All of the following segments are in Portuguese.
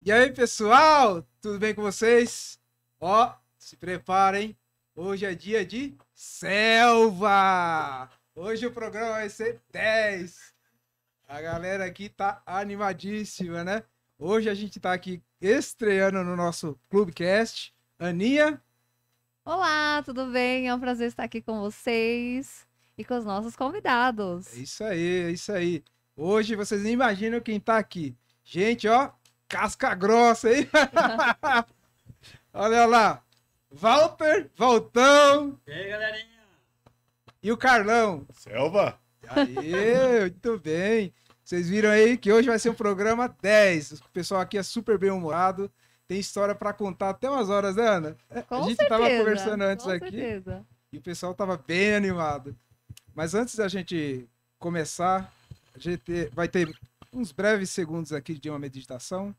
E aí, pessoal, tudo bem com vocês? Ó, se preparem, hoje é dia de selva! Hoje o programa vai ser 10. A galera aqui tá animadíssima, né? Hoje a gente tá aqui estreando no nosso Clubecast. Aninha, Olá, tudo bem? É um prazer estar aqui com vocês e com os nossos é convidados. isso aí, é isso aí. Hoje vocês nem imaginam quem tá aqui. Gente, ó, casca grossa, hein? Olha lá, Walter, Valtão E aí, galerinha? e o Carlão. Selva? Aê, muito bem. Vocês viram aí que hoje vai ser um programa 10. O pessoal aqui é super bem-humorado. Tem história pra contar até umas horas, né, Ana? Com A gente certeza, tava conversando antes com aqui certeza. e o pessoal tava bem animado. Mas antes da gente começar, a gente vai ter uns breves segundos aqui de uma meditação.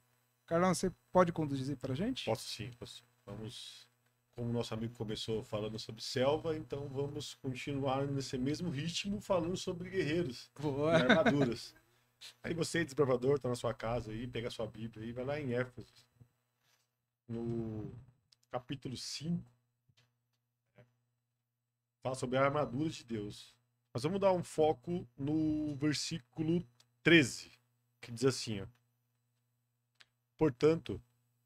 Carlão, você pode conduzir pra gente? Posso sim, posso sim. Vamos, como o nosso amigo começou falando sobre selva, então vamos continuar nesse mesmo ritmo falando sobre guerreiros e Boa. armaduras. Aí você, desbravador, tá na sua casa aí, pega a sua Bíblia e vai lá em Éfeso, no capítulo 5, fala sobre a armadura de Deus. Nós vamos dar um foco no versículo 13, que diz assim, ó. Portanto,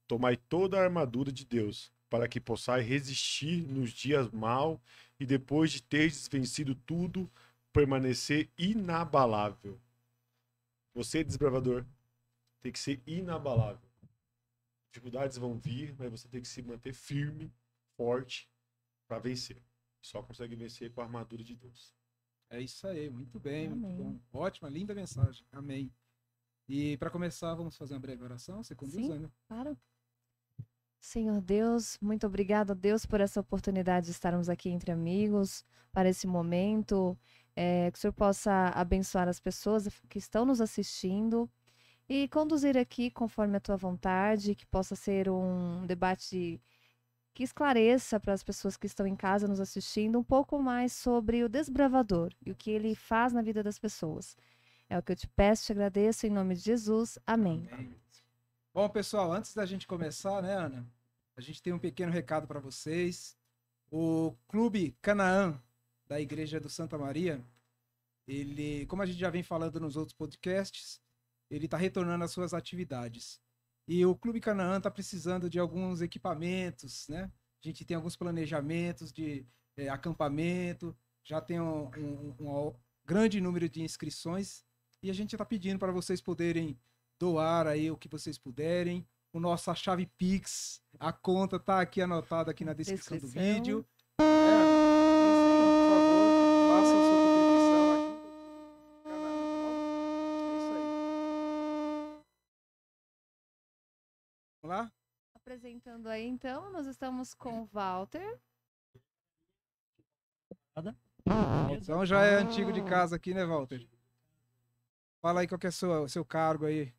tomai toda a armadura de Deus, para que possais resistir nos dias maus e depois de teres vencido tudo, permanecer inabalável. Você, desbravador, tem que ser inabalável. Dificuldades vão vir, mas você tem que se manter firme, forte, para vencer. Só consegue vencer com a armadura de Deus. É isso aí, muito bem, muito Amém. bom. Ótima, linda mensagem. Amém. E para começar, vamos fazer uma breve oração. Você conduz, Sim. Ana? Claro. Senhor Deus, muito obrigada, Deus, por essa oportunidade de estarmos aqui entre amigos, para esse momento. Que o Senhor possa abençoar as pessoas que estão nos assistindo e conduzir aqui conforme a tua vontade, que possa ser um debate que esclareça para as pessoas que estão em casa nos assistindo um pouco mais sobre o desbravador e o que ele faz na vida das pessoas. É o que eu te peço, te agradeço, em nome de Jesus. Amém. Amém. Bom, pessoal, antes da gente começar, né, Ana? A gente tem um pequeno recado para vocês. O Clube Canaã, da Igreja do Santa Maria, ele, como a gente já vem falando nos outros podcasts, ele está retornando às suas atividades. E o Clube Canaã está precisando de alguns equipamentos, né? A gente tem alguns planejamentos de acampamento, já tem um grande número de inscrições e a gente está pedindo para vocês poderem doar aí o que vocês puderem. O nossa chave Pix, a conta tá aqui anotada aqui na descrição do vídeo. Por favor, façam sua contribuição, ajuda o canal, tá bom? É isso aí. Vamos lá? Apresentando aí, então, nós estamos com o Walter. Então já é antigo de casa aqui, né, Walter? Fala aí qual que é o seu cargo aí.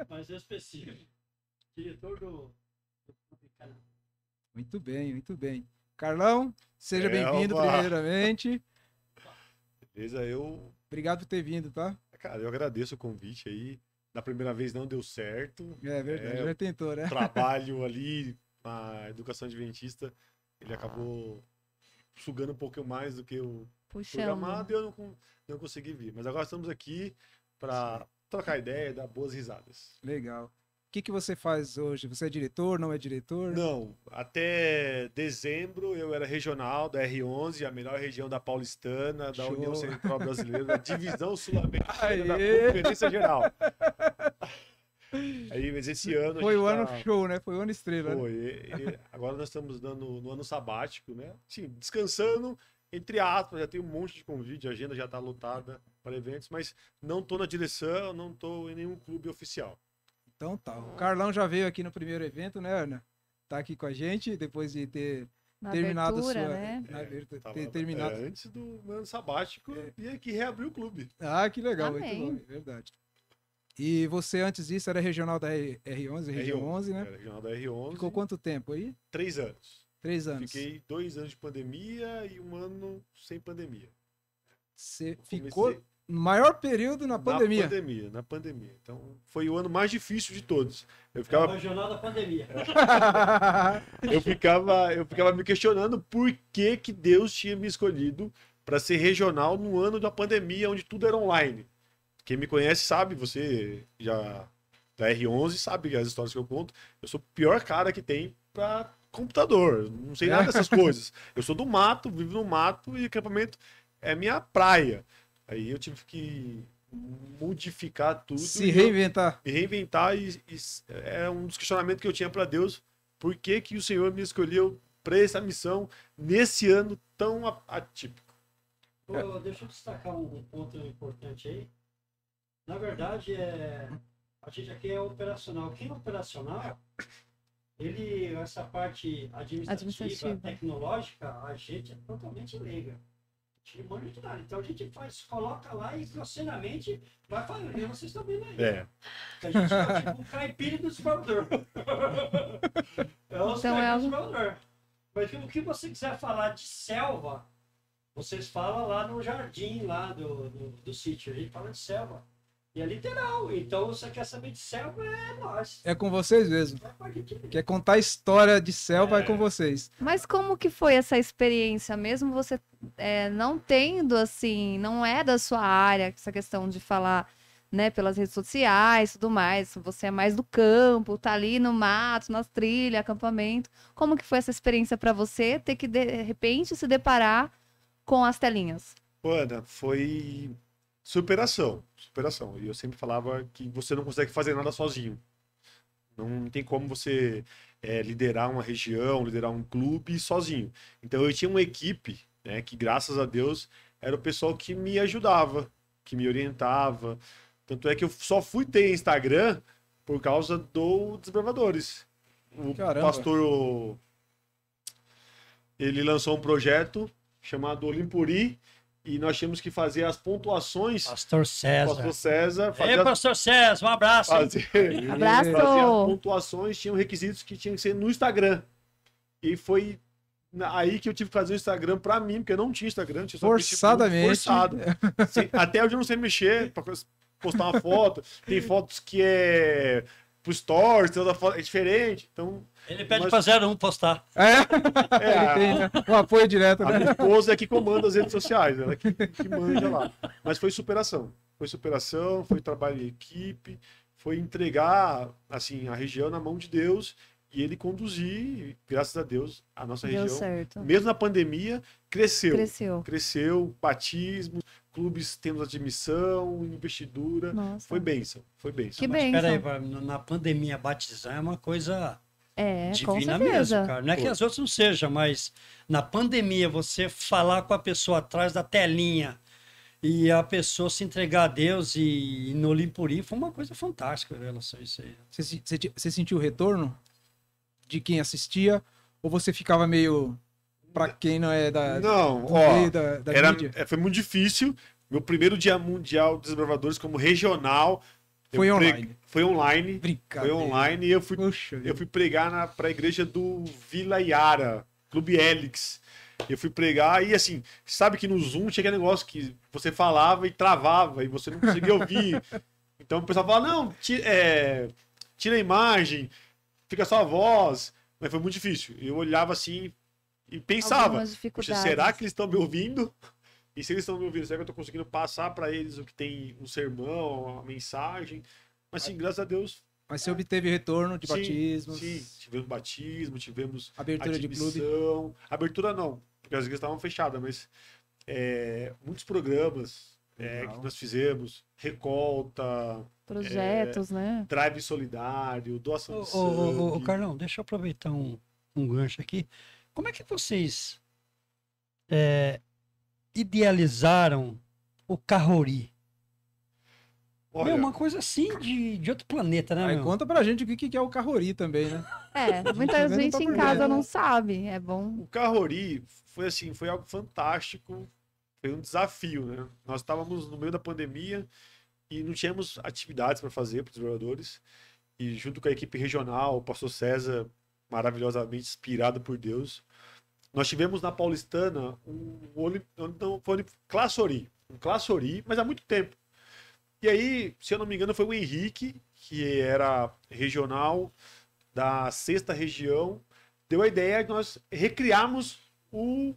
Mas é específico. Diretor do canal. Muito bem, muito bem. Carlão, seja bem-vindo Elba! primeiramente. Beleza? Obrigado por ter vindo, tá? Cara, eu agradeço o convite aí. Da primeira vez não deu certo. É verdade, já tentou, né? Trabalho ali na educação adventista, ele acabou sugando um pouquinho mais do que o Puxando. programado e eu não consegui vir. Mas agora estamos aqui para trocar ideia e dar boas risadas. Legal. O que você faz hoje? Você é diretor, não é diretor? Não, até dezembro eu era regional da R11, a melhor região da Paulistana, da Show. União Central Brasileira, da Divisão Sul-Americana da Aê! Conferência Geral. Aí, mas esse ano a Foi gente o ano tá- show, né? Foi o ano estrela. Né? Foi. Agora nós estamos dando no ano sabático, né? Sim, descansando, entre aspas, já tem um monte de convite, a agenda já está lotada para eventos, mas não estou na direção, não estou em nenhum clube oficial. Então tá. O Carlão já veio aqui no primeiro evento, né, Ana? Tá aqui com a gente, depois de ter Na terminado abertura, sua. né? Ter terminado. Antes do ano sabático e aqui reabriu o clube. Ah, que legal, Amém. muito bom, é verdade. E você, antes disso, era regional da R11, região 11, né? Era regional da R11. Ficou quanto tempo aí? 3 anos. 3 anos. Fiquei 2 anos de pandemia e 1 ano sem pandemia. Você Comecei- ficou no maior período na pandemia. Na pandemia. Então, foi o ano mais difícil de todos. Eu É ficava, o regional da pandemia. eu ficava me questionando por que que Deus tinha me escolhido para ser regional no ano da pandemia, onde tudo era online. Quem me conhece sabe, você já da R11 sabe as histórias que eu conto. Eu sou o pior cara que tem para computador. Eu não sei nada dessas coisas. Eu sou do mato, vivo no mato e acampamento é minha praia. Aí eu tive que modificar tudo. Se reinventar. Me reinventar e é um dos questionamentos que eu tinha para Deus. Por que que o Senhor me escolheu para essa missão nesse ano tão atípico? Ô, deixa eu destacar um ponto importante aí. Na verdade, a gente aqui é operacional. Quem é operacional, essa parte administrativa, tecnológica, a gente é totalmente leiga. A gente não manja de nada. Então a gente coloca lá e grosseiramente vai falando. E vocês estão vendo aí. A gente é tipo um caipira do desbravador. É os caipiras do desbravador. Mas o que você quiser falar de selva, vocês falam lá no jardim lá do sítio. A gente fala de selva. E é literal. Então, você quer saber de selva, é nós. É com vocês mesmo. É com a gente mesmo. Quer contar a história de selva, é com vocês. Mas como que foi essa experiência? Mesmo você não tendo, assim, não é da sua área, essa questão de falar, né, pelas redes sociais e tudo mais. Você é mais do campo, tá ali no mato, nas trilhas, acampamento. Como que foi essa experiência para você ter que, de repente, se deparar com as telinhas? Ana, foi superação. E eu sempre falava que você não consegue fazer nada sozinho. Não tem como você liderar uma região, liderar um clube sozinho. Então eu tinha uma equipe, né, que graças a Deus era o pessoal que me ajudava, que me orientava. Tanto é que eu só fui ter Instagram por causa do Desbravadores. O Caramba. pastor, ele lançou um projeto chamado Olimpuri, e nós tínhamos que fazer as pontuações. Pastor César. Pastor César. Ei, Pastor César, um abraço. Abraço! Fazer as pontuações, tinham requisitos que tinham que ser no Instagram. E foi aí que eu tive que fazer o Instagram pra mim, porque eu não tinha Instagram, tinha só Forçadamente. forçado. Até hoje eu não sei mexer pra postar uma foto. Tem fotos que é pro stories, tem outra foto, é diferente. Então, ele pede pra 01 postar. Ele tem, né? Um apoio direto, a né? minha esposa é que comanda as redes sociais, ela que manja lá. Mas foi superação. Foi trabalho em equipe, foi entregar assim, a região na mão de Deus e ele conduzir, graças a Deus, a nossa Deu região. certo. Mesmo na pandemia, cresceu. Cresceu. Batismo, clubes temos admissão, investidura. Nossa. Foi bênção. Que Mas bênção. peraí, na pandemia batizar é uma coisa Com divina certeza. mesmo, cara. Não é que as outras não sejam, mas na pandemia você falar com a pessoa atrás da telinha e a pessoa se entregar a Deus e no Olimpuri foi uma coisa fantástica em relação a isso aí. Você sentiu o retorno de quem assistia? Ou você ficava meio... Pra quem não é da... Não, do ó, meio da mídia? foi muito difícil. Meu primeiro dia mundial dos Desbravadores como regional Foi online. Foi online. Brincadeira. Foi online e eu fui Puxa, pregar para a igreja do Vila Yara, Clube Helix. Eu fui pregar e assim, sabe que no Zoom tinha aquele negócio que você falava e travava e você não conseguia ouvir. Então o pessoal falava, não, tira a imagem, fica só a voz. Mas foi muito difícil. Eu olhava assim e pensava, Algumas poxa, dificuldades. será que eles estão me ouvindo? E se eles estão me ouvindo, será que eu estou conseguindo passar para eles o que tem um sermão, uma mensagem? Mas sim, graças a Deus. Mas você obteve retorno de Sim, batismos? Sim, tivemos batismo, tivemos Abertura de clube? admissão. Abertura não, porque as igrejas estavam fechadas, mas muitos programas que nós fizemos, recolta, Projetos, né? drive solidário, doação de Ô, sangue. Carlão, deixa eu aproveitar um gancho aqui. Como é que vocês idealizaram o Carrori? Olha, É uma coisa assim de outro planeta, né, Aí meu? conta pra gente o que é o Carrori também, né? Muita Tá vendo gente pra em por casa dentro. não sabe. É bom. o Carrori foi assim, foi algo fantástico, foi um desafio, né? Nós estávamos no meio da pandemia e não tínhamos atividades para fazer para os moradores. E junto com a equipe regional, o pastor César, maravilhosamente inspirado por Deus, nós tivemos na Paulistana foi Classori. um Classori, mas há muito tempo. E aí, se eu não me engano, foi o Henrique, que era regional da 6ª região, deu a ideia de nós recriarmos o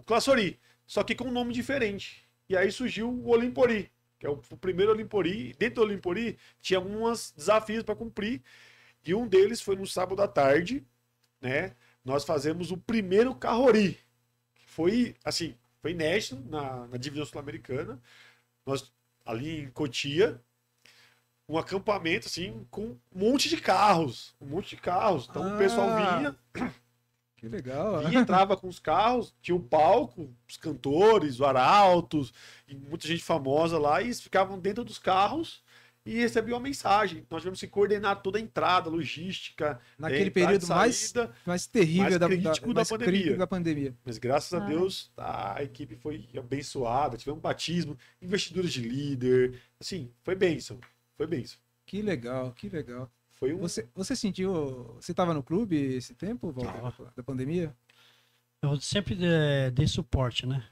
Classori, só que com um nome diferente. E aí surgiu o Olimpori, que é o primeiro Olimpori. Dentro do Olimpori tinha alguns desafios para cumprir, e um deles foi no sábado à tarde, né? Nós fazemos o primeiro Carrori, que foi, assim, foi inédito na divisão sul-americana. Nós, ali em Cotia, um acampamento, assim, com um monte de carros. Um monte de carros. Então o pessoal vinha, Que legal. e entrava com os carros, tinha o palco, os cantores, o arautos, e muita gente famosa lá, e eles ficavam dentro dos carros e recebiam uma mensagem. Nós tivemos que coordenar toda a entrada, logística, Naquele entrada e período saída. mais terrível mais da, crítico da mais pandemia. crítico da pandemia. Mas graças a Ah. Deus a equipe foi abençoada, tivemos um batismo, investiduras de líder, assim, foi bênção, foi bênção. Que legal, que legal. Foi um... Você sentiu. Você estava no clube esse tempo, Walter, Tava. da pandemia? Eu sempre dei suporte, né?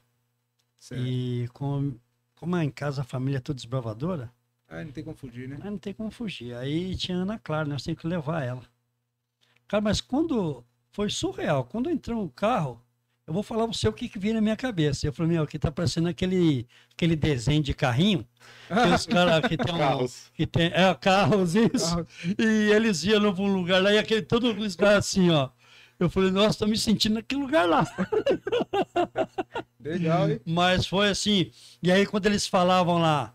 Certo. E como é em casa a família é toda desbravadora, Ah, não tem como fugir, né? aí não tem como fugir. Aí tinha a Ana Clara, nós tínhamos que levar ela. Cara, mas quando foi surreal, quando entrou no carro, eu vou falar pra você o que veio na minha cabeça. Eu falei, meu, aqui tá parecendo aquele desenho de carrinho, que os caras que tem Carros. que tem carros, isso. Carros. E eles iam pra um lugar lá e aquele todo lugar assim, ó. Eu falei, nossa, tô me sentindo naquele lugar lá. Legal, hein? Mas foi assim. E aí, quando eles falavam lá,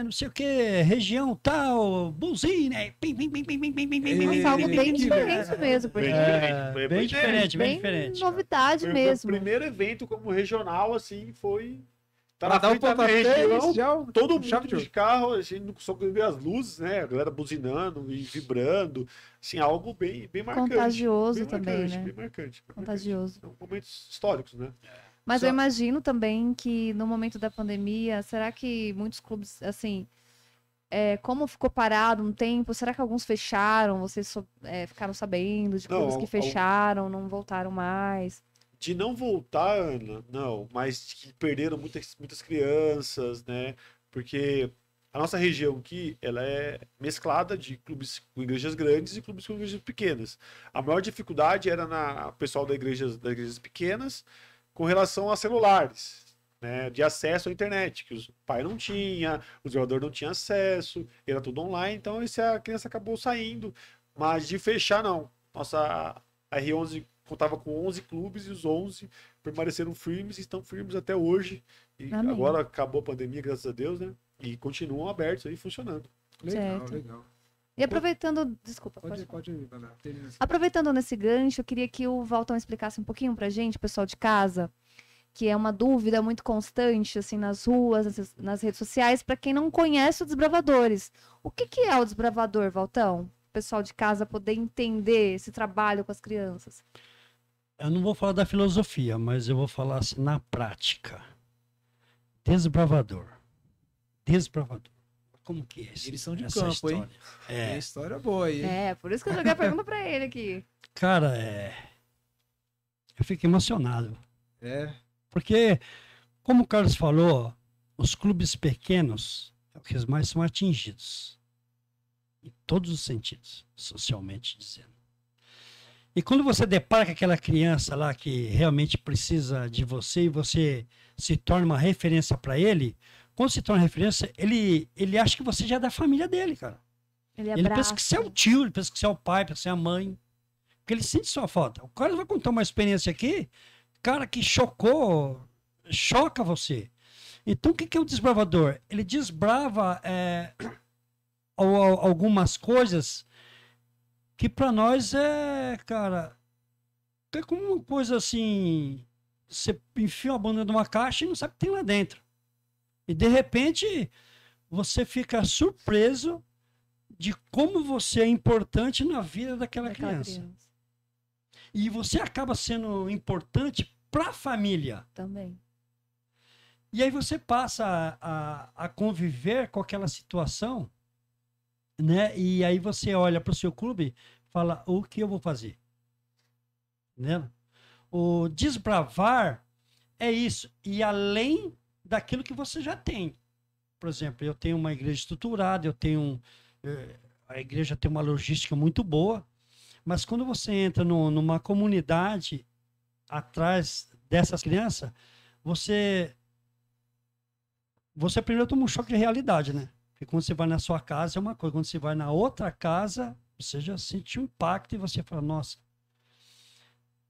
não sei o que, região tal, buzina, pim, pim, pim, pim, pim, pim, pim, pim, pim, Nossa, pim, algo pim, bem pim, pim, diferente mesmo, porque Bem É, Foi bem diferente, bem bem diferente. novidade Foi o mesmo. primeiro evento como regional, assim, foi... Tá Pra na dar um frente da pontapé região, inicial, todo mundo chave de de ouro. carro, a gente não consegue ver as luzes, né? A galera buzinando e vibrando. Assim, algo bem marcante. Contagioso bem também, marcante, né? Bem marcante. Contagioso. São momentos históricos, né? Mas Só- eu imagino também que no momento da pandemia, será que muitos clubes, assim, como ficou parado um tempo, será que alguns fecharam? Vocês ficaram sabendo de Não, clubes que fecharam, não voltaram mais? De não voltar, Ana, não, mas que perderam muitas crianças, né? Porque a nossa região aqui, ela é mesclada de clubes com igrejas grandes e clubes com igrejas pequenas. A maior dificuldade era na pessoal das igrejas pequenas com relação a celulares, né? De acesso à internet, que o pai não tinha, o jogador não tinha acesso, era tudo online, então a criança acabou saindo. Mas de fechar, não. Nossa R11 contava com 11 clubes e os 11 permaneceram firmes e estão firmes até hoje. E Amém. agora acabou a pandemia, graças a Deus, né? E continuam abertos aí, funcionando. Legal, Certo. legal. E aproveitando, desculpa, Pode, pode pode, vai lá, termina assim. Aproveitando nesse gancho, eu queria que o Valtão explicasse um pouquinho pra gente, pessoal de casa, que é uma dúvida muito constante, assim, nas ruas, nas redes sociais, pra quem não conhece o Desbravadores. O que é o Desbravador, Valtão? O pessoal de casa poder entender esse trabalho com as crianças. Eu não vou falar da filosofia, mas eu vou falar assim na prática. Desbravador. Desbravador. Como que é isso? Eles são de essa campo, hein? história? Tem história boa aí, hein? Por isso que eu joguei a pergunta pra ele aqui. Cara, eu fico emocionado. É. Porque, como o Carlos falou, os clubes pequenos é o que mais são atingidos. Em todos os sentidos, socialmente dizendo. E quando você depara com aquela criança lá que realmente precisa de você e você se torna uma referência para ele, quando se torna referência, ele acha que você já é da família dele, cara. Ele Ele abraça. pensa que você é o tio, ele pensa que você é o pai, pensa que você é a mãe. Porque ele sente sua falta. O cara vai contar uma experiência aqui, cara, que choca você. Então, o que é o desbravador? Ele desbrava algumas coisas que para nós cara, é como uma coisa assim, você enfia uma banda numa caixa e não sabe o que tem lá dentro. E de repente, você fica surpreso de como você é importante na vida daquela criança. E você acaba sendo importante para a família. Também. E aí você passa a conviver com aquela situação, né? E aí você olha para o seu clube e fala, o que eu vou fazer? Né? O desbravar é isso. E além daquilo que você já tem. Por exemplo, eu tenho uma igreja estruturada, a igreja tem uma logística muito boa, mas quando você entra numa comunidade atrás dessas crianças, você primeiro toma um choque de realidade, né? Porque quando você vai na sua casa é uma coisa, quando você vai na outra casa, você já sente um impacto e você fala, nossa,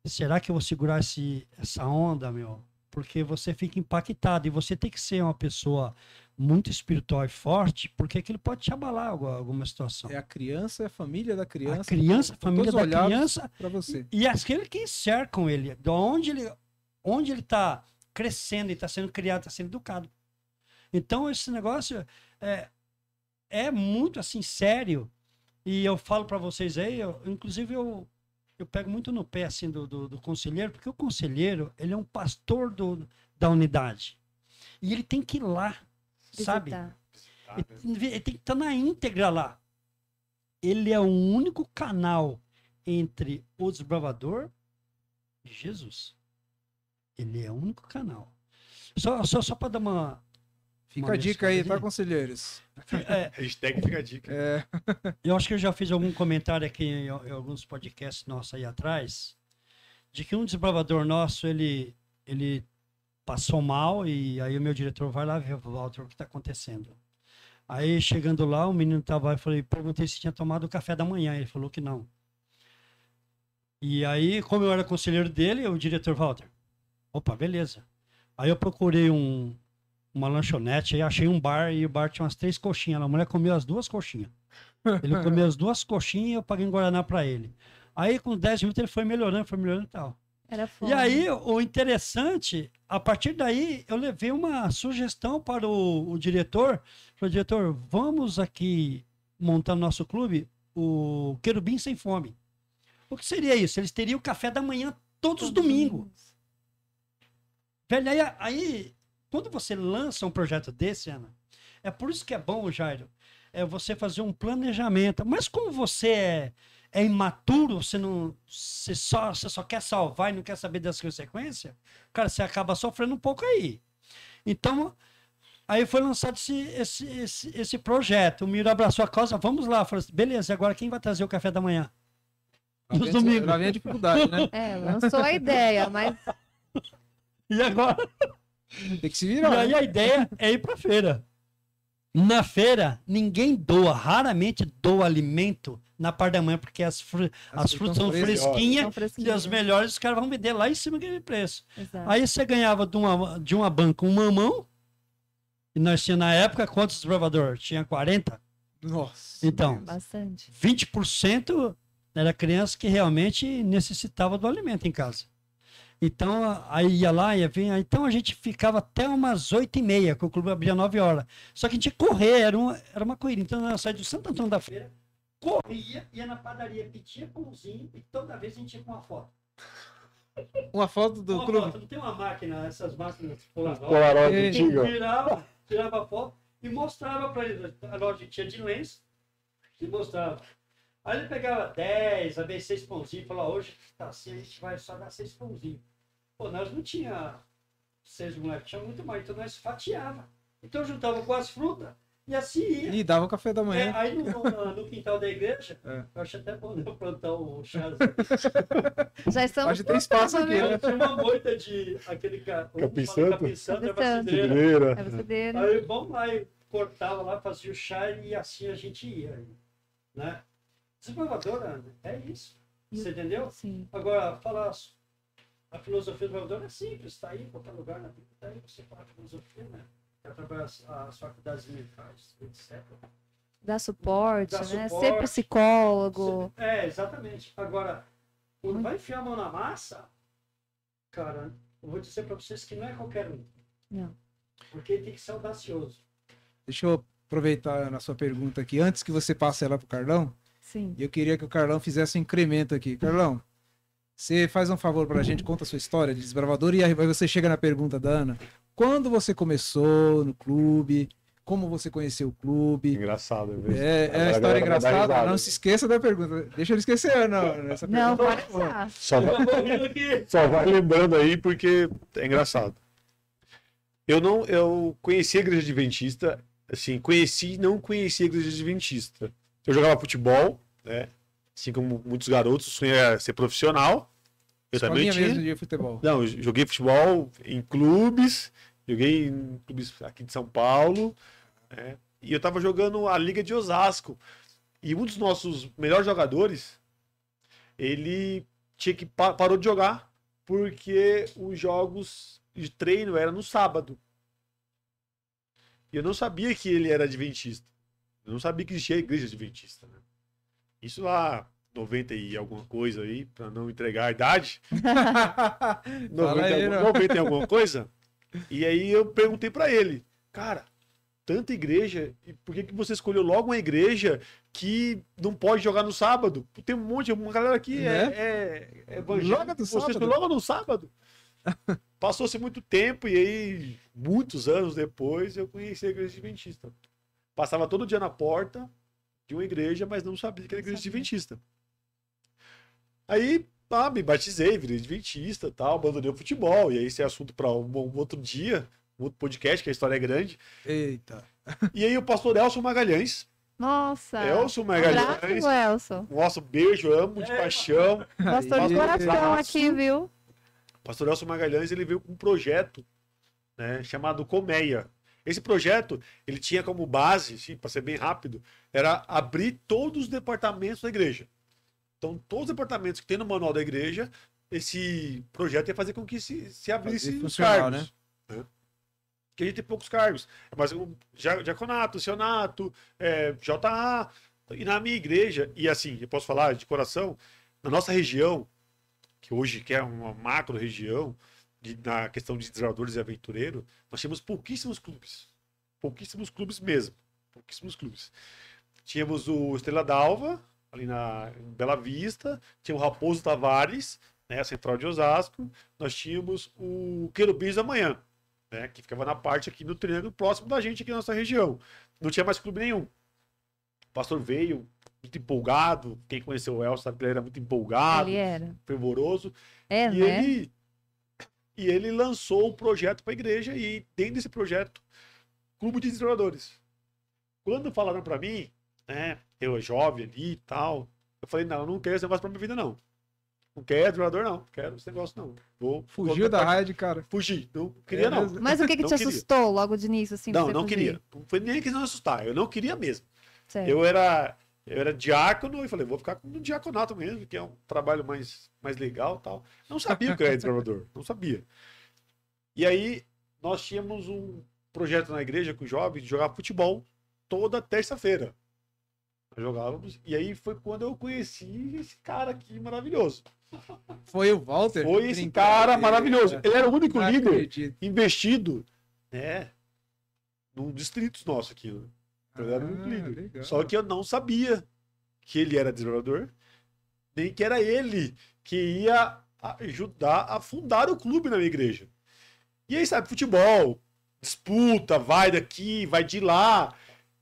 será que eu vou segurar essa onda, meu? Porque você fica impactado e você tem que ser uma pessoa muito espiritual e forte, porque aquilo pode te abalar alguma situação. É a criança, é a família da criança. A criança, a família da criança para você. e aqueles que cercam ele, de onde ele está crescendo e está sendo criado, está sendo educado. Então, esse negócio é muito assim sério. E eu falo para vocês aí, inclusive eu pego muito no pé assim do conselheiro, porque o conselheiro, ele é um pastor da unidade. E ele tem que ir lá, sabe? Ele tem que estar na íntegra lá. Ele é o único canal entre o desbravador e Jesus. Ele é o único canal. Só para dar uma... Fica a dica aí, tá, conselheiros? Hashtag fica a dica. Eu acho que eu já fiz algum comentário aqui em alguns podcasts nossos aí atrás, de que um desbravador nosso, ele passou mal e aí o meu diretor vai lá ver, Walter, o que está acontecendo. Aí chegando lá, o menino estava lá, eu perguntei se tinha tomado o café da manhã, ele falou que não. E aí, como eu era conselheiro dele, o diretor, Walter, opa, beleza. Aí eu procurei uma lanchonete, aí achei um bar e o bar tinha umas 3 coxinhas. A mulher comeu as 2 coxinhas. Ele comeu as 2 coxinhas e eu paguei um guaraná para ele. Aí com 10 minutos ele foi melhorando e tal. Era fome. E aí o interessante, a partir daí eu levei uma sugestão para o diretor. Falei, diretor, vamos aqui montar no nosso clube o Querubim Sem Fome. O que seria isso? Eles teriam café da manhã todos os domingos. Velho, aí quando você lança um projeto desse, Ana, é por isso que é bom, Jairo, é você fazer um planejamento. Mas como você é imaturo, você só quer salvar e não quer saber das consequências, cara, você acaba sofrendo um pouco aí. Então, aí foi lançado esse projeto. O Miro abraçou a causa, vamos lá. Falou assim, beleza, agora quem vai trazer o café da manhã? Nos domingos. Lá vem a dificuldade, né? Lançou a ideia, mas... E agora... Tem que se virar. E aí a ideia é ir pra feira. Na feira, ninguém doa, raramente doa alimento na parte da manhã, porque as frutas são fresquinhas e as melhores os caras vão vender lá em cima daquele preço. Exato. Aí você ganhava de uma banca um mamão, e nós tínhamos na época, quantos desbravadores? Tinha 40? Nossa. Então, Bastante. 20% era criança que realmente necessitava do alimento em casa. Então, aí ia lá, ia vir. Então a gente ficava até umas 8h30, que o clube abria 9 horas. Só que a gente ia correr, era uma corrida. Então nós saímos do Santo Antônio da Feira, corria, ia na padaria, pedia pãozinho e toda vez a gente ia com uma foto. Uma foto do clube. Foto, não tem uma máquina, essas máquinas Polaroid antiga. Tirava a foto e mostrava para ele. A loja tinha de lenço e mostrava. Aí ele pegava 10, às vezes 6 pãozinhos e falava, hoje tá assim, a gente vai só dar 6 pãozinhos. Pô, nós não tinha 6 moleques, tinha muito mais, então nós fatiava. Então juntava com as frutas e assim ia. E dava o café da manhã. Aí no quintal da igreja, eu acho até bom eu plantar o chá. Já estamos... Pode ter espaço aqui, né? Tinha uma moita de aquele capim-santo, Cidreira. Aí vamos lá, e cortava lá, fazia o chá e assim a gente ia, né? Desbravadora é isso, você entendeu? Sim. Agora, falar a filosofia do desbravador é simples, está aí em qualquer lugar na Bíblia, está aí, você fala a filosofia, né? Quer trabalhar as faculdades mentais, etc. Dá suporte, Dá né? suporte. Ser psicólogo. Exatamente. Agora, quando vai enfiar a mão na massa, cara, eu vou dizer para vocês que não é qualquer um. Não. Porque tem que ser audacioso. Deixa eu aproveitar na sua pergunta aqui, antes que você passe ela pro Carlão. Sim. Eu queria que o Carlão fizesse um incremento aqui. Carlão, você faz um favor pra gente, conta a sua história de desbravador e aí você chega na pergunta da Ana. Quando você começou no clube? Como você conheceu o clube? Engraçado, viu? É a história engraçada. Não se esqueça da pergunta. Deixa eu esquecer, não. Essa Não, pergunta, pode deixar. Só vai lembrando aí porque é engraçado. Eu conheci a igreja adventista, assim, conheci e não conheci a igreja adventista. Eu jogava futebol, né? Assim como muitos garotos, o sonho era ser profissional. Eu também Escolinha tinha. mesmo de futebol. Não, eu joguei futebol em clubes, joguei em clubes aqui de São Paulo, né? E eu tava jogando a Liga de Osasco. E um dos nossos melhores jogadores, ele tinha que parou de jogar porque os jogos de treino eram no sábado. E eu não sabia que ele era adventista. Eu não sabia que existia a igreja adventista, né? Isso lá, 90 e alguma coisa aí, para não entregar a idade. 90, aí, não. 90 e alguma coisa. E aí eu perguntei para ele, cara, tanta igreja, e por que você escolheu logo uma igreja que não pode jogar no sábado? Tem um monte, uma galera aqui é evangélica. Joga no Você sábado. escolheu logo no sábado. Passou-se muito tempo e aí, muitos anos depois, eu conheci a igreja adventista. Passava todo dia na porta de uma igreja, mas não sabia que era igreja adventista. Aí, me batizei, virei adventista, tal, abandonei o futebol. E aí esse é assunto para um outro dia, um outro podcast, que a história é grande. Eita. E aí o pastor Elson Magalhães. Nossa. Elson Magalhães. Abraço, Elson. Nosso beijo, amo de paixão. Pastor de Aí, coração abraço. aqui, viu? Pastor Elson Magalhães, ele veio com um projeto, né, chamado Colmeia. Esse projeto, ele tinha como base, para ser bem rápido, era abrir todos os departamentos da igreja. Então, todos os departamentos que tem no manual da igreja, esse projeto ia fazer com que se abrisse Fazer os funcionar, cargos. Né? Porque a gente tem poucos cargos. Mas diaconato, sionato, JA. E na minha igreja, e assim, eu posso falar de coração, na nossa região, que hoje que é uma macro região, na questão de desafiadores e aventureiros, nós tínhamos pouquíssimos clubes. Pouquíssimos clubes mesmo. Pouquíssimos clubes. Tínhamos o Estrela d'Alva, ali em Bela Vista. Tinha o Raposo Tavares, né, a central de Osasco. Nós tínhamos o Querubins da Manhã, né, que ficava na parte aqui do triângulo, próximo da gente aqui na nossa região. Não tinha mais clube nenhum. O pastor veio muito empolgado. Quem conheceu o Elcio sabe que ele era muito empolgado, Ele era. fervoroso. É, E né? ele lançou o projeto para a igreja e dentro desse projeto, Clube de Desenroladores. Quando falaram para mim, né, eu jovem ali e tal, eu falei, não, eu não quero esse negócio para minha vida não. Não quero desenrolador não, não quero esse negócio não. Fugiu da raid, cara. Fugi, não queria não. Mas o que Não te queria. assustou logo de início, assim, de Não, você não fugir? queria. Não foi nem que não assustar, eu não queria mesmo. Certo. Eu era diácono e falei, vou ficar no diaconato mesmo, que é um trabalho mais legal e tal. Não sabia que eu era desenrolador, não sabia. E aí, nós tínhamos um projeto na igreja com os jovens de jogar futebol toda terça-feira. Nós jogávamos, e aí foi quando eu conheci esse cara aqui maravilhoso. Foi o Walter? Foi esse Brincadeira. cara maravilhoso. Ele era o único Não líder acredito. investido, né, num distrito nosso aqui. Né? Ele era o único líder. Legal. Só que eu não sabia que ele era desenrolador, nem que era ele que ia ajudar a fundar o clube na minha igreja. E aí, sabe, futebol, disputa, vai daqui, vai de lá.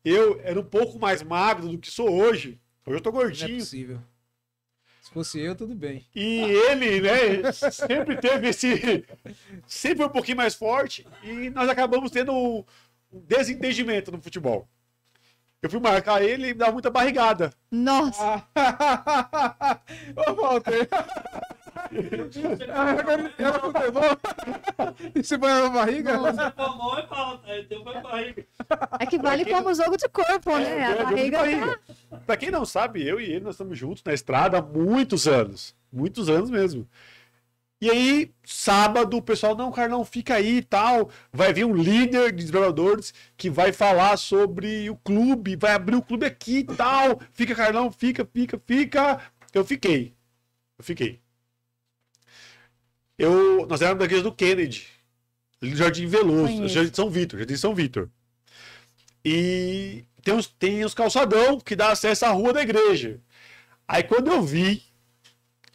Eu era um pouco mais magro do que sou hoje. Hoje eu tô Não é gordinho. possível. Se fosse eu, tudo bem. E ele, né, sempre teve esse. Sempre foi um pouquinho mais forte. E nós acabamos tendo um desentendimento no futebol. Eu fui marcar ele e me dava muita barrigada. Nossa, Ô, Walter. Era futebol. E você põe na barriga? Você falou e fala, então foi barriga. é que vale como jogo de corpo, né? A barriga tá... Pra quem não sabe, eu e ele, nós estamos juntos na estrada há muitos anos. Muitos anos mesmo. E aí, sábado, o pessoal, não, Carlão, fica aí e tal. Vai vir um líder de desenroladores que vai falar sobre o clube, vai abrir o clube aqui e tal. Fica, Carlão, fica. Eu fiquei. Nós éramos da igreja do Kennedy, ali no Jardim Veloso, Conheço. Jardim São Vitor. E tem os calçadão que dá acesso à rua da igreja. Aí quando eu vi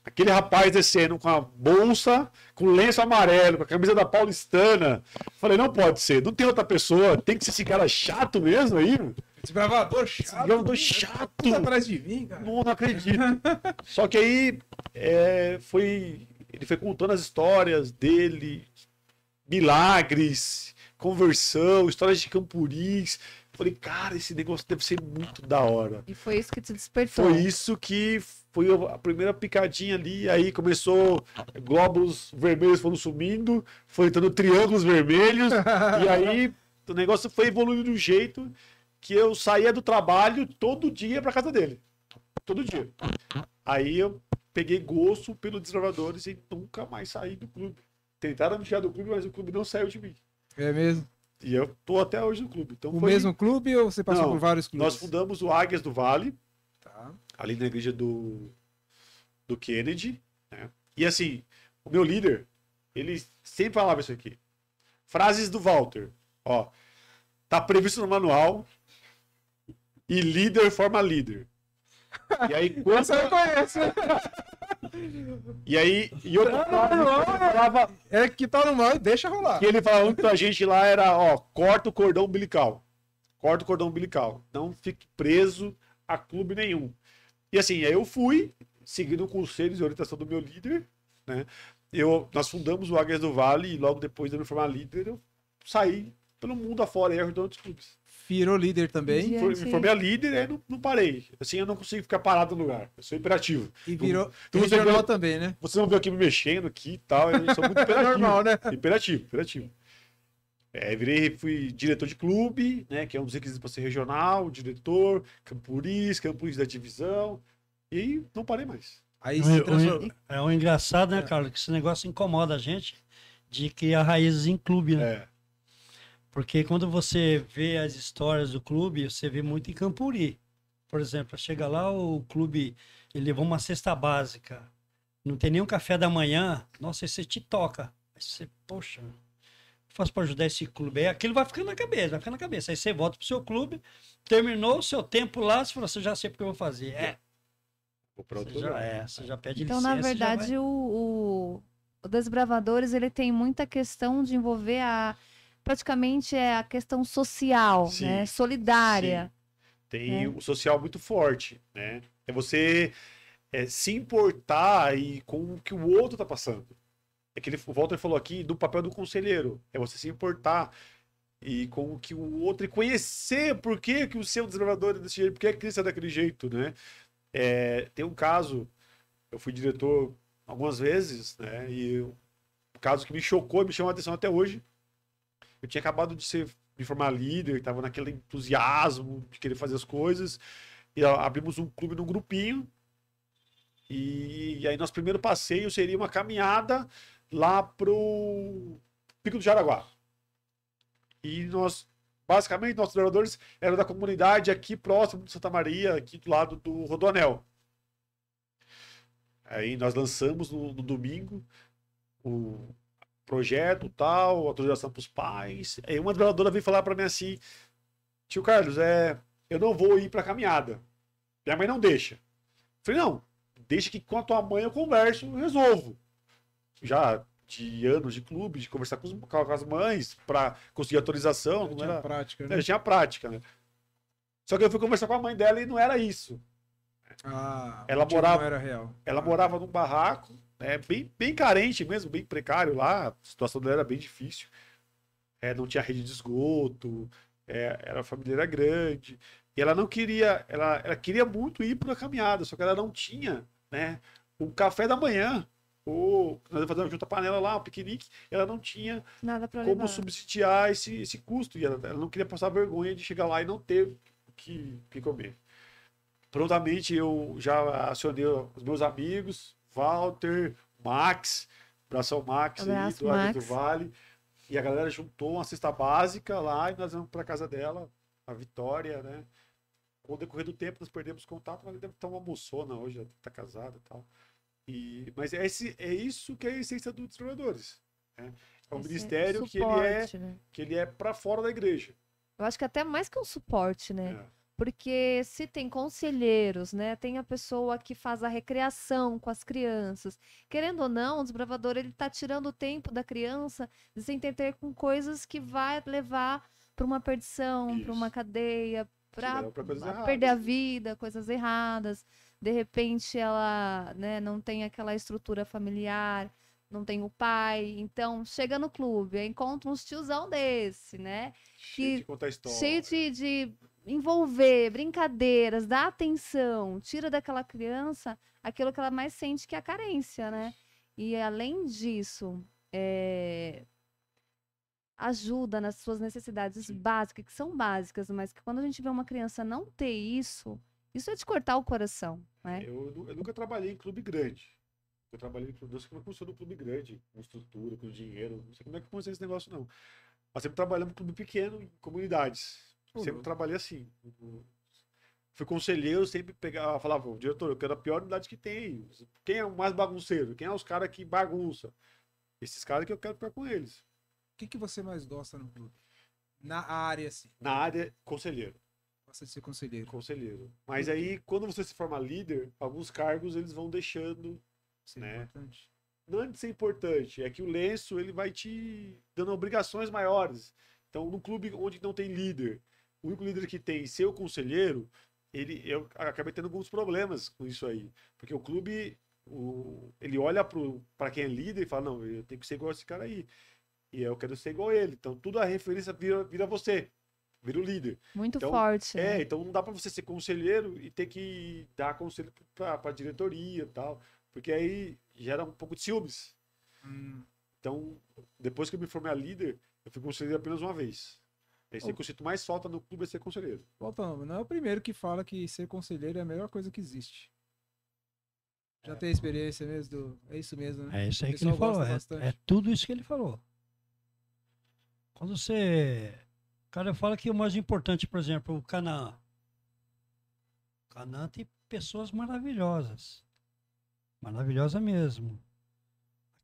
aquele rapaz descendo com a bolsa, com lenço amarelo, com a camisa da Paulistana, falei, não pode ser, não tem outra pessoa, tem que ser esse cara chato mesmo aí, mano. Desbravador chato. Desbravador chato. Tá atrás de mim, cara. Não acredito. Só que aí ele foi contando as histórias dele, milagres, conversão, histórias de Camporis. Falei, cara, esse negócio deve ser muito da hora. E foi isso que te despertou. Foi isso que foi a primeira picadinha ali, aí começou glóbulos vermelhos foram sumindo, foi entrando triângulos vermelhos, e aí o negócio foi evoluindo de um jeito que eu saía do trabalho todo dia pra casa dele. Todo dia. Aí eu peguei gosto pelo Desbravadores e nunca mais saí do clube. Tentaram me tirar do clube, mas o clube não saiu de mim. É mesmo? E eu tô até hoje no clube. Então O foi... mesmo clube ou você passou Não, por vários clubes? Nós fundamos o Águias do Vale, Tá. ali na igreja do Kennedy, né? E assim, o meu líder, ele sempre falava isso aqui. Frases do Walter, ó, tá previsto no manual e líder forma líder. E aí quando... Essa eu conheço. E aí, e outra frase que ele falava, É que tá no mal, deixa rolar. que ele falava muito pra gente lá era, ó, corta o cordão umbilical. Corta o cordão umbilical. Não fique preso a clube nenhum. E assim, aí eu fui, seguindo o conselho e orientação do meu líder, né? Nós fundamos o Águias do Vale e logo depois de eu me formar líder, eu saí pelo mundo afora e ajudando outros clubes. Virou líder também. Gente. Me formei a líder e aí não parei. Assim, eu não consigo ficar parado no lugar. Eu sou imperativo. E virou Então você regional vê- também, né? Vocês vão ver aqui me mexendo aqui e tal. Eu sou muito imperativo. Normal, né? Imperativo. Fui diretor de clube, né? Que é um dos requisitos para ser regional, diretor, Camporis da divisão. E não parei mais. Aí se transformou. É um engraçado, né, Carlos? Que esse negócio incomoda a gente de criar raízes em clube, né? É. Porque quando você vê as histórias do clube, você vê muito em Campuri. Por exemplo, chega lá, o clube, ele levou uma cesta básica, não tem nenhum café da manhã, nossa, aí você te toca. Aí você, poxa, o que eu faço para ajudar esse clube? Aí aquilo vai ficando na cabeça, Aí você volta pro seu clube, terminou o seu tempo lá, você fala, você já sei porque eu vou fazer. Vou pra outro Você já, lugar. você já pede Então, licença. na já verdade, vai. o Desbravadores, ele tem muita questão de envolver praticamente a questão social, Sim, né? Solidária. Tem o social muito forte, né? É você se importar e com o que o outro tá passando. É que o Walter falou aqui do papel do conselheiro. É você se importar e com o que o outro e conhecer por que o seu desbravador é desse jeito, por que a criança é daquele jeito, né? Tem um caso, eu fui diretor algumas vezes, né? E um caso que me chocou e me chamou a atenção até hoje. Eu tinha acabado de me formar líder, estava naquele entusiasmo de querer fazer as coisas. E abrimos um clube num grupinho. E aí, nosso primeiro passeio seria uma caminhada lá pro Pico do Jaraguá. E basicamente, nossos treinadores eram da comunidade aqui próximo de Santa Maria, aqui do lado do Rodoanel. Aí nós lançamos no domingo o projeto, tal, autorização para os pais. Aí uma vereadora veio falar para mim assim: tio Carlos, eu não vou ir para caminhada. Minha mãe não deixa. Eu falei: não, deixa que com a tua mãe eu converso, eu resolvo. Já de anos de clube, de conversar com as mães para conseguir autorização, não Tinha era prática, né? já tinha prática, né? Só que eu fui conversar com a mãe dela e não era isso. Ah, Ela o motivo morava- não era real. Ela morava num barraco, né, bem carente mesmo, bem precário lá. A situação dela era bem difícil. Não tinha rede de esgoto, a família era grande. E ela não queria, ela queria muito ir para a caminhada, só que ela não tinha, né, o café da manhã. Ou nós ia fazer uma junta panela lá, um piquenique, ela não tinha Nada para como levar. subsidiar esse custo. E ela não queria passar vergonha de chegar lá e não ter o que comer. Prontamente eu já acionei os meus amigos, Walter, Max, abração Max, aí, Abraço, do Águias do Max. Vale. E a galera juntou uma cesta básica lá e nós vamos para casa dela, a Vitória, né? Com o decorrer do tempo nós perdemos contato, mas ela deve estar uma moçona hoje, ela está casada e tal. Mas é isso que é a essência dos trabalhadores. Né? É um Esse ministério suporte, né? que ele é para fora da igreja. Eu acho que até mais que um suporte, né? É. Porque se tem conselheiros, né? Tem a pessoa que faz a recreação com as crianças. Querendo ou não, o desbravador, ele tá tirando o tempo da criança de se entreter com coisas que vai levar para uma perdição, para uma Isso. cadeia, para leva pra coisas perder a erradas. vida, coisas erradas. De repente ela, né, não tem aquela estrutura familiar, não tem o pai. Então, chega no clube, aí encontra uns tiozão desse, né? Cheio de contar história. Cheio de envolver, brincadeiras, dar atenção, tira daquela criança aquilo que ela mais sente, que é a carência, né? E além disso, ajuda nas suas necessidades básicas, que são básicas, mas que quando a gente vê uma criança não ter isso é de cortar o coração, né? Eu nunca trabalhei em clube grande. Eu trabalhei em clube, não sei como funciona um clube grande, com estrutura, com dinheiro, não sei como é que funciona esse negócio, não. Mas sempre trabalhamos em clube pequeno, em comunidades. Sempre trabalhei assim. Fui conselheiro, sempre pegava, falava, diretor, eu quero a pior unidade que tem. Quem é o mais bagunceiro? Quem é os caras que bagunçam? Esses caras que eu quero ficar com eles. O que você mais gosta no clube? Na área, assim. Na área, conselheiro. Gosta de ser conselheiro. Conselheiro. Mas aí, quando você se forma líder, alguns cargos eles vão deixando, Isso é né? importante. Não é de ser importante, é que o lenço ele vai te dando obrigações maiores. Então, num clube onde não tem líder, o único líder que tem seu conselheiro, eu acabei tendo alguns problemas com isso aí. Porque o clube, ele olha para quem é líder e fala, não, eu tenho que ser igual a esse cara aí. E eu quero ser igual a ele. Então, tudo a referência vira você. Vira o líder. Muito Então, forte, né? então não dá para você ser conselheiro e ter que dar conselho para a diretoria e tal. Porque aí gera um pouco de ciúmes. Então, depois que eu me formei a líder, eu fui conselheiro apenas uma vez. Esse que eu sinto mais falta no clube é ser conselheiro. Voltando, não é o primeiro que fala que ser conselheiro é a melhor coisa que existe. Já tem experiência mesmo? É isso mesmo, né? É isso aí O que ele pessoal falou. gosta bastante. É tudo isso que ele falou. Quando você. O cara fala que o mais importante, por exemplo, o Canaã. O Canaã tem pessoas maravilhosas. Maravilhosa mesmo.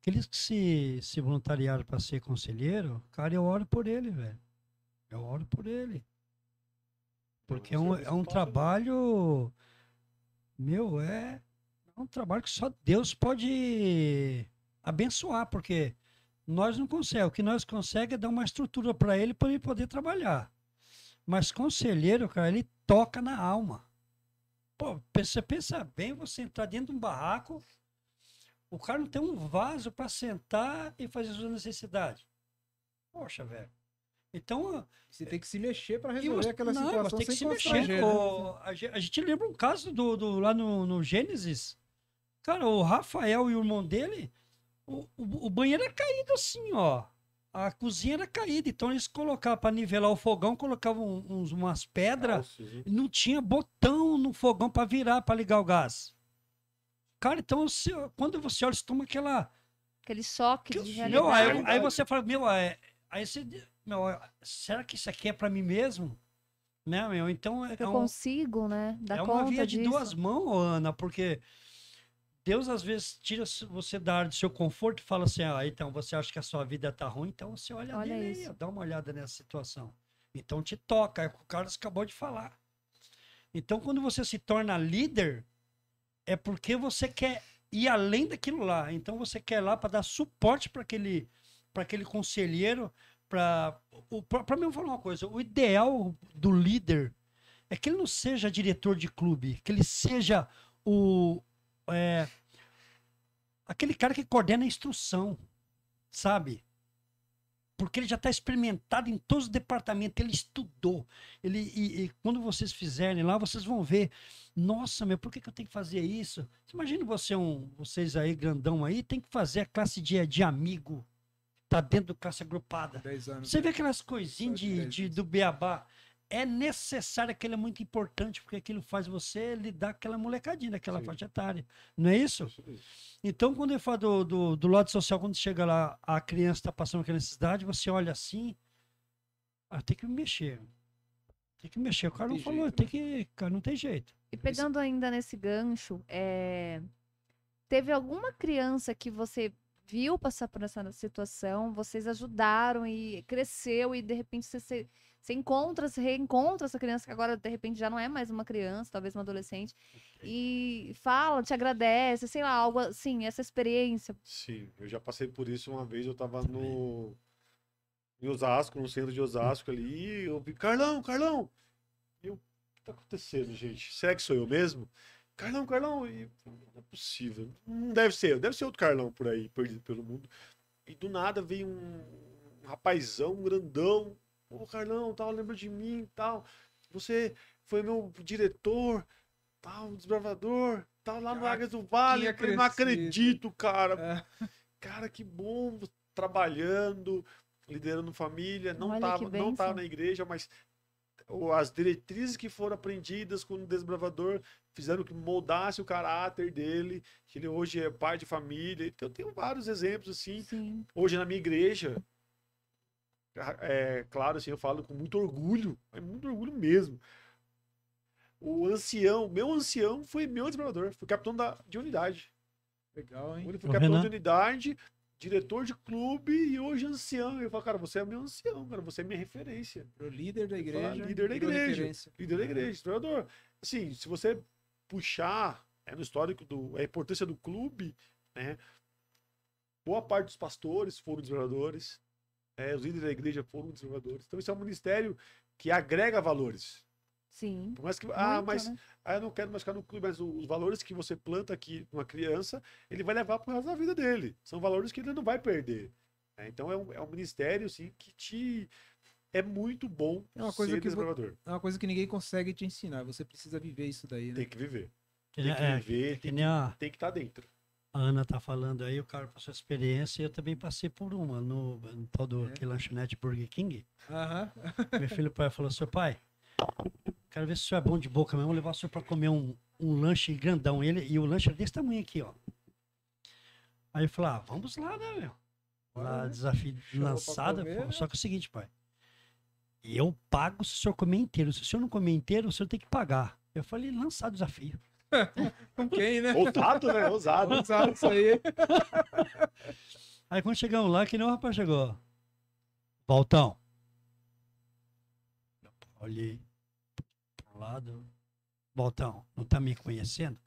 Aqueles que se voluntariaram para ser conselheiro, cara, eu oro por ele, velho. Eu oro por ele. Porque é um trabalho. Meu, é um trabalho que só Deus pode abençoar, porque nós não conseguimos. O que nós conseguimos é dar uma estrutura para ele poder trabalhar. Mas conselheiro, cara, ele toca na alma. Pô, você pensa bem, você entrar dentro de um barraco, o cara não tem um vaso para sentar e fazer suas necessidades. Poxa, velho. Então, você tem que se mexer para resolver aquela não, situação tem que sem se mexer. constranger, né? A gente lembra um caso lá no Gênesis. Cara, o Rafael e o irmão dele, o banheiro era caído assim, ó. A cozinha era caída. Então eles colocavam para nivelar o fogão, colocavam umas pedras. E não tinha botão no fogão para virar, para ligar o gás. Cara, então quando você olha, você toma aquele choque de meu, realidade. aí você fala, meu, aí você, meu, será que isso aqui é para mim mesmo? Né, meu? Então eu consigo, né? Dar conta uma via disso. de duas mãos, Ana, porque Deus às vezes tira você da área do seu conforto e fala assim, então você acha que a sua vida tá ruim, então você olha nele aí, dá uma olhada nessa situação. Então te toca, é o que o Carlos acabou de falar. Então quando você se torna líder, é porque você quer ir além daquilo lá. Então você quer ir lá para dar suporte para aquele conselheiro. Para mim, eu vou falar uma coisa: o ideal do líder é que ele não seja diretor de clube, que ele seja aquele cara que coordena a instrução, sabe? Porque ele já está experimentado em todos os departamentos, ele estudou. E quando vocês fizerem lá, vocês vão ver, nossa, meu, por que eu tenho que fazer isso? Imagina vocês aí, grandão aí, tem que fazer a classe de amigo, tá dentro do classe agrupada. 10 anos. Você vê aquelas coisinhas do beabá. É necessário, aquilo é muito importante, porque aquilo faz você lidar com aquela molecadinha, daquela faixa etária. Não é isso? Então, quando eu falo do lado social, quando chega lá, a criança está passando aquela necessidade, você olha assim, tem que mexer. Tem que mexer. O cara não falou, cara, não tem jeito. E pegando ainda nesse gancho, teve alguma criança que você viu passar por essa situação, vocês ajudaram e cresceu e de repente você reencontra essa criança que agora de repente já não é mais uma criança, talvez uma adolescente, e fala, te agradece, sei lá, algo assim, essa experiência. Sim, eu já passei por isso uma vez, eu tava em Osasco, no centro de Osasco ali, e eu vi, Carlão! E eu, o que tá acontecendo, gente? Será que sou eu mesmo? Carlão, e, não é possível. Não deve ser outro Carlão por aí, perdido pelo mundo. E do nada vem um rapazão, um grandão. Ô, Carlão, tal, lembra de mim, tal. Você foi meu diretor, tal, desbravador, tal, lá no Águias do Vale. Eu falei, não acredito, cara. É. Cara, que bom, trabalhando, liderando família. Não Olha que tava bênção. na igreja, mas as diretrizes que foram aprendidas com o desbravador fizeram que moldasse o caráter dele, que ele hoje é pai de família. Então, eu tenho vários exemplos assim. Sim. Hoje na minha igreja, claro, assim, eu falo com muito orgulho mesmo. Meu ancião foi meu desbravador, foi capitão de unidade. Legal, hein? Ele foi O capitão Renan? de unidade, diretor de clube e hoje ancião. Eu falo, cara, você é meu ancião, cara, você é minha referência. Pro líder da igreja. Falar líder da virou igreja. referência. Líder da igreja, desbravador. Assim, se você puxar no histórico a importância do clube, né? Boa parte dos pastores foram desbravadores, os líderes da igreja foram desbravadores. Então, isso é um ministério que agrega valores. Sim. Por mais que, Muito, mas né? eu não quero mais ficar no clube, mas os valores que você planta aqui numa criança, ele vai levar pro resto da vida dele. São valores que ele não vai perder. Então é um ministério assim, que é muito bom É uma coisa ser que desbravador. É uma coisa que ninguém consegue te ensinar. Você precisa viver isso daí, né? Tem que viver. Que Tem nem- que viver, que nem a tem que estar dentro. Ana tá falando aí, o cara passou experiência e eu também passei por uma no tal do que lanchonete Burger King. Aham. Meu filho pai falou, seu pai, quero ver se o senhor é bom de boca mesmo, vou levar o senhor para comer um lanche grandão. E o lanche era desse tamanho aqui, ó. Aí eu falei, vamos lá, né, meu? Bora, Lá, né? desafio Chamou pra lançado. comer, Pô, né? só que é o seguinte, pai. Eu pago se o senhor comer inteiro. Se o senhor não comer inteiro, o senhor tem que pagar. Eu falei, lançar desafio. Com quem, né? Ousado, né? Ousado. Usado isso aí. Aí quando chegamos lá, que nem o rapaz chegou. Valtão. Olhei pro lado. Valtão, não tá me conhecendo?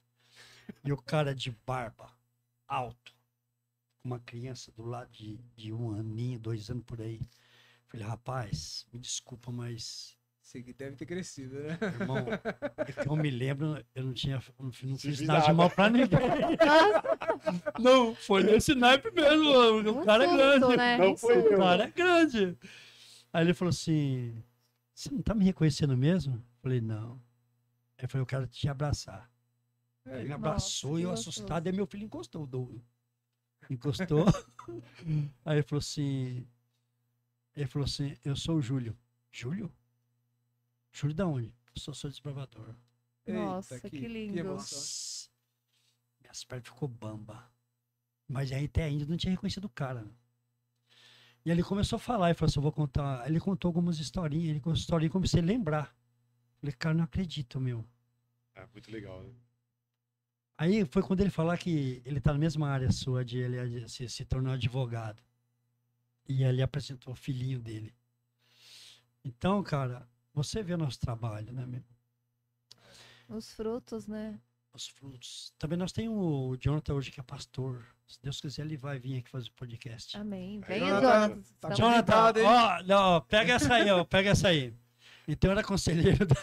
E o cara de barba, alto, com uma criança do lado de 1 aninho, 2 anos por aí. Falei, rapaz, me desculpa, mas, Você que deve ter crescido, né? irmão, é que eu me lembro, eu não fiz fiz nada de nada. mal pra ninguém. Não, foi nesse naipe mesmo, o cara é grande. Né? Não foi Insulto. eu. O cara é grande. Aí ele falou assim: você não tá me reconhecendo mesmo? Eu falei, não. Aí eu falei, eu quero te abraçar. Aí ele me abraçou Nossa, e eu que gostoso. assustado. Aí meu filho encostou, o Douglas. Encostou. Aí ele falou assim: eu sou o Júlio. Júlio? Júlio da onde? Eu sou seu desbravador. Nossa, que lindo. emoção. Nossa. Minhas pernas ficou bamba. Mas aí até ainda não tinha reconhecido o cara. Né? E ele começou a falar, ele falou assim, eu vou contar. Ele contou algumas historinhas, ele contou historinha e comecei a lembrar. Falei, cara, não acredito, meu. É muito legal, né? Aí foi quando ele falar que ele tá na mesma área sua, de ele se tornou advogado. E ele apresentou o filhinho dele. Então, cara, você vê nosso trabalho, né, meu? Os frutos, né? Os frutos. Também nós temos o Jonathan hoje, que é pastor. Se Deus quiser, ele vai vir aqui fazer o podcast. Amém. Aí, Venha, Jonathan, Jonathan. tá Estamos- Jonathan, Cuidado, hein? ó, não, pega essa aí, ó, pega essa aí. Então era conselheiro da...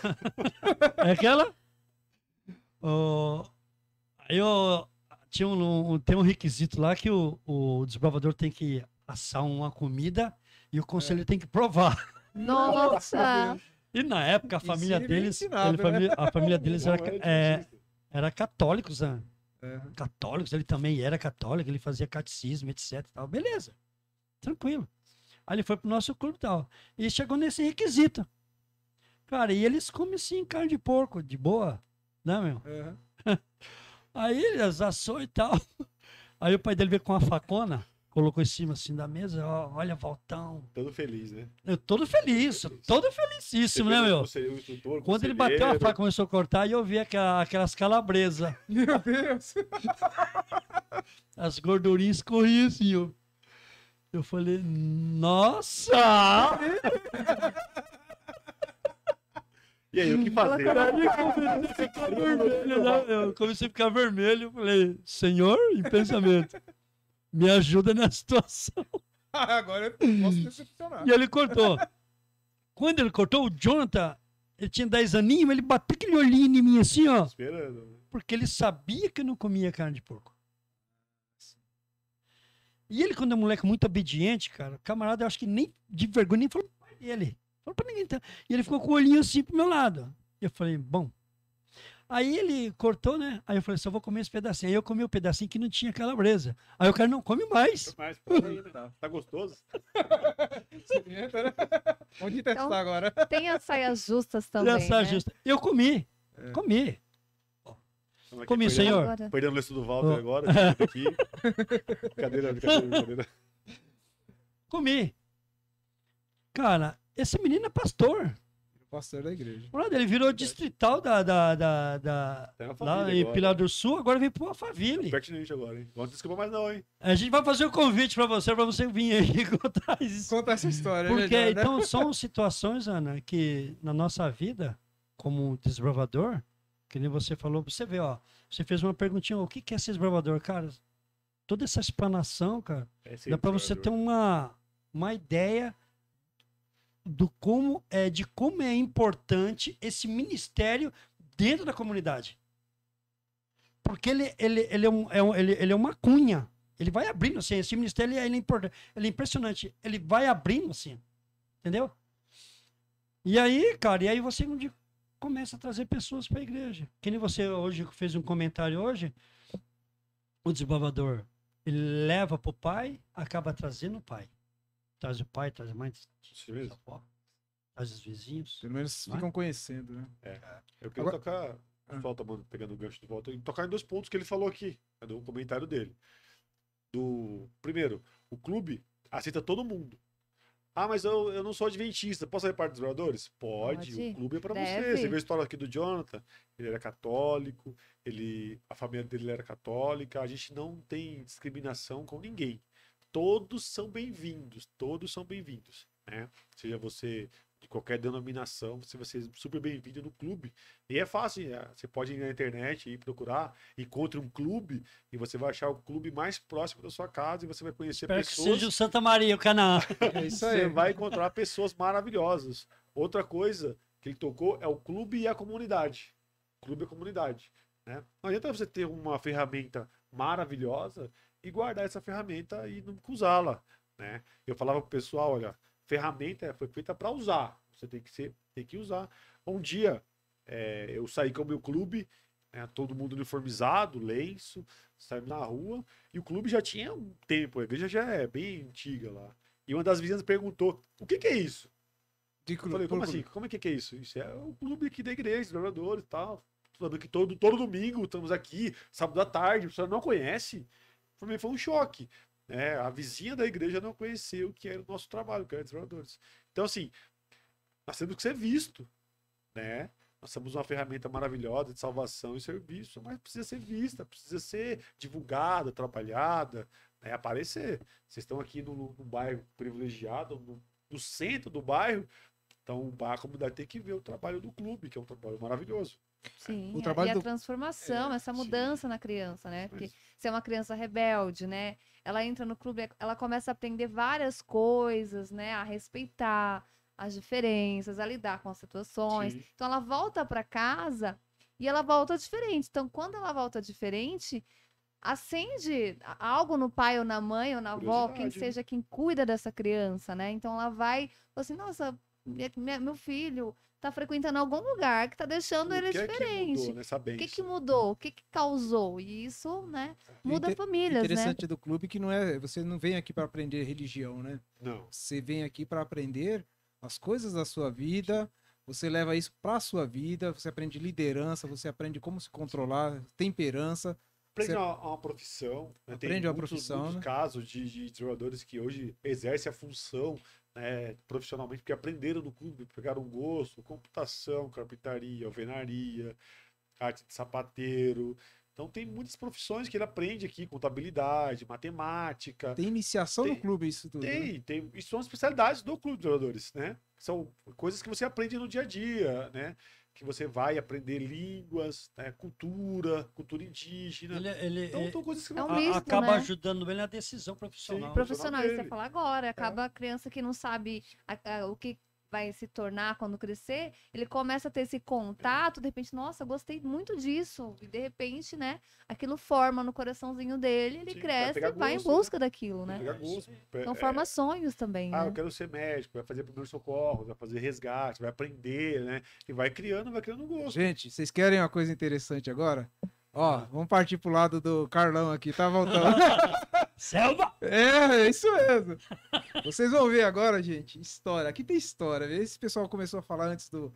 É aquela? Aí tem um requisito lá que o desbravador tem que assar uma comida e o conselheiro tem que provar. Nossa! E na época a Ensino família bem deles, ensinado, né? a família deles Não, era, difícil. era católicos, né? É. Católicos, ele também era católico, ele fazia catecismo, etc e tal. Beleza, tranquilo. Aí ele foi pro nosso clube e tal. E chegou nesse requisito. Cara, e eles comem sim carne de porco, de boa, né, meu? Aham. Aí ele assou e tal. Aí o pai dele veio com uma facona, colocou em cima assim da mesa, ó, olha, Valtão. Todo feliz, né? Eu todo feliz, todo felicíssimo, né, meu? Você, o instrutor, Quando ele bateu a faca, começou a cortar, e eu vi aquelas calabresas. Meu Deus! As gordurinhas escorriam assim, ó. Eu falei, nossa! E aí, o que fazer? Eu comecei a ficar vermelho. Eu falei, Senhor, em pensamento, me ajuda nessa situação. Agora eu posso decepcionar. E ele cortou. Quando ele cortou, o Jonathan, Ele tinha 10 aninhos, mas ele bateu aquele olhinho em mim assim, ó. Esperando. Né? Porque ele sabia que eu não comia carne de porco. E ele, quando é moleque muito obediente, cara, o camarada, eu acho que nem de vergonha, nem falou pro pai dele. Falou pra ninguém. E ele ficou com o olhinho assim pro meu lado. E eu falei, bom. Aí ele cortou, né? Aí eu falei, só vou comer esse pedacinho. Aí eu comi o pedacinho que não tinha calabresa. Aí o cara, não, come mais. Mas, pode aí, né? Tá gostoso? Experimenta, né? Vamos testar Então, agora. Tem as saias justas também, Essa né? justa. Eu comi. Comi. Estamos aqui Comi, perdendo- senhor. Agora, Perdendo o lenço do Walter Ó. agora. Aqui. Brincadeira. Comi. Cara, esse menino é pastor. Pastor da igreja. Brother, ele virou distrital da Tem uma lá família em agora. Pilar do Sul, agora veio pro Alphaville. Pertinente agora, hein? Não desculpa mais não, hein? A gente vai fazer um convite pra você vir aí contar isso. Conta essa história, Porque, melhor, né? então, são situações, Ana, que na nossa vida, como desbravador, que nem você falou, você vê, ó, você fez uma perguntinha, o que que é ser desbravador? Cara, toda essa explanação, cara, dá pra você ter uma ideia de como é importante esse ministério dentro da comunidade. Porque ele é uma cunha. Ele vai abrindo, assim, esse ministério ele é importante, ele é impressionante. Ele vai abrindo, assim, entendeu? E aí, cara, você um dia começa a trazer pessoas para a igreja. Que nem você hoje fez um comentário hoje, o desbravador, ele leva pro pai, acaba trazendo o pai. Traz o pai, traz a mãe, Isso mesmo. a avó, traz os vizinhos. Pelo menos Vai. ficam conhecendo, né? Eu quero Agora- tocar, falta, mano, pegando o gancho de volta, e tocar em 2 pontos que ele falou aqui, né, do comentário dele. Primeiro, o clube aceita todo mundo. Ah, mas eu não sou adventista, posso fazer parte dos jogadores? Pode, Pode. o clube é pra Deve. você. Você viu a história aqui do Jonathan? Ele era católico, a família dele era católica, a gente não tem discriminação com ninguém. Todos são bem-vindos, né? Seja você de qualquer denominação, você vai ser super bem-vindo no clube. E é fácil, você pode ir na internet e procurar, encontre um clube e você vai achar o clube mais próximo da sua casa e você vai conhecer Espero que pessoas. seja o Santa Maria, o Canaã. É isso Você aí. vai encontrar pessoas maravilhosas. Outra coisa que ele tocou é o clube e a comunidade. Clube e a comunidade, né? Não adianta você ter uma ferramenta maravilhosa e guardar essa ferramenta e não usá-la, né? Eu falava pro pessoal, olha, ferramenta foi feita para usar. Você tem que usar. Um dia eu saí com o meu clube, né, todo mundo uniformizado, lenço, saímos na rua e o clube já tinha um tempo, a igreja já é bem antiga lá. E uma das vizinhas perguntou: o que é isso? De Eu falei: como assim? Como é que é isso? Isso é o clube aqui da igreja, trabalhadores e tal. Sabe que todo domingo estamos aqui, sábado à tarde, você não conhece? Para mim foi um choque. A vizinha da igreja não conheceu o que era o nosso trabalho, que era trabalhadores. Então, assim, nós temos que ser visto, né? Nós temos uma ferramenta maravilhosa de salvação e serviço, mas precisa ser vista, precisa ser divulgada, trabalhada, né? Aparecer. Vocês estão aqui num bairro privilegiado, no centro do bairro, então a comunidade tem que ver o trabalho do clube, que é um trabalho maravilhoso. Sim, O trabalho e a do- transformação, essa sim. mudança na criança, né? Porque Mas- se é uma criança rebelde, né? Ela entra no clube, ela começa a aprender várias coisas, né? A respeitar as diferenças, a lidar com as situações. Sim. Então ela volta para casa e ela volta diferente. Então quando ela volta diferente, acende algo no pai ou na mãe ou na avó, quem Curiosidade, né? seja quem cuida dessa criança, né? Então ela vai, fala assim, nossa, meu filho tá frequentando algum lugar que tá deixando ele O que é que diferente. mudou nessa O que que bênção? mudou? O que que causou? E isso, né, muda Inte- famílias, né? interessante do clube que não é, você não vem aqui para aprender religião, né? Não. Você vem aqui para aprender as coisas da sua vida, você leva isso para a sua vida, você aprende liderança, você aprende como se controlar, temperança. Aprende Você- uma profissão. Né? Tem Aprende uma muitos profissão, né? casos de jogadores que hoje exercem a função, né, profissionalmente, porque aprenderam no clube, pegaram um gosto, computação, carpintaria, alvenaria, arte de sapateiro. Então tem muitas profissões que ele aprende aqui, contabilidade, matemática. Tem iniciação no Tem- clube isso tudo. né? Tem, e são especialidades do clube de jogadores, né? São coisas que você aprende no dia a dia, né? Que você vai aprender línguas, né? cultura indígena. Então, são coisas que É um você- misto, acaba né? ajudando ele na decisão profissional. Sim. Profissional, isso você dele. fala agora, acaba a criança que não sabe o que vai se tornar quando crescer, ele começa a ter esse contato, de repente, nossa, gostei muito disso. E de repente, né, aquilo forma no coraçãozinho dele, ele Sim, vai cresce pegar e vai em gosto, né? busca daquilo, né? Pegar gosto. Então forma sonhos também, Ah, né? eu quero ser médico, vai fazer primeiro socorro, vai fazer resgate, vai aprender, né? E vai criando gosto. Gente, vocês querem uma coisa interessante agora? Ó, vamos partir pro lado do Carlão aqui, tá voltando. Selva! É isso mesmo. Vocês vão ver agora, gente, história. Aqui tem história. Esse pessoal começou a falar antes do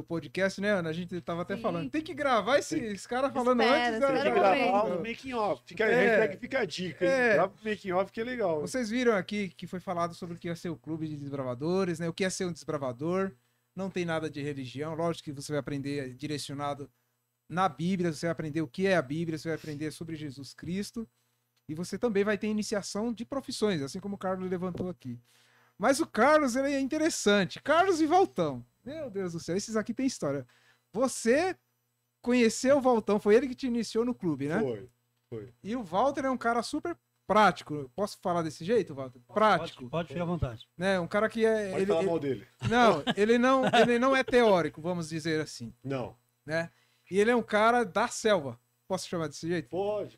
podcast, né, Ana? A gente tava até Sim. falando. Tem que gravar esse cara falando Espera, antes. da- espera Tem que um da- momento. gravar no making off. Fica, É. hashtag fica a dica, hein? É. Grava o making off que é legal. Vocês viram aqui que foi falado sobre o que ia ser o clube de desbravadores, né? O que é ser um desbravador. Não tem nada de religião. Lógico que você vai aprender direcionado na Bíblia, você vai aprender o que é a Bíblia, você vai aprender sobre Jesus Cristo. E você também vai ter iniciação de profissões, assim como o Carlos levantou aqui. Mas o Carlos, ele é interessante. Carlos e Valtão. Meu Deus do céu, esses aqui tem história. Você conheceu o Valtão, foi ele que te iniciou no clube, né? Foi. E o Walter é um cara super prático. Posso falar desse jeito, Walter? Prático. Pode ficar à vontade. Né? Um cara que é. Pode falar mal dele. Não, ele não é teórico, vamos dizer assim, Não. né? E ele é um cara da selva. Posso chamar desse jeito? Pode.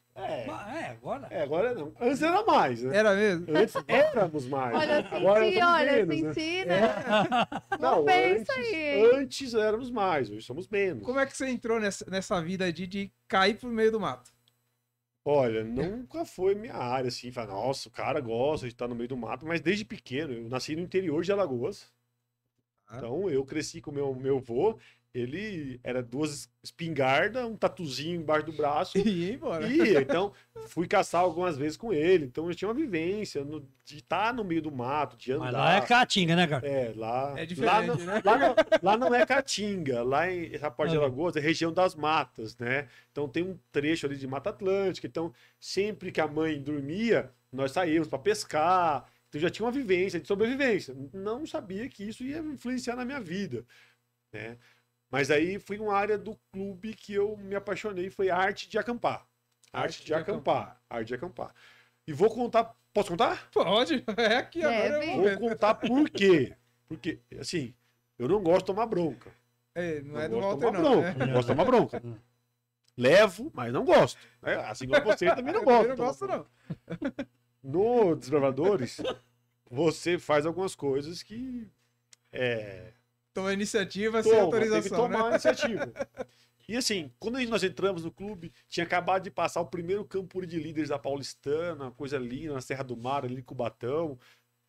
Agora. Agora não. Antes era mais, né? Era mesmo? Antes éramos mais. Olha, né? Agora senti, somos olha, menos, né? senti, né? Não, pensa antes, aí. antes éramos mais, hoje somos menos. Como é que você entrou nessa vida de cair pro meio do mato? Olha, nunca foi minha área, assim, falar, nossa, o cara gosta de estar no meio do mato, mas desde pequeno, eu nasci no interior de Alagoas. Ah. Então eu cresci com meu avô, ele era 2 espingardas, um tatuzinho embaixo do braço. E ia embora. Então, fui caçar algumas vezes com ele. Então, eu tinha uma vivência de estar no meio do mato, de andar. Mas lá é caatinga, né, cara? Lá. É diferente, lá, né? lá não é Caatinga. Lá em essa parte de Alagoas é região das matas, né? Então, tem um trecho ali de Mata Atlântica. Então, sempre que a mãe dormia, nós saímos para pescar. Então, já tinha uma vivência de sobrevivência. Não sabia que isso ia influenciar na minha vida, né? Mas aí fui uma área do clube que eu me apaixonei, foi a arte de acampar. Arte de acampar. Arte de acampar. E vou contar. Posso contar? Pode. É aqui agora. Deve. É o Vou momento. contar por quê. Porque, assim, eu não gosto de tomar bronca. É, não é do gosto de Walter, tomar não. bronca. Né? Não gosto de tomar bronca. Levo, mas não gosto. Né? Assim como você também não Eu gosta. não gosto, não. No Desbravadores, você faz algumas coisas que. Toma iniciativa sem Tem que autorização, tomar né? a iniciativa. E assim, quando nós entramos no clube, tinha acabado de passar o primeiro Campuri de Líderes da Paulistana, uma coisa linda, na Serra do Mar, ali em Cubatão.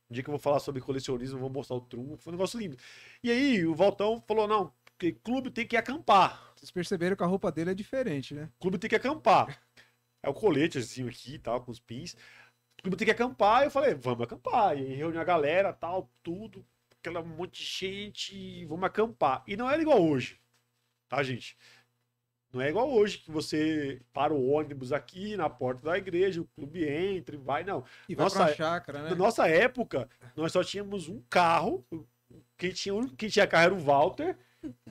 Um dia que eu vou falar sobre colecionismo, vou mostrar o trunfo, foi um negócio lindo. E aí, o Valtão falou, não, porque clube tem que acampar. Vocês perceberam que a roupa dele é diferente, né? Clube tem que acampar. É o coletezinho aqui e tal, com os pins. Clube tem que acampar. Eu falei, vamos acampar. E aí reuni a galera, tal, tudo. Aquela monte de gente, vamos acampar. E não era igual hoje, tá, gente? Não é igual hoje que você para o ônibus aqui na porta da igreja, o clube entra e vai, não. E vai Nossa, pra chácara, né? Na nossa época, nós só tínhamos um carro. Quem tinha carro era o Walter,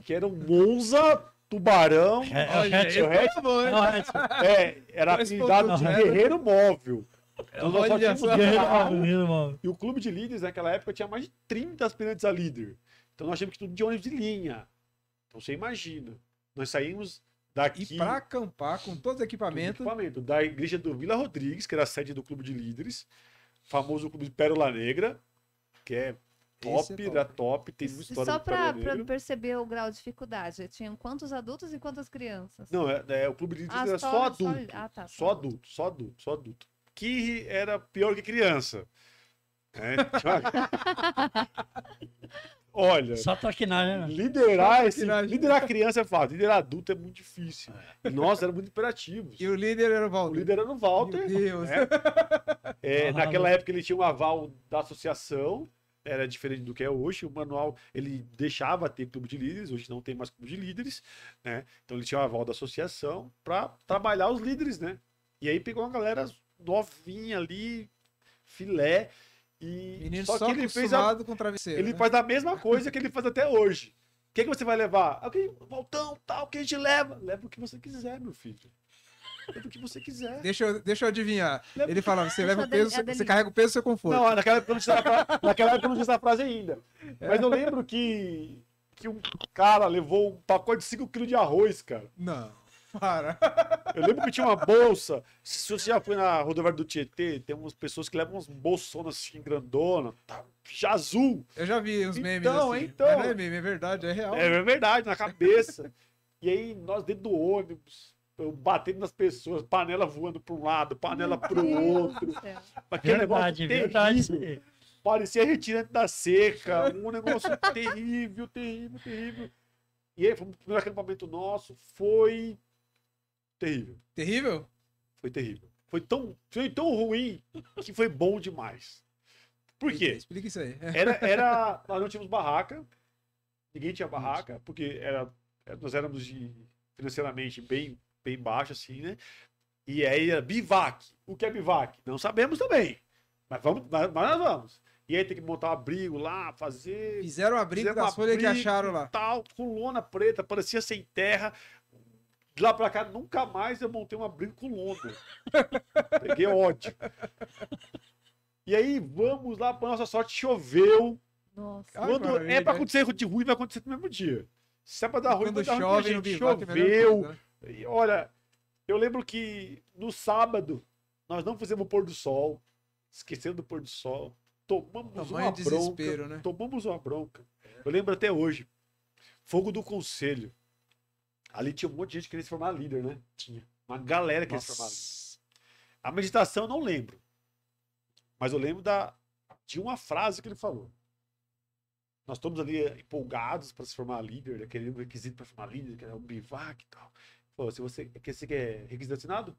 que era um Monza Tubarão. Olha, seu aí hatch, tá bom, hein? era Dois apelidado pontos, de né? Guerreiro Móvel. Então, nós só Olha tínhamos só. um carro. Mano. E o clube de líderes naquela época tinha mais de 30 aspirantes a líder. Então nós tínhamos que ir tudo de ônibus de linha. Então você imagina. Nós saímos daqui E pra acampar com todos os do equipamentos. equipamento da igreja do Vila Rodrigues, que era a sede do clube de líderes, famoso clube de Pérola Negra, que é Esse top, é top. da top, tem muita E história só do Pérola pra Negra. perceber o grau de dificuldade, tinham quantos adultos e quantas crianças? Não, o clube de líderes Ah, era só- só só- adulto. ah, tá, Só adulto. Que era pior que criança. Tinha uma- Olha, Só traquinagem, né? liderar criança é fácil, liderar adulto é muito difícil. E nós éramos muito imperativos. E o líder era o O Walter. líder era o Walter. Meu Deus. né? Ah, Naquela época ele tinha um aval da associação, era diferente do que é hoje. O manual ele deixava ter clube de líderes, hoje não tem mais clube de líderes, né? Então ele tinha um aval da associação para trabalhar os líderes, né? E aí pegou uma galera novinha ali, filé. E Menino só só que ele fez acostumado com travesseiro. ele né? faz a mesma coisa que ele faz até hoje. O que você vai levar? Voltão, tal, o que a gente leva? Leva o que você quiser, meu filho. leva o que você quiser. Deixa eu adivinhar. Leva- Ele fala, você Deixa leva a o peso, dele- a você dele- carrega o peso do seu conforto. Não, naquela época eu não disse essa frase ainda. Mas eu lembro que um cara levou um pacote de 5 kg de arroz, cara. Não, para. Eu lembro que tinha uma bolsa. Se você já foi na rodoviária do Tietê, tem umas pessoas que levam umas bolsonas assim, grandona, tá, já azul. Eu já vi uns memes Então, assim. então. Mas não é meme, é verdade, é real. É verdade, na cabeça. E aí, nós dentro do ônibus, eu batendo nas pessoas, panela voando para um lado, panela pro outro. Deus do céu. Aquele Verdade, negócio verdade. terrível. Parecia retirante da seca, um negócio terrível, terrível, terrível. E aí, o primeiro acampamento nosso foi terrível. Terrível? Foi terrível. Foi tão ruim que foi bom demais. Por quê? Explica isso aí. Nós não tínhamos barraca, ninguém tinha barraca, porque nós éramos financeiramente bem baixo, assim, né? E aí era bivac. O que é bivac? Não sabemos também. Mas nós vamos. E aí tem que montar um abrigo lá, fazer. Fizeram o abrigo Fizemos das folhas que abrigo acharam lá. Tal, com lona preta, parecia sem terra. De lá pra cá, nunca mais eu montei um abrigo com lona. Peguei ódio. E aí, vamos lá, pra nossa sorte, choveu. Nossa. Ai, Quando maravilha. é pra acontecer de ruim, vai acontecer no mesmo dia. Se é pra dar ruim, Quando vai dar ruim chove pra no gente. bivac, é a melhor Choveu. coisa, né? E olha, eu lembro que no sábado, nós não fizemos o pôr do sol. Esquecendo do pôr do sol. Tomamos Tamanho uma desespero, bronca. né? Tomamos uma bronca. Eu lembro até hoje. Fogo do Conselho. Ali tinha um monte de gente querendo se formar líder, né? Tinha. Uma galera querendo se formar líder. A meditação eu não lembro. Mas eu lembro de uma frase que ele falou. Nós estamos ali empolgados para se formar líder, né? Querendo um requisito para formar líder, que é o bivac e tal. Ele falou, se você quer requisito assinado?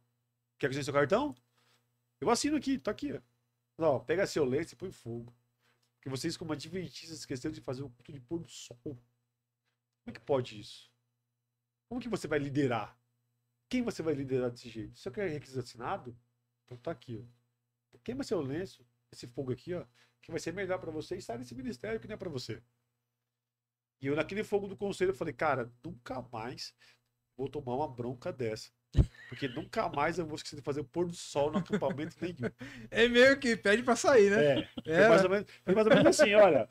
Quer que eu assine seu cartão? Eu assino aqui, tá aqui, ó. Ó, pega seu lenço e põe fogo. Porque vocês, como adventistas, esqueceram de fazer o culto de pôr do sol. Como é que pode isso? Como que você vai liderar? Quem você vai liderar desse jeito? Se você quer requisito assinado, então tá aqui, ó. Queima seu lenço, esse fogo aqui, ó, que vai ser melhor para você e sai desse ministério que não é para você. E eu, naquele fogo do conselho, eu falei, cara, nunca mais vou tomar uma bronca dessa. Porque nunca mais eu vou esquecer de fazer o pôr do sol no acampamento nenhum. É meio que pede pra sair, né? Foi mais ou menos assim, olha,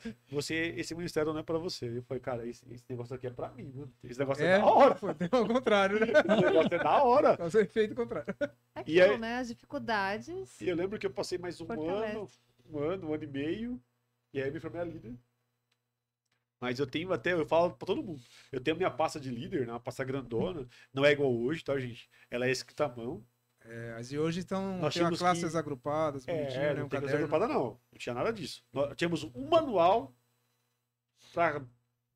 esse ministério não é pra você. Eu falei, cara, esse negócio aqui é pra mim, mano. Esse negócio é da hora. Foi ao contrário, né? Esse negócio é da hora. Faz o efeito contrário. É E aquilo, aí- né? As dificuldades. E eu lembro que eu passei mais um Fortalece. ano e meio, e aí me formei a líder. Mas eu falo pra todo mundo, eu tenho minha pasta de líder, né, uma pasta grandona, não é igual hoje, tá, gente? Ela é escrita à mão. As de hoje estão Nós tem uma tínhamos classes que- agrupadas, bonitinho, né? Não Um tem coisa caderno. agrupada não, não tinha nada disso. Nós tínhamos um manual para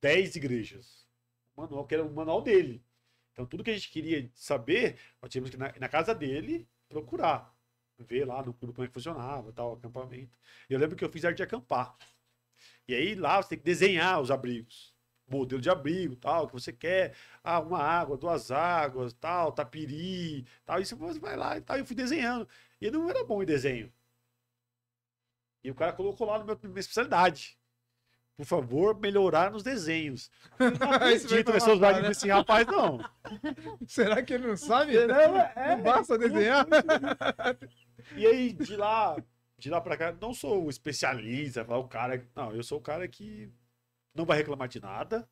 10 igrejas. Um manual que era o manual dele. Então tudo que a gente queria saber, nós tínhamos que ir na casa dele procurar. Ver lá no clube como é que funcionava, tal, acampamento. E eu lembro que eu fiz arte de acampar. E aí lá você tem que desenhar os abrigos. Modelo de abrigo, tal, que você quer. Ah, uma água, 2 águas, tal, tapiri, tal. E você vai lá e tal. Eu fui desenhando. E eu não era bom em desenho. E o cara colocou lá na minha especialidade. Por favor, melhorar nos desenhos. Eu não Isso veio acredito pra nessas matar, lágrimas né? desse rapaz, não. Será que ele não sabe? É, Não basta desenhar? E aí, de lá pra cá, não sou o especialista, falar o cara. Não, eu sou o cara que não vai reclamar de nada,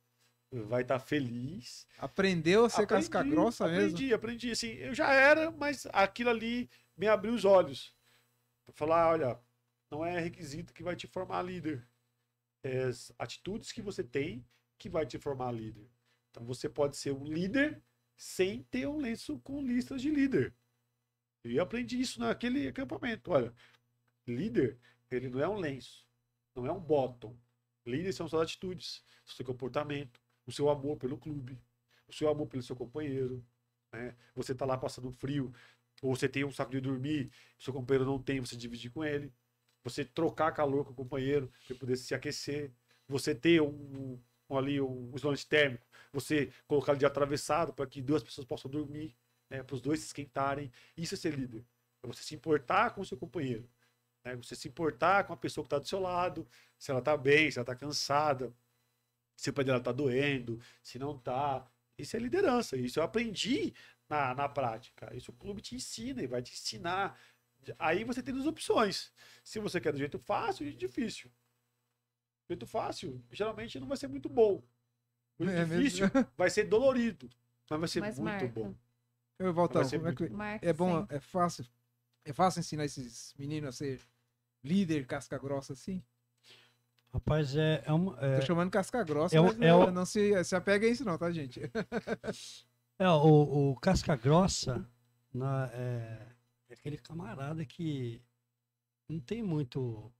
vai estar feliz. Aprendeu a ser casca grossa mesmo? Aprendi. Assim, eu já era, mas aquilo ali me abriu os olhos. Pra falar, olha, não é requisito que vai te formar líder. É as atitudes que você tem que vai te formar líder. Então você pode ser um líder sem ter um lenço com listas de líder. E eu aprendi isso naquele acampamento. Olha, líder, ele não é um lenço, não é um bottom. Líder são suas atitudes, o seu comportamento, o seu amor pelo clube, o seu amor pelo seu companheiro. Né? Você tá lá passando frio, ou você tem um saco de dormir, o seu companheiro não tem, você dividir com ele. Você trocar calor com o companheiro para poder se aquecer. Você ter um isolante térmico, você colocar ele de atravessado para que 2 pessoas possam dormir, né? Para os 2 se esquentarem. Isso é ser líder. É você se importar com o seu companheiro. Né? Você se importar com a pessoa que está do seu lado, se ela está bem, se ela está cansada, se o pé dela está doendo, se não está. Isso é liderança. Isso eu aprendi na prática. Isso o clube te ensina e vai te ensinar. Aí você tem duas opções. Se você quer do jeito fácil e difícil. Do jeito fácil, geralmente não vai ser muito bom. O É difícil mesmo? vai ser dolorido, mas vai ser Mas muito marca. bom. Eu Valtão, Vai ser como é que Marca é bom, sempre. é fácil ensinar esses meninos a ser líder casca grossa assim? Rapaz, Tô chamando casca grossa, é o- mas é o- não se apega a isso não, tá, gente? o casca grossa é aquele camarada que não tem muito,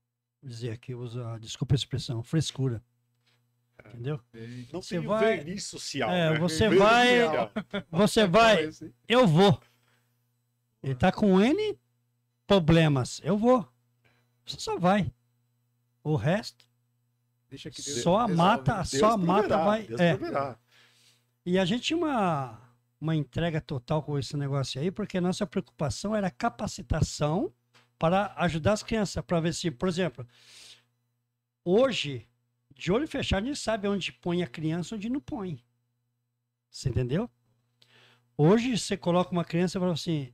dizer aqui, usa, desculpa a expressão, frescura. Entendeu? Não Você tem vai- verniz social. É, né? você Verniz vai- social. Você vai, eu vou. Ele tá com N problemas, eu vou. Você só vai. O resto, Deixa que Deus só a resolve. mata, Deus só a mata proverá, vai. Deus É. proverá. E a gente tinha uma entrega total com esse negócio aí, porque a nossa preocupação era capacitação para ajudar as crianças, para ver se, por exemplo, hoje, de olho fechado, a gente sabe onde põe a criança e onde não põe. Você entendeu? Hoje você coloca uma criança e fala assim,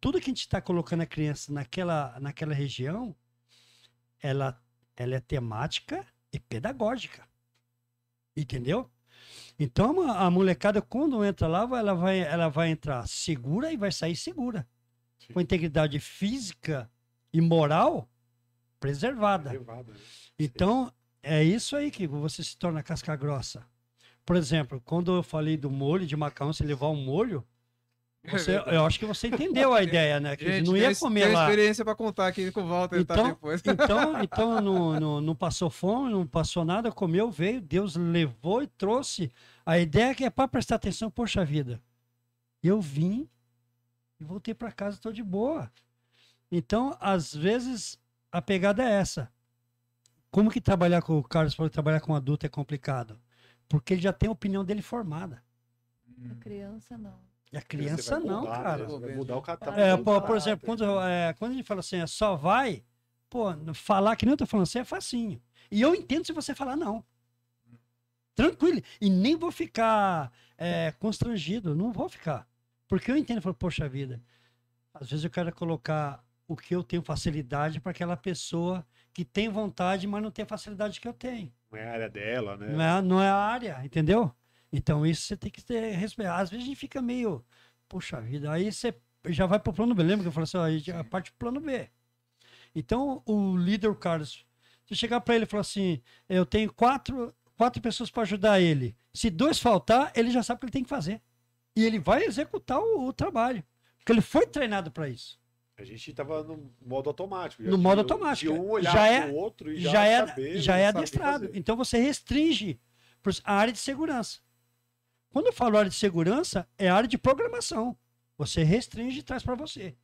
tudo que a gente está colocando a criança naquela região, ela é temática e pedagógica. Entendeu? Então a molecada, quando entra lá, ela vai entrar segura e vai sair segura. Sim. Com integridade física e moral preservada. Elevado, né? Então, é isso aí que você se torna casca grossa. Por exemplo, quando eu falei do molho de macarrão, você levar um molho, eu acho que você entendeu a ideia, né? Que Gente, não ia tem comer lá. experiência pra contar aqui com o Walter, tá Então, depois. então não passou fome, não passou nada, comeu, veio, Deus levou e trouxe. A ideia é que é para prestar atenção, poxa vida. Eu vim e voltei para casa, estou de boa. Então, às vezes, a pegada é essa. Como que trabalhar com o Carlos falou que trabalhar com adulto é complicado? Porque ele já tem a opinião dele formada. A criança não. E a Você criança vai não, mudar, cara. né? Você vai mudar o catálogo. É, por exemplo, quando a gente fala assim, só vai, pô, falar que nem eu tô falando assim é facinho. E eu entendo se você falar não. Tranquilo. E nem vou ficar constrangido, não vou ficar. Porque eu entendo, eu falo, poxa vida, às vezes eu quero colocar o que eu tenho facilidade para aquela pessoa que tem vontade, mas não tem a facilidade que eu tenho. Não é a área dela, né? Não é a área, entendeu? Então isso você tem que ter respeito. Às vezes a gente fica meio, poxa vida, aí você já vai pro plano B. Lembra que eu falei assim, ó, aí já parte pro plano B. Então o líder, o Carlos, se chegar para ele e falar assim, eu tenho quatro pessoas para ajudar ele. Se 2 faltar, ele já sabe o que ele tem que fazer. E ele vai executar o trabalho. Porque ele foi treinado para isso. A gente tava no modo automático. No modo automático. De um olhar Já pro outro e já é saber saber adestrado. adestrado. Então você restringe a área de segurança. Quando eu falo área de segurança, é área de programação. Você restringe e traz para você.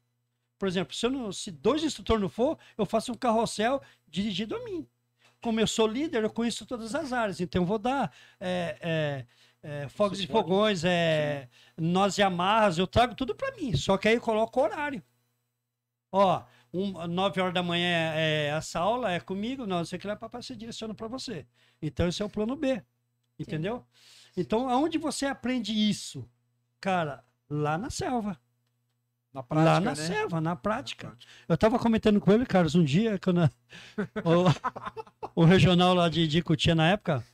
Por exemplo, se 2 instrutores não for, eu faço um carrossel dirigido a mim. Como eu sou líder, eu conheço todas as áreas. Então eu vou dar fogos e Suporte. fogões, nós e amarras, eu trago tudo para mim. Só que aí eu coloco o horário. Ó, 9 horas da manhã é essa aula, é comigo, não sei o que lá, papai, você direciona para você. Então esse é o plano B. Entendeu? Então, aonde você aprende isso? Cara, lá na selva. Na prática, Lá na né? selva, na Na prática. prática. Eu tava comentando com ele, Carlos, um dia, quando o regional lá de Cotia, na época,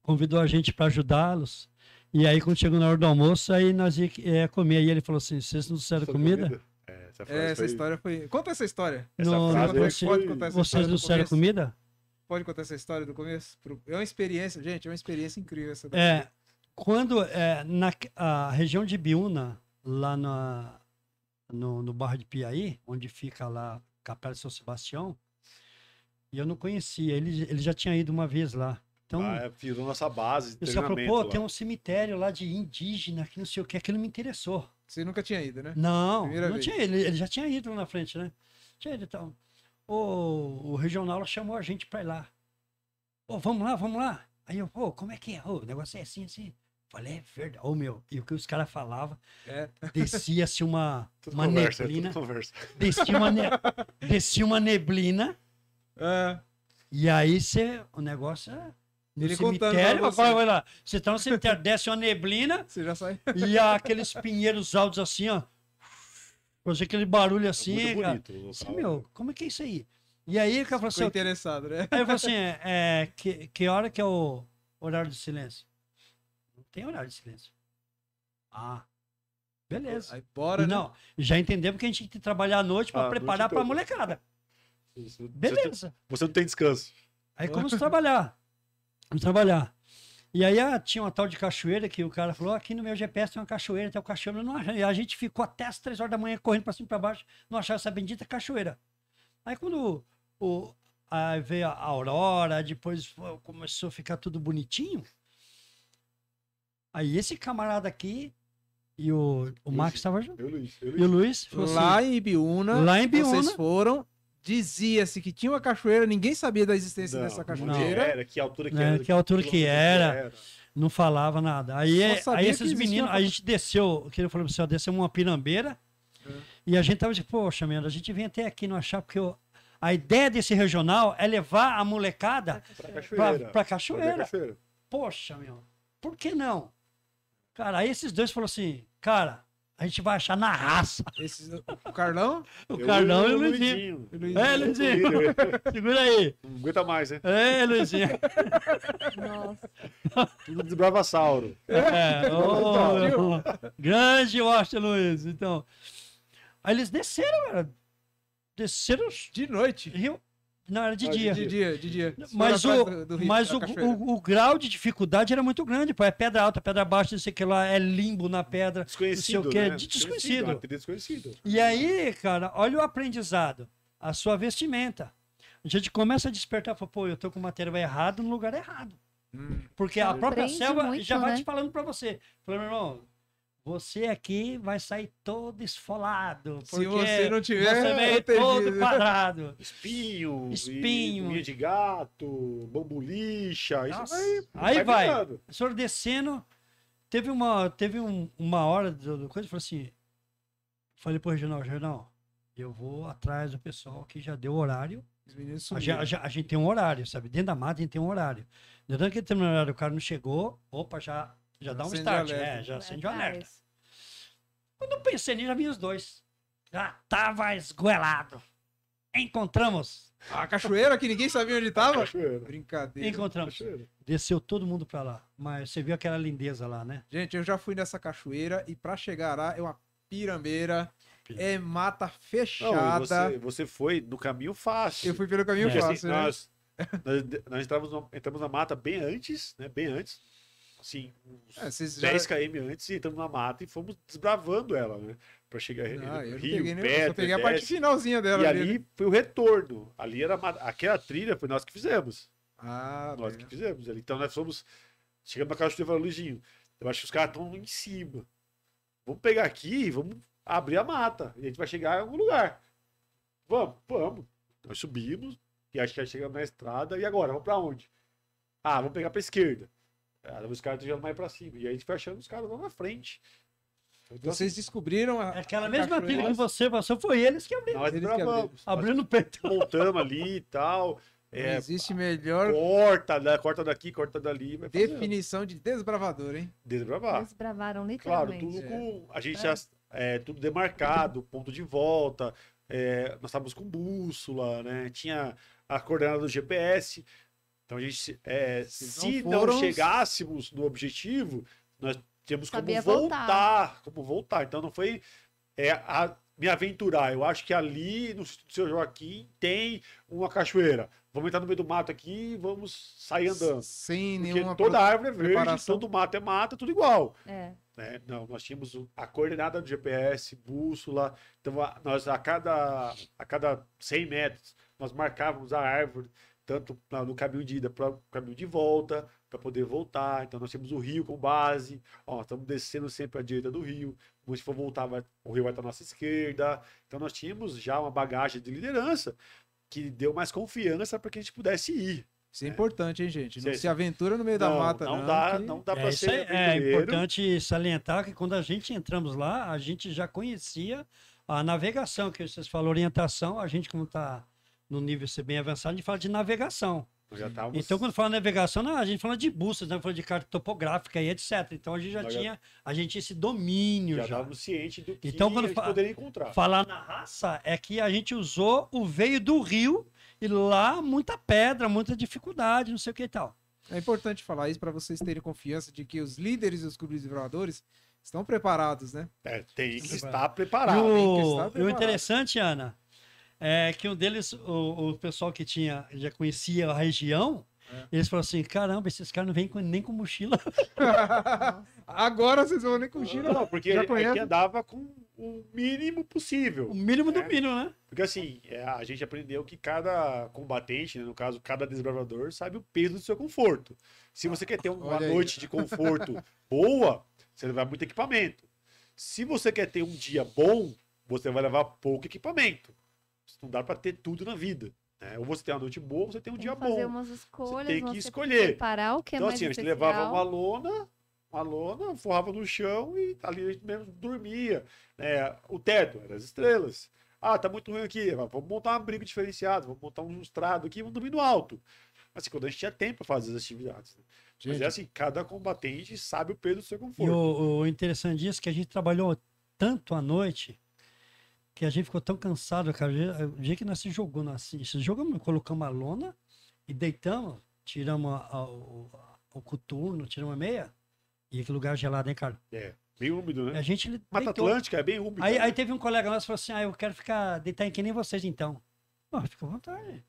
convidou a gente para ajudá-los. E aí, quando chegou na hora do almoço, aí nós ia comer. Aí ele falou assim, vocês não disseram comida? Essa frase Essa foi- história foi... Conta essa história. Essa Não, frase não, aí você- Pode contar essa Vocês história não do disseram começo? comida? Pode contar essa história do começo? É uma experiência, gente, é uma experiência incrível essa daqui. Quando na a região de Biúna, lá no bairro de Piaí, onde fica lá a Capela de São Sebastião, e eu não conhecia, ele já tinha ido uma vez lá. Então, virou nossa base de eu só falei, treinamento. pô, lá. tem um cemitério lá de indígena, que não sei o que, aquilo me interessou. Você nunca tinha ido, né? Não, Primeira não vez. tinha ele já tinha ido lá na frente, né? Tinha ido então. O regional chamou a gente pra ir lá. Pô, vamos lá. Aí eu, pô, como é que é? Ô, o negócio é assim, assim. Falei, é verdade. Ô, meu, e o que os caras falavam, É. descia-se uma Conversa, neblina, tudo conversa. descia uma neblina, É. e aí o negócio No Ele contando cemitério, pra você. agora vai lá. Você tá no cemitério, desce uma neblina Você já sai. e aqueles pinheiros altos assim, ó. Fazer aquele barulho É assim, muito cara. bonito. o Assim, local. meu, como é que é isso aí? E aí o cara falou assim, Ficou interessado, né? aí eu falei assim, que hora que é o horário de silêncio? Não tem horário de silêncio. Ah, beleza. Aí bora, né? Não, já entendemos que a gente tem que trabalhar à noite para Ah, a noite preparar para a toda. molecada. Isso. Beleza. Você não tem descanso. Aí começamos a trabalhar. Vamos trabalhar. E aí tinha uma tal de cachoeira que o cara falou, aqui no meu GPS tem uma cachoeira, tem uma cachoeira. Não achava. E a gente ficou até as 3 horas da manhã correndo para cima e para baixo, não achava essa bendita cachoeira. Aí quando aí veio a aurora, depois começou a ficar tudo bonitinho. Aí esse camarada aqui e o Max estava junto. Eu, Luiz. E o Luiz falou assim, Lá em Ibiúna, Lá em Ibiúna. vocês foram, dizia-se que tinha uma cachoeira, ninguém sabia da existência Não, dessa não cachoeira. era, que altura que né, era. que altura que era. era. Não falava nada. Só sabia Aí que esses existia meninos, uma- a gente desceu, que ele falou pra você, ó, descemos uma pirambeira. E a gente tava tipo, poxa, meu, a gente vem até aqui não achar, porque a ideia desse regional é levar a molecada Pra pra, cachoeira. pra Pra cachoeira. cachoeira. Poxa, meu, por que não? Cara, aí esses dois falaram assim, cara, a gente vai achar na raça. O Carlão? O Carlão e o Luizinho. Luizinho. É, Luizinho, segura aí. Não aguenta mais, né? É, Luizinho. Nossa. Tudo desbravassauro. Grande Washington Luiz. Então, aí eles desceram, cara. Desceram De noite. rio. Não, era de Ah, dia. De dia. Mas, Foram atrás do rio, mas da cachoeira. o grau de dificuldade era muito grande. Pô, é pedra alta, pedra baixa, não sei o que lá, é limbo na pedra. Desconhecido, não sei o quê, né? desconhecido. Desconhecido. E aí, cara, olha o aprendizado. A sua vestimenta. A gente começa a despertar, fala, pô, eu tô com o material errado no lugar errado. Porque a própria Aprende selva muito, já vai né? te falando pra você. Falando, irmão, você aqui vai sair todo esfolado. Se Porque você não tiver, você vem é perdido. todo quadrado. Espinho, Espinho. unha de gato, bambu lixa, isso Nossa, vai. aí vai. virando. O senhor descendo, teve uma hora do coisa, falou assim, falei pro Regional, eu vou atrás do pessoal que já deu horário. Os meninos A sumiram. gente tem um horário, sabe? Dentro da mata a gente tem um horário. Dentro que tem um horário, o cara não chegou, opa, já dá um Acende start. o alerta. Já acende o alerta. Atrás. Quando eu pensei nisso, já vi os dois. Já tava esgoelado. Encontramos. A cachoeira que ninguém sabia onde tava? Cachoeira. Brincadeira. Encontramos. Cachoeira. Desceu todo mundo pra lá. Mas você viu aquela lindeza lá, né? Gente, eu já fui nessa cachoeira e pra chegar lá é uma pirambeira, é mata Não, fechada. e você foi no caminho fácil. Eu fui pelo caminho É. Porque, fácil, assim, né? nós entramos na mata bem antes, né? Bem antes. Assim, uns É, vocês já- 10 km antes, e entramos na mata e fomos desbravando ela, né? Pra chegar Não, eu no não rio, peguei, nem, eu pedra, só peguei a parte desce. finalzinha dela. E ali, ali né? foi o retorno. Ali era aquela trilha foi nós que fizemos. Ah, Nós bem. que fizemos ali. Então nós fomos. Chegamos na cachoeira e falamos, Luizinho, eu acho que os caras estão em cima. Vamos pegar aqui e vamos abrir a mata. E a gente vai chegar em algum lugar. Vamos. Nós subimos e acho que já chegamos na estrada. E agora? Vamos pra onde? Ah, vamos pegar pra esquerda. Ah, os caras estão mais pra cima. E a gente foi achando os caras lá na frente. Então, Vocês descobriram a. Aquela a mesma cachoeira. trilha que você passou, foi eles que abriram. nós eles que desbravamos. Abriu no peito. Nós montamos ali e tal. Não É, existe melhor corta, né? Corta daqui, corta dali. Vai fazendo. definição de desbravador, hein? Desbravar. Eles bravaram Claro, literalmente. tudo com. A gente já. Tudo demarcado, ponto de volta. Nós estávamos com bússola, né? Tinha a coordenada do GPS. Então a gente. Se não não foram- chegássemos no objetivo, nós tínhamos como Sabia voltar. Como voltar. Então não foi me aventurar. Eu acho que ali no seu Joaquim tem uma cachoeira. Vamos entrar no meio do mato aqui e vamos sair andando. Sem Porque nenhuma. toda árvore é verde, preparação. todo mato é mata, tudo igual. É. Né? Não, nós tínhamos a coordenada do GPS, bússola. Então, nós a cada 100 metros, nós marcávamos a árvore, tanto no caminho de ida para o caminho de volta, para poder voltar. Então, nós temos o rio com base. Ó, estamos descendo sempre à direita do rio. Quando se for voltar, o rio vai estar à nossa esquerda. Então, nós tínhamos já uma bagagem de liderança que deu mais confiança para que a gente pudesse ir. Isso é importante, hein, gente? Não Sim. se aventura no meio da mata, não. que- Não dá É, para isso ser é aventureiro. importante salientar que quando a gente entramos lá, a gente já conhecia a navegação, que vocês falaram, orientação, a gente como está no nível ser bem avançado, a gente fala de navegação. Nós já estávamos... Então, quando fala navegação, não, a gente fala de bússolas, né? Fala de carta topográfica e etc. Então, a gente já Nós já- tinha, a gente tinha esse domínio já já. estávamos cientes do que Então, quando a gente fa- poderia encontrar. Falar na raça é que a gente usou o veio do rio e lá muita pedra, muita dificuldade, não sei o que e tal. É importante falar isso para vocês terem confiança de que os líderes e os clubes exploradores estão preparados, né? Tem que estar E preparado. tem que estar o, e o preparado. interessante, Ana, é que um deles, o pessoal que já conhecia a região, eles falaram assim, caramba, esses caras não vêm nem com mochila. Agora vocês vão nem com China. Não, porque Já é conhece? que andava com o mínimo possível. O mínimo do É. mínimo, né? Porque assim, a gente aprendeu que cada combatente, né, no caso, cada desbravador, sabe o peso do seu conforto. Se você quer ter uma Olha aí. noite de conforto boa, você vai levar muito equipamento. Se você quer ter um dia bom, você vai levar pouco equipamento. Não dá para ter tudo na vida. Né? Ou você tem uma noite boa, ou você tem um Tem dia que fazer bom. umas escolhas, tem que você escolher. separar o que é Então, mais assim, a gente essencial. levava uma lona, forrava no chão e ali a gente mesmo dormia. Né? O teto era as estrelas. Ah, tá muito ruim aqui. Vamos montar um abrigo diferenciado, vamos montar um estrado aqui, vamos dormir no alto. Assim, quando a gente tinha tempo para fazer as atividades. Né? Mas Gente, é assim, cada combatente sabe o peso do seu E conforto. o interessante disso é que a gente trabalhou tanto à noite que a gente ficou tão cansado, cara. O dia que nós se jogou, jogamos, colocamos a lona e deitamos, tiramos o coturno, tiramos a meia. E aquele lugar gelado, hein, cara? É, bem úmido, E a né? gente Mata deitou. Atlântica é bem úmido. Aí teve um colega nosso que falou assim: eu quero deitar em que nem vocês então. Ah, fica à vontade.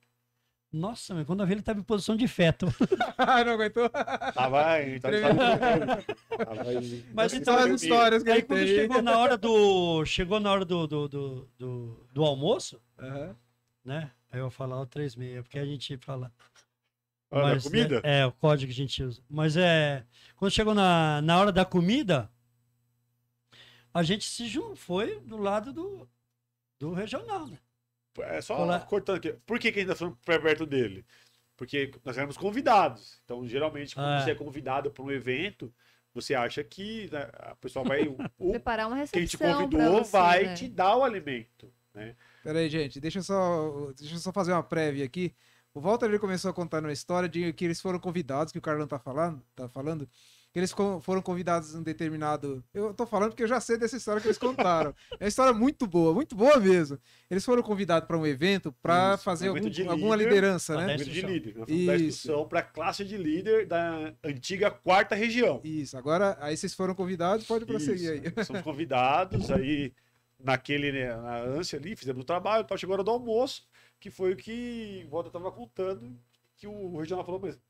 Nossa, mas quando eu vi ele tava em posição de feto. não aguentou? Tava em. Mas Essas então, são as histórias que Aí ele quando tem. chegou na hora do almoço, Aham. né? Aí eu vou falar o 36, porque a gente fala. Da Mas, comida? É, o código que a gente usa. Mas quando chegou na hora da comida, a gente foi do lado do regional, né? É só Olá. cortando aqui. Por que ainda fomos perto dele? Porque nós éramos convidados. Então, geralmente, quando você é convidado para um evento, você acha que né, a pessoa vai. Preparar uma Quem te recepção pra convidou você, vai né? te dar o alimento. Né? Pera aí, gente, deixa eu só fazer uma prévia aqui. O Walter ele começou a contar uma história de que eles foram convidados, que o Carlão tá falando, que eles foram convidados em um determinado. Eu tô falando porque eu já sei dessa história que eles contaram. É uma história muito boa mesmo. Eles foram convidados para um evento para Isso, fazer um evento de alguma líder. liderança, Pra né? dar Evento de instrução. líder. Nós fomos dar Isso. instrução para a classe de líder da antiga quarta região. Isso, agora aí vocês foram convidados, pode prosseguir aí. Isso, nós somos convidados aí né, na ânsia ali, fizemos o trabalho, então chegou a hora do almoço, que foi o que o Walter estava contando, que o regional falou mesmo.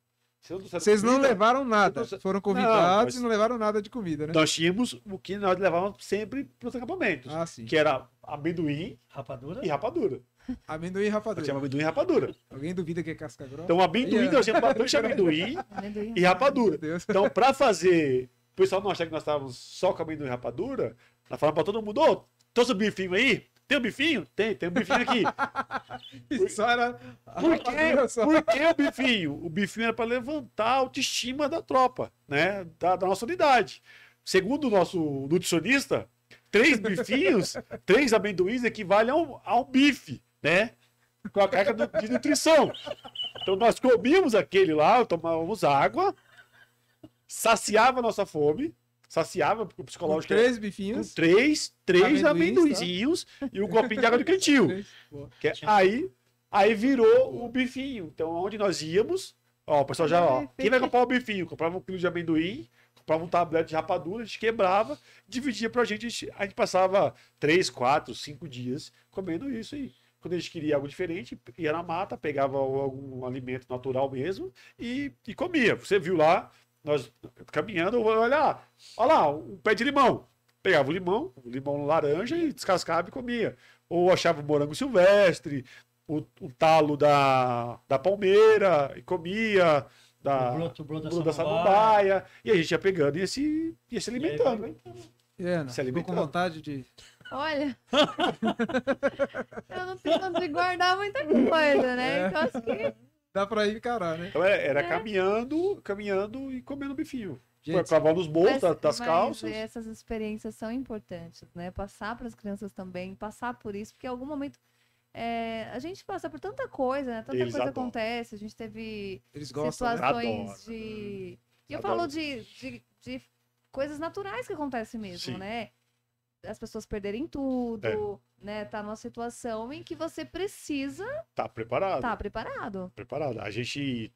Vocês não levaram nada, Vocês não- foram convidados mas- e não levaram nada de comida, né? Nós tínhamos o que nós levávamos sempre para os acampamentos, Ah, sim. que era amendoim Rapadura? e rapadura. Amendoim e Nós rapadura. tínhamos amendoim e rapadura. Alguém duvida que é casca grossa? Então, amendoim, Aí, nós tínhamos bastante amendoim Amendoim. e rapadura. Meu Deus. Então, para fazer o pessoal não achar que nós estávamos só com amendoim e rapadura, nós falamos para todo mundo: ô, trouxe o bifinho aí? Tem um bifinho? Tem um bifinho aqui. Só era. Por que, rapadura só. por que o bifinho? O bifinho era para levantar a autoestima da tropa, né? Da nossa unidade. Segundo o nosso nutricionista, 3 bifinhos, 3 amendoins equivalem a um bife, né? Com a carga de nutrição. Então nós comíamos aquele lá, tomávamos água, saciava a nossa fome, saciava porque o Com psicológico 3 com bifinhos. 3 Amendoins, amendoinzinhos e um copinho de água de cantil. Três. Boa. Que aí virou o bifinho. Então, onde nós íamos, ó, o pessoal já, ó, quem vai comprar o bifinho? Comprava 1 quilo de amendoim, comprava um tablete de rapadura, a gente quebrava, dividia pra gente, a gente passava 3, 4, 5 dias comendo isso aí. Quando a gente queria algo diferente, ia na mata, pegava algum alimento natural mesmo e comia. Você viu lá, nós caminhando, olha lá, um pé de limão. Pegava o limão laranja e descascava e comia. Ou achava o morango silvestre, o talo da palmeira e comia, O broto da samambaia. E a gente ia pegando e ia se alimentando. E Ana, Se ficou com alimentando. vontade de. Olha, eu não tenho onde guardar muita coisa, né? Então, assim, Dá pra ir encarar, né? Então era caminhando e comendo bifinho. Gente, Cravava nos bolsos das mas calças. essas experiências são importantes, né? Passar para as crianças também, passar por isso, porque em algum momento a gente passa por tanta coisa, né? Tanta Eles coisa adoram. acontece. A gente teve Eles gostam, né? situações Adoro. de... E eu Adoro. falo de coisas naturais que acontecem mesmo, Sim. né? As pessoas perderem tudo, né? Tá numa situação em que você precisa Tá preparado. estar preparado. Preparado. A gente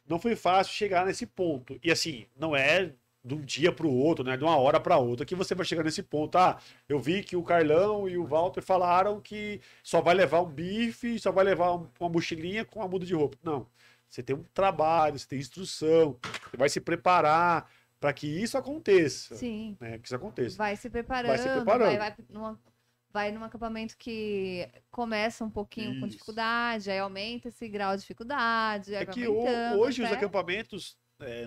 não foi fácil chegar nesse ponto. E assim, não é de um dia para o outro, né? De uma hora para outra que você vai chegar nesse ponto. Ah, eu vi que o Carlão e o Walter falaram que só vai levar um bife, só vai levar uma mochilinha com uma muda de roupa. Não. Você tem um trabalho, você tem instrução, você vai se preparar para que isso aconteça. Sim. Né? Que isso aconteça. Vai se preparando, Vai se preparando. vai num acampamento que começa um pouquinho com Isso. dificuldade, aí aumenta esse grau de dificuldade, aí É vai que aumentando hoje os até- acampamentos,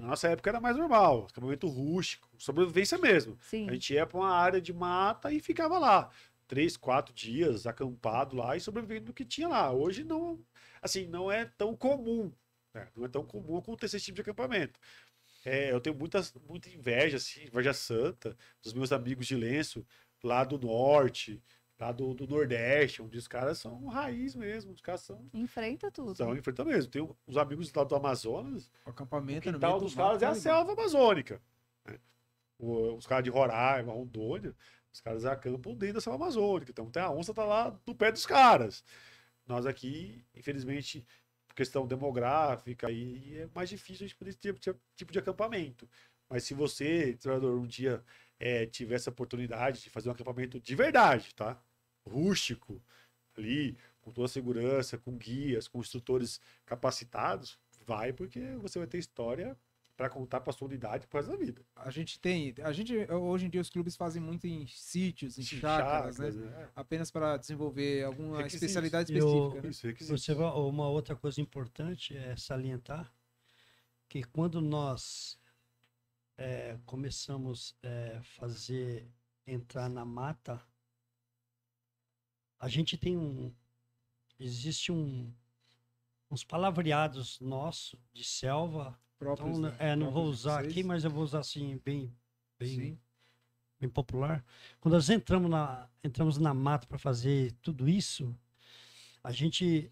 na nossa época era mais normal, acampamento rústico, sobrevivência mesmo. Sim, A gente ia para uma área de mata e ficava lá 3, 4 dias acampado lá e sobrevivendo do que tinha lá. Hoje não, assim, não é tão comum, né? Não é tão comum acontecer esse tipo de acampamento. Eu tenho muita inveja, assim, inveja santa dos meus amigos de lenço lá do norte, lá do Nordeste, onde os caras são raiz mesmo, os caras enfrenta tudo. são enfrentam mesmo. Tem uns amigos lá do Amazonas, O o acampamento é no quintal meio do dos caras é a mato, selva amazônica. Né? Os caras de Roraima, Rondônia, os caras acampam dentro da selva amazônica. Então tem a onça tá lá no pé dos caras. Nós aqui, infelizmente, por questão demográfica, e é mais difícil a gente poder ter esse tipo de acampamento. Mas se você, treinador, um dia tiver essa oportunidade de fazer um acampamento de verdade, tá? Rústico, ali, com toda a segurança, com guias, com instrutores capacitados, vai, porque você vai ter história para contar para sua unidade pro resto da vida. hoje em dia os clubes fazem muito em sítios, em Sim, chácaras, né? né? Apenas para desenvolver alguma Requisitos. especialidade Eu- específica, né? Isso, requisito. Você vai- uma outra coisa importante é salientar que quando nós começamos a entrar na mata, a gente tem existe uns palavreados nossos de selva. Próprios, Então, né? não vou Próprios de usar vocês. aqui, mas eu vou usar assim bem Sim. bem popular. Quando nós entramos na mata para fazer tudo isso, a gente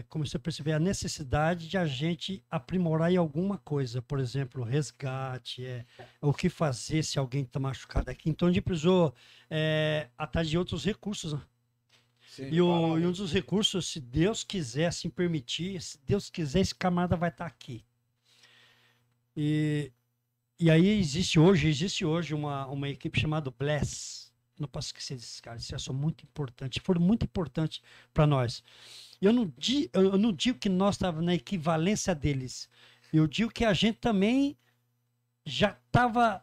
começou a perceber a necessidade de a gente aprimorar em alguma coisa. Por exemplo, resgate, o que fazer se alguém está machucado aqui. Então a gente precisou atrás de outros recursos. Né? Sim. E um dos recursos, se Deus quiser assim permitir, se Deus quiser, esse camarada vai estar aqui. E aí existe hoje uma equipe chamada Bless. Não posso esquecer desses caras, esses caras são muito importantes, foram muito importantes para nós. Eu não digo que nós estávamos na equivalência deles, eu digo que a gente também já estava,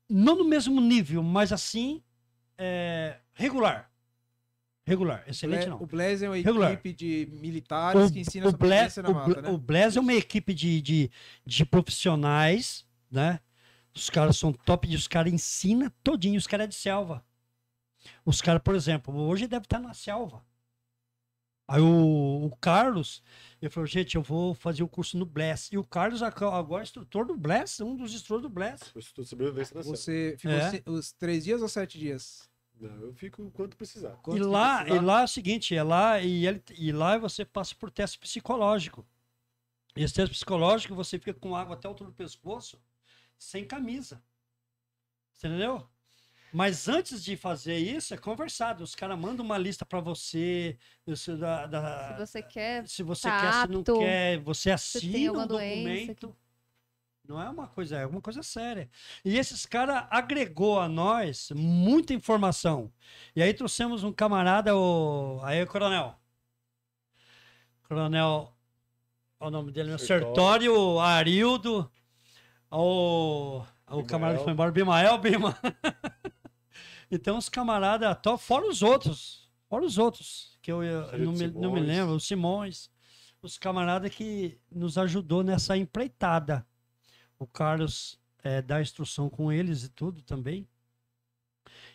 não no mesmo nível, mas assim, regular. Regular, excelente não. O Blaze é uma Regular. equipe de militares que ensina sobrevivência na mata, né? O Bless é uma equipe de profissionais, né? Os caras são top, os caras ensinam todinho, os caras é de selva. Os caras, por exemplo, hoje deve estar na selva. Aí o Carlos, ele falou, gente, eu vou fazer o curso no Bless. E o Carlos agora é instrutor do Bless, um dos instrutores do Bless. Eu estou sobrevivência da selva. Você ficou os 3 dias ou 7 dias? Não, eu fico o quanto precisar. Quanto E que lá precisar? é o seguinte, e lá você passa por teste psicológico. Esse teste psicológico, você fica com água até a altura do pescoço, sem camisa. Você entendeu? Mas antes de fazer isso, é conversado. Os caras mandam uma lista para você. Se você quer, Se você tá quer, se não apto, quer, você tem assina alguma um doença documento. Não é uma coisa, é uma coisa séria. E esses caras agregou a nós muita informação. E aí trouxemos um camarada, aí o coronel. Coronel, qual o nome dele? Sertório, Arildo, o camarada que foi embora, Bimael. Então os camaradas, fora os outros, que eu não me lembro, os Simões, os camaradas que nos ajudou nessa empreitada. O Carlos dá instrução com eles e tudo também.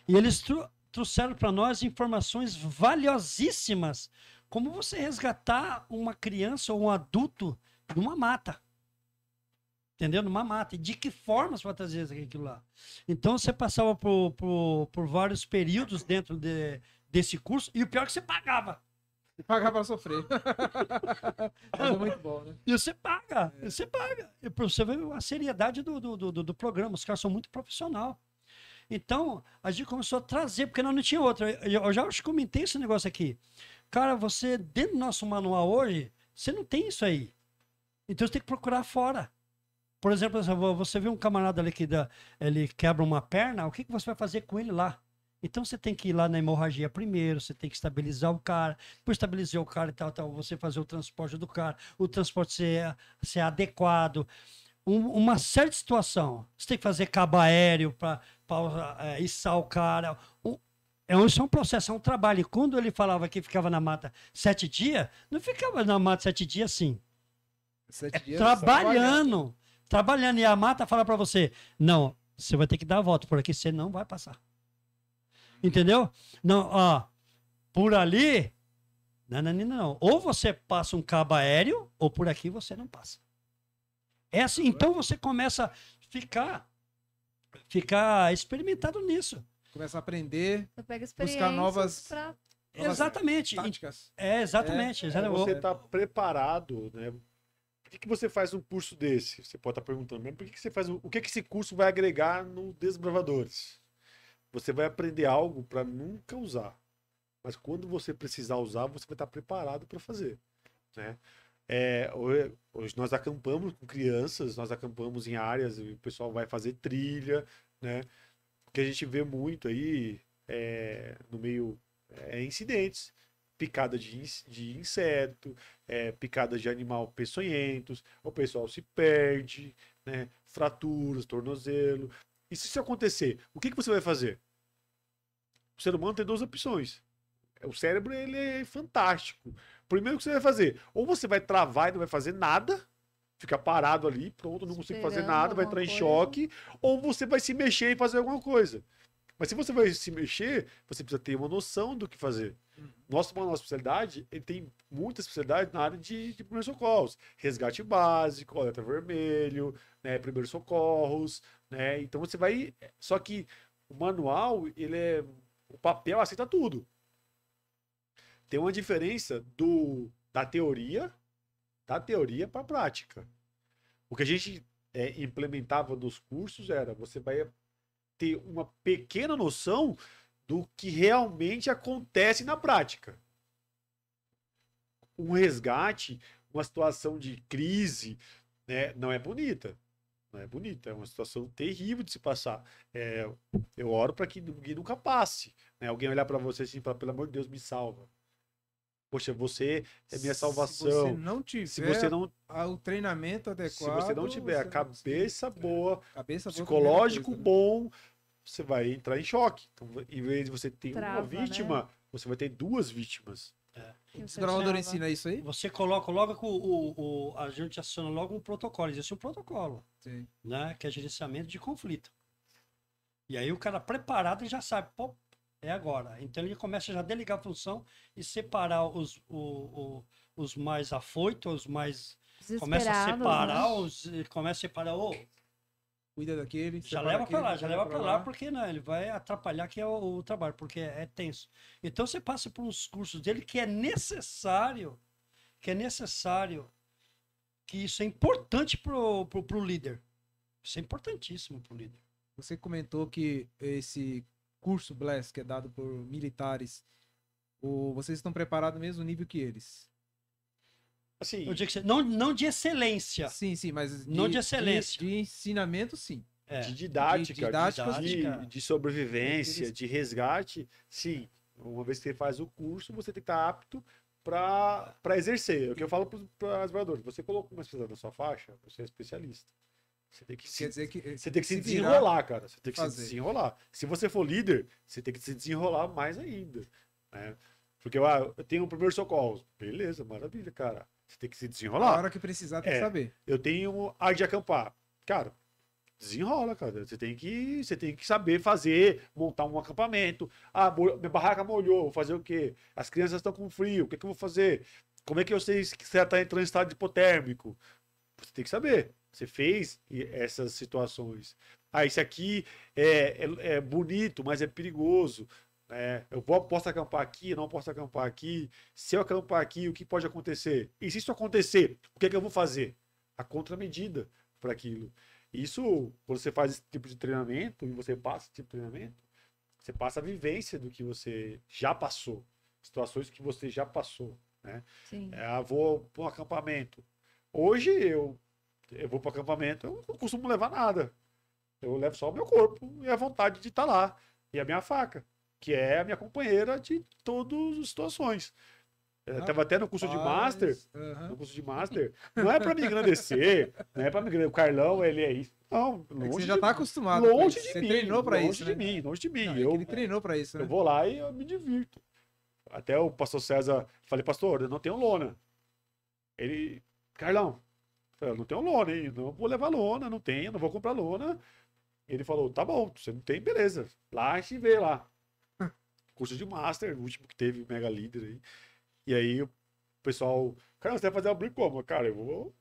E eles trouxeram para nós informações valiosíssimas, como você resgatar uma criança ou um adulto numa mata. Entendeu? Numa mata. E de que forma você vai trazer aquilo lá? Então você passava por vários períodos dentro desse curso, e o pior é que você pagava. E pagar pra sofrer. Mas é muito bom, né? E você paga, você paga. E pra você ver a seriedade do programa, os caras são muito profissional. Então, a gente começou a trazer, porque nós não tinha outra. Eu já acho que comentei esse negócio aqui. Cara, você, dentro do nosso manual hoje, você não tem isso aí. Então você tem que procurar fora. Por exemplo, você vê um camarada ali que ele quebra uma perna, o que você vai fazer com ele lá? Então você tem que ir lá na hemorragia primeiro, você tem que estabilizar o cara, depois estabilizar o cara e tal, você fazer o transporte do cara, o transporte ser adequado. Uma certa situação, você tem que fazer cabo aéreo para içar o cara. Isso é um processo, é um trabalho. E quando ele falava que ficava na mata 7 dias, não ficava na mata 7 dias assim. 7 dias Trabalhando. Trabalhando. E a mata fala para você: não, você vai ter que dar a volta por aqui, você não vai passar. Entendeu? Não, ó, por ali, não. Ou você passa um cabo aéreo, ou por aqui você não passa. É assim, então você começa a ficar experimentado nisso. Começa a aprender, Você pega buscar experiências novas pra... Exatamente. táticas. Exatamente. Você está preparado, né? Por que você faz um curso desse? Você pode estar perguntando, mas por que você faz o que esse curso vai agregar no Desbravadores? Você vai aprender algo para nunca usar. Mas quando você precisar usar, você vai estar preparado para fazer, né? Hoje nós acampamos com crianças, nós acampamos em áreas, e o pessoal vai fazer trilha, né? O que a gente vê muito aí no meio incidentes, picada de inseto, picada de animal peçonhentos, o pessoal se perde, né? Fraturas, tornozelo. E se isso acontecer, o que você vai fazer? O ser humano tem duas opções. O cérebro, ele é fantástico. Primeiro, o que você vai fazer? Ou você vai travar e não vai fazer nada, fica parado ali, pronto, não consigo fazer nada, vai entrar em choque, ou você vai se mexer e fazer alguma coisa. Mas se você vai se mexer, você precisa ter uma noção do que fazer. Nossa especialidade, ele tem muita especialidade na área de primeiros socorros. Resgate básico, alerta vermelho, né, primeiros socorros, né? Então você vai... Só que o manual, o papel aceita tudo. Tem uma diferença da teoria para a prática. O que a gente implementava nos cursos era, você vai ter uma pequena noção do que realmente acontece na prática. Um resgate, uma situação de crise, né, não é bonita. Não é bonita, é uma situação terrível de se passar. Eu oro para que ninguém nunca passe. Né? Alguém olhar para você assim e falar, pelo amor de Deus, me salva. Poxa, você é minha salvação. Se você não tiver o treinamento adequado, se você não tiver a cabeça boa, cabeça psicológico boa, bom, você vai entrar em choque. Então, em vez de você ter Trava, uma vítima, né? você vai ter 2 vítimas. O desbravador ensina isso aí? Você coloca logo que a gente aciona logo um protocolo. Existe um protocolo, Sim. né? Que é gerenciamento de conflito. E aí o cara preparado ele já sabe, pô, é agora. Então ele começa já a delegar a função e separar os mais afoitos, os mais... Começa a Desesperados, separar, né? começa a separar, Cuida daquele. já separa leva aquele, para lá, já leva para lá, lá. porque né, ele vai atrapalhar que é o trabalho, porque é tenso. Então você passa por uns cursos dele que é necessário, que isso é importante pro líder. Isso é importantíssimo pro líder. Você comentou que esse curso Bless, que é dado por militares, vocês estão preparados no mesmo nível que eles? Assim, Eu digo que não de excelência. Sim, mas Não de excelência. De ensinamento, sim. de didática, didática, de sobrevivência, de resgate, sim. Uma vez que você faz o curso, você tem que estar apto para exercer. É o que eu falo para os trabalhadores. Você colocou uma especialidade na sua faixa, você é especialista. Você tem que Quer dizer que você tem que se virar, desenrolar, cara. Você tem que fazer. se desenrolar. Se você for líder, você tem que se desenrolar mais ainda. Né? Porque eu tenho um primeiro socorro. Beleza, maravilha, cara. Você tem que se A desenrolar. hora que precisar, tem que saber. Eu tenho arte de acampar. Cara, desenrola, cara. Você tem que saber fazer, montar um acampamento. Ah, minha barraca molhou, vou fazer o quê? As crianças estão com frio, o que eu vou fazer? Como é que eu sei que você está entrando em estado hipotérmico? Você tem que saber. Você fez essas situações. Ah, esse aqui é bonito, mas é perigoso. Eu posso acampar aqui, não posso acampar aqui. Se eu acampar aqui, o que pode acontecer? E se isso acontecer, o que é que eu vou fazer? A contramedida para aquilo. Isso, quando você faz esse tipo de treinamento e você passa esse tipo de treinamento, você passa a vivência do que você já passou, situações que você já passou, né? Sim. Vou para um acampamento. Hoje eu vou para o acampamento, eu não costumo levar nada. Eu levo só o meu corpo e a vontade de estar lá. E a minha faca, que é a minha companheira de todas as situações. Estava até no curso de Master. No curso de Master. Não é para me engrandecer, não é para me engrandecer. O Carlão, ele é isso. Não, longe você já tá acostumado. Longe de você mim. Treinou para isso, longe de mim, longe de mim. Não, eu, ele treinou para isso, né? Eu vou lá e eu me divirto. Até o pastor César, falei, pastor, eu não tenho lona. Ele, Carlão, eu não tenho lona, hein? Não vou levar lona, não tenho, não vou comprar lona. Ele falou, tá bom, você não tem, beleza. Lá a gente vê lá. Curso de Master, o último que teve, Mega Líder aí. E aí o pessoal, cara, você vai fazer abrir como? Cara, eu vou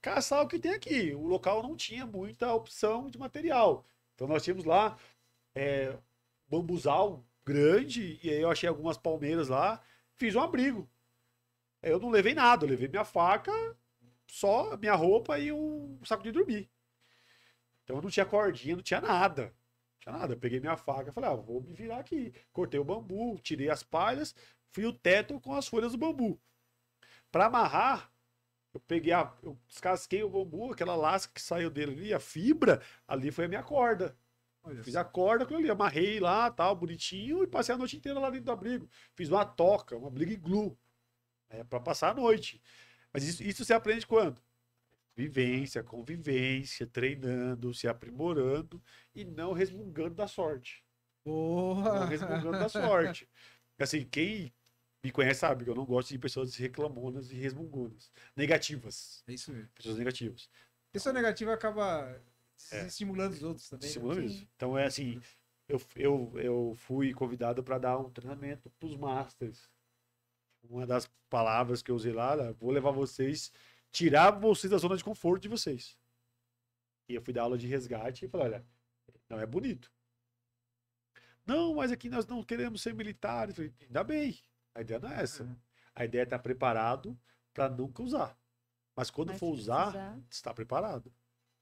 caçar o que tem aqui. O local não tinha muita opção de material. Então nós tínhamos lá bambuzal grande, e aí eu achei algumas palmeiras lá, fiz um abrigo. Eu não levei nada, eu levei minha faca, só minha roupa e um saco de dormir. Então eu não tinha cordinha, não tinha nada. Não tinha nada. Eu peguei minha faca e falei, vou me virar aqui. Cortei o bambu, tirei as palhas, fui o teto com as folhas do bambu. Para amarrar, eu descasquei o bambu, aquela lasca que saiu dele ali, a fibra, ali foi a minha corda. Fiz a corda com ali, amarrei lá, tal, bonitinho, e passei a noite inteira lá dentro do abrigo. Fiz uma toca, uma Bling Glue, para passar a noite. Mas isso você aprende quando? Vivência, convivência, treinando, se aprimorando e não resmungando da sorte. Porra! Não resmungando da sorte. Assim, quem me conhece sabe que eu não gosto de pessoas reclamonas e resmungonas. Negativas. É isso mesmo. Pessoas negativas. Pessoa negativa acaba estimulando os outros também. Estimulando Né? isso. Então é assim, eu fui convidado para dar um treinamento para os Masters. Uma das palavras que eu usei lá, vou levar vocês, tirar vocês da zona de conforto de vocês. E eu fui dar aula de resgate e falei, olha, não é bonito. Não, mas aqui nós não queremos ser militares. Falei, ainda bem, a ideia não é essa. A ideia é estar preparado para nunca usar. Mas quando for usar, está preparado.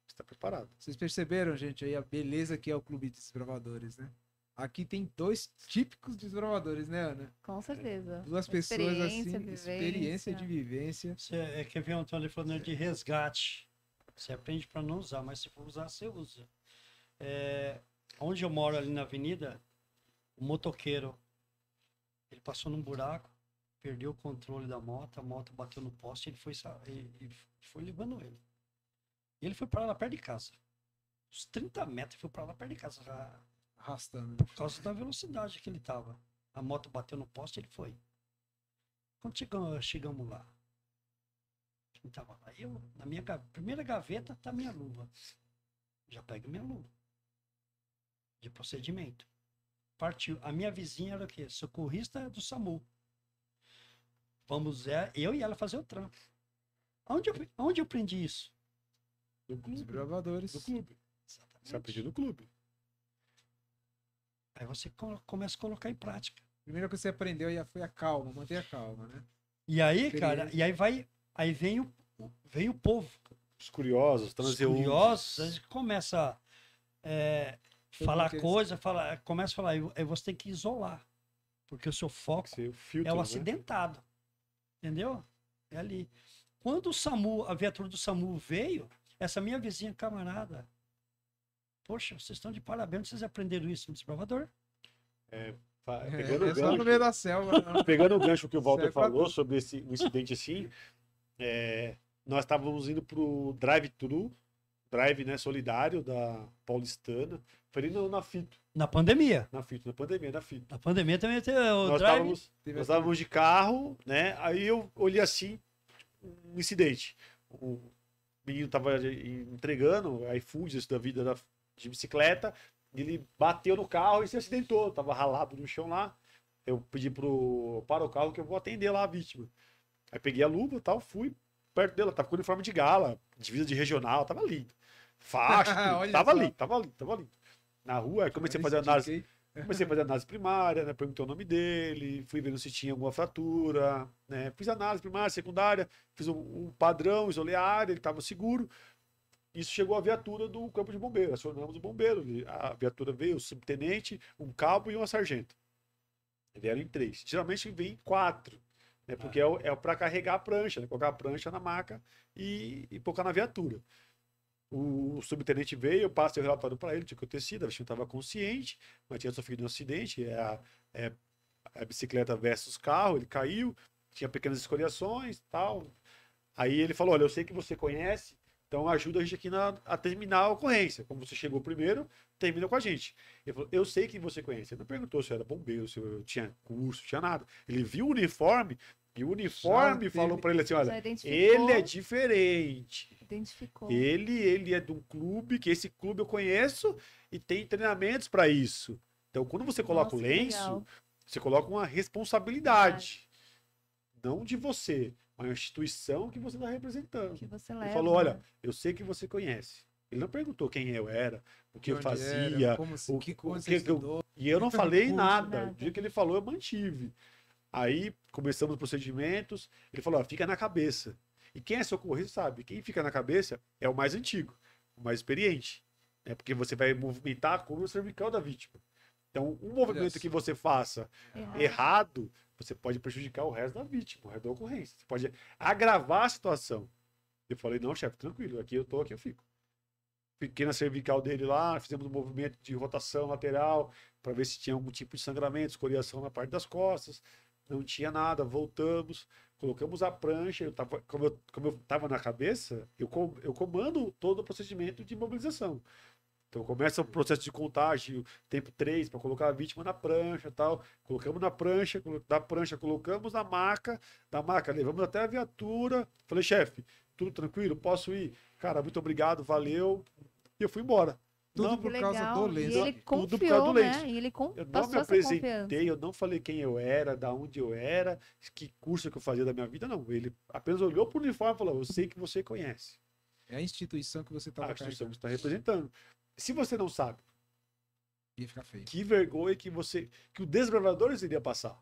Está preparado. Vocês perceberam, gente, aí a beleza que é o Clube de Desbravadores, né? Aqui tem dois típicos desbravadores, né, Ana? Com certeza. Duas pessoas assim, Vivência. experiência de vivência. Você quer ver o Antônio ali falando de resgate. Você aprende para não usar, mas se for usar, você usa. Onde eu moro ali na avenida, o motoqueiro, ele passou num buraco, perdeu o controle da moto, a moto bateu no poste, ele foi levando ele. E ele foi para lá perto de casa. Uns 30 metros, foi para lá perto de casa. Arrastando. Por causa da velocidade que ele tava. A moto bateu no poste, ele foi. Quando chegamos lá, quem tava lá? Eu, na minha primeira gaveta, tá minha luva. Já pego minha luva. De procedimento. Partiu. A minha vizinha era o quê? Socorrista do SAMU. Vamos, eu e ela fazer o trampo. Onde eu aprendi isso? Do clube. Desbravadores. Do clube. Exatamente. Você aprendeu no clube. Aí você começa a colocar em prática. Primeiro que você aprendeu foi a calma, manter a calma, né? E aí, cara, aí vem o povo. Os curiosos, Os transeuntes. curiosos, a gente começa a falar mundo coisa, começa a falar, aí você tem que isolar. Porque o seu foco Seu filtro, é o né? acidentado. Entendeu? É ali. Quando a viatura do SAMU veio, essa minha vizinha camarada, poxa, vocês estão de parabéns, vocês aprenderam isso no desbravador? Pegando o só no gancho, meio da selva. Não. pegando o gancho que o Walter Serve pra falou tudo. sobre um incidente assim, nós estávamos indo pro drive-thru, drive, né, solidário da Paulistana, foi ali na Fito, Na pandemia. na pandemia, na Fito. Na pandemia também tem o Nós drive. estávamos de carro, né, aí eu olhei assim, um incidente. O menino estava entregando iFood da vida de bicicleta, ele bateu no carro e se acidentou, tava ralado no chão lá. Eu pedi para o carro que eu vou atender lá a vítima. Aí peguei a luva e tal, fui perto dela, tava com uniforme de gala, divisa de regional, tava lindo. Faixa, tudo, Olha tava só. lindo, tava lindo. Na rua, aí comecei a fazer análise. Comecei a fazer análise primária, né? Perguntei o nome dele, fui vendo se tinha alguma fratura, né? Fiz análise primária, secundária, fiz um padrão, isolei a área, ele estava seguro. Isso chegou à viatura do Corpo de Bombeiro, acionamos o bombeiro. A viatura veio, o subtenente, um cabo e uma sargento. Vieram em 3. Geralmente vem em 4, né? Porque é para carregar a prancha, né? Colocar a prancha na maca e colocar na viatura. O subtenente veio, eu passei o relatório para ele, tinha acontecido, a gente não estava consciente, mas tinha sofrido um acidente, a bicicleta versus carro, ele caiu, tinha pequenas escoriações, tal. Aí ele falou, olha, eu sei que você conhece, então ajuda a gente aqui a terminar a ocorrência. Como você chegou primeiro, termina com a gente. Ele falou, eu sei que você conhece. Ele não perguntou se eu era bombeiro, se eu tinha curso, tinha nada. Ele viu o uniforme, e o uniforme falou para ele assim, olha, ele é diferente. Identificou. Ele é de um clube, que esse clube eu conheço e tem treinamentos para isso. Então, quando você coloca o lenço, você coloca uma responsabilidade. Não de você, mas uma instituição que você está representando. Que você leva, ele falou, olha, eu sei que você conhece. Ele não perguntou quem eu era, o que eu fazia, e eu não falei nada. O dia que ele falou, eu mantive. Aí, começamos os procedimentos, ele falou, ó, fica na cabeça. E quem é socorrista sabe, quem fica na cabeça é o mais antigo, o mais experiente. Né? Porque você vai movimentar a coluna cervical da vítima. Então, um movimento que você faça errado, você pode prejudicar o resto da vítima, o resto da ocorrência. Você pode agravar a situação. Eu falei, não, chefe, tranquilo, aqui eu tô, aqui eu fico. Fiquei na cervical dele lá, fizemos um movimento de rotação lateral para ver se tinha algum tipo de sangramento, escoriação na parte das costas. Não tinha nada, voltamos, colocamos a prancha, como eu estava na cabeça, eu comando todo o procedimento de imobilização. Então começa o processo de contagem, tempo 3, para colocar a vítima na prancha e tal. Colocamos na prancha, da prancha colocamos na maca, da maca levamos até a viatura. Falei, chefe, tudo tranquilo? Posso ir? Cara, muito obrigado, valeu. E eu fui embora. Tudo por causa do lenço. E ele confiou, tudo por causa do lenço. Né? E ele eu não me apresentei, eu não falei quem eu era, da onde eu era, que curso que eu fazia da minha vida, não. Ele apenas olhou pro uniforme e falou, eu sei que você conhece. É a instituição que você estava carregando. A instituição que você está representando. Se você não sabe, ia ficar feio. Que vergonha que o desbravadores iria passar.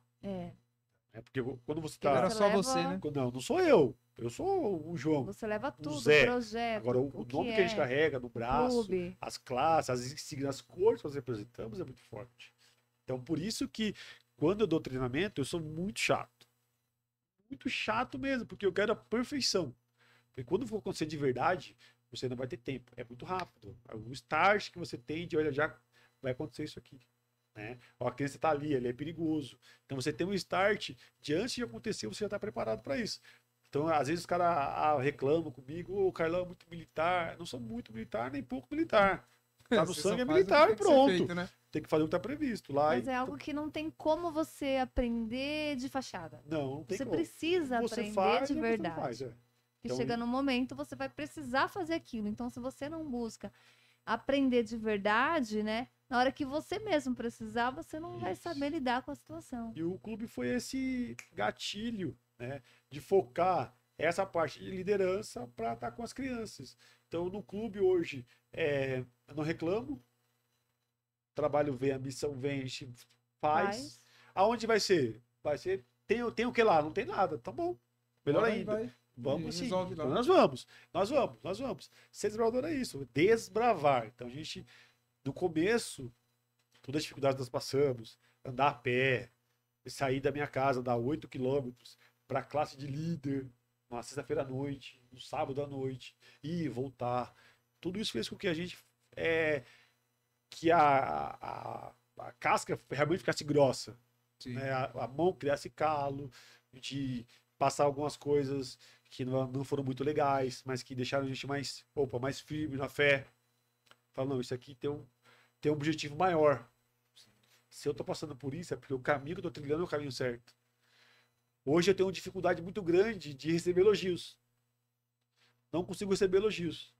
Porque quando você tá... Era só você, né? Não sou eu. Eu sou o João. Você leva tudo, o Zé. O projeto. Agora, o nome que a gente carrega no braço, as classes, as insígnias, as cores que nós representamos é muito forte. Então, por isso que, quando eu dou treinamento, eu sou muito chato. Muito chato mesmo, porque eu quero a perfeição. Porque quando for acontecer de verdade, você não vai ter tempo. É muito rápido. O start que você tem de, olha, já vai acontecer isso aqui. Né? Ó, a criança está ali, ele é perigoso. Então, você tem um start de antes de acontecer, você já está preparado para isso. Então, às vezes os caras reclamam comigo, o Carlão é muito militar. Não sou muito militar, nem pouco militar. Tá no sangue, é militar e pronto. Feito, né? Tem que fazer o que tá previsto lá. Mas é algo que não tem como você aprender de fachada. Não tem como. Você precisa aprender de verdade. Faz, Que chega no momento, você vai precisar fazer aquilo. Então, se você não busca aprender de verdade, né? Na hora que você mesmo precisar, você não vai saber lidar com a situação. E o clube foi esse gatilho, né? De focar essa parte de liderança para estar com as crianças. Então, no clube hoje, eu não reclamo. O trabalho vem, a missão vem, a gente faz. Aonde vai ser? Vai ser, tem o que lá? Não tem nada. Tá bom. Melhor ainda. Vamos sim. Então, nós vamos. Ser desbravador é isso, desbravar. Então, a gente, no começo, todas as dificuldades nós passamos, andar a pé, sair da minha casa, dar 8 quilômetros para a classe de líder, uma sexta-feira à noite, um sábado à noite, ir, voltar. Tudo isso fez com que a gente, que a casca realmente ficasse grossa, né? A mão criasse calo, de passar algumas coisas que não foram muito legais, mas que deixaram a gente mais firme na fé. Fala, não, isso aqui tem um objetivo maior. Se eu tô passando por isso, é porque o caminho que eu tô trilhando é o caminho certo. Hoje eu tenho uma dificuldade muito grande de receber elogios. Não consigo receber elogios.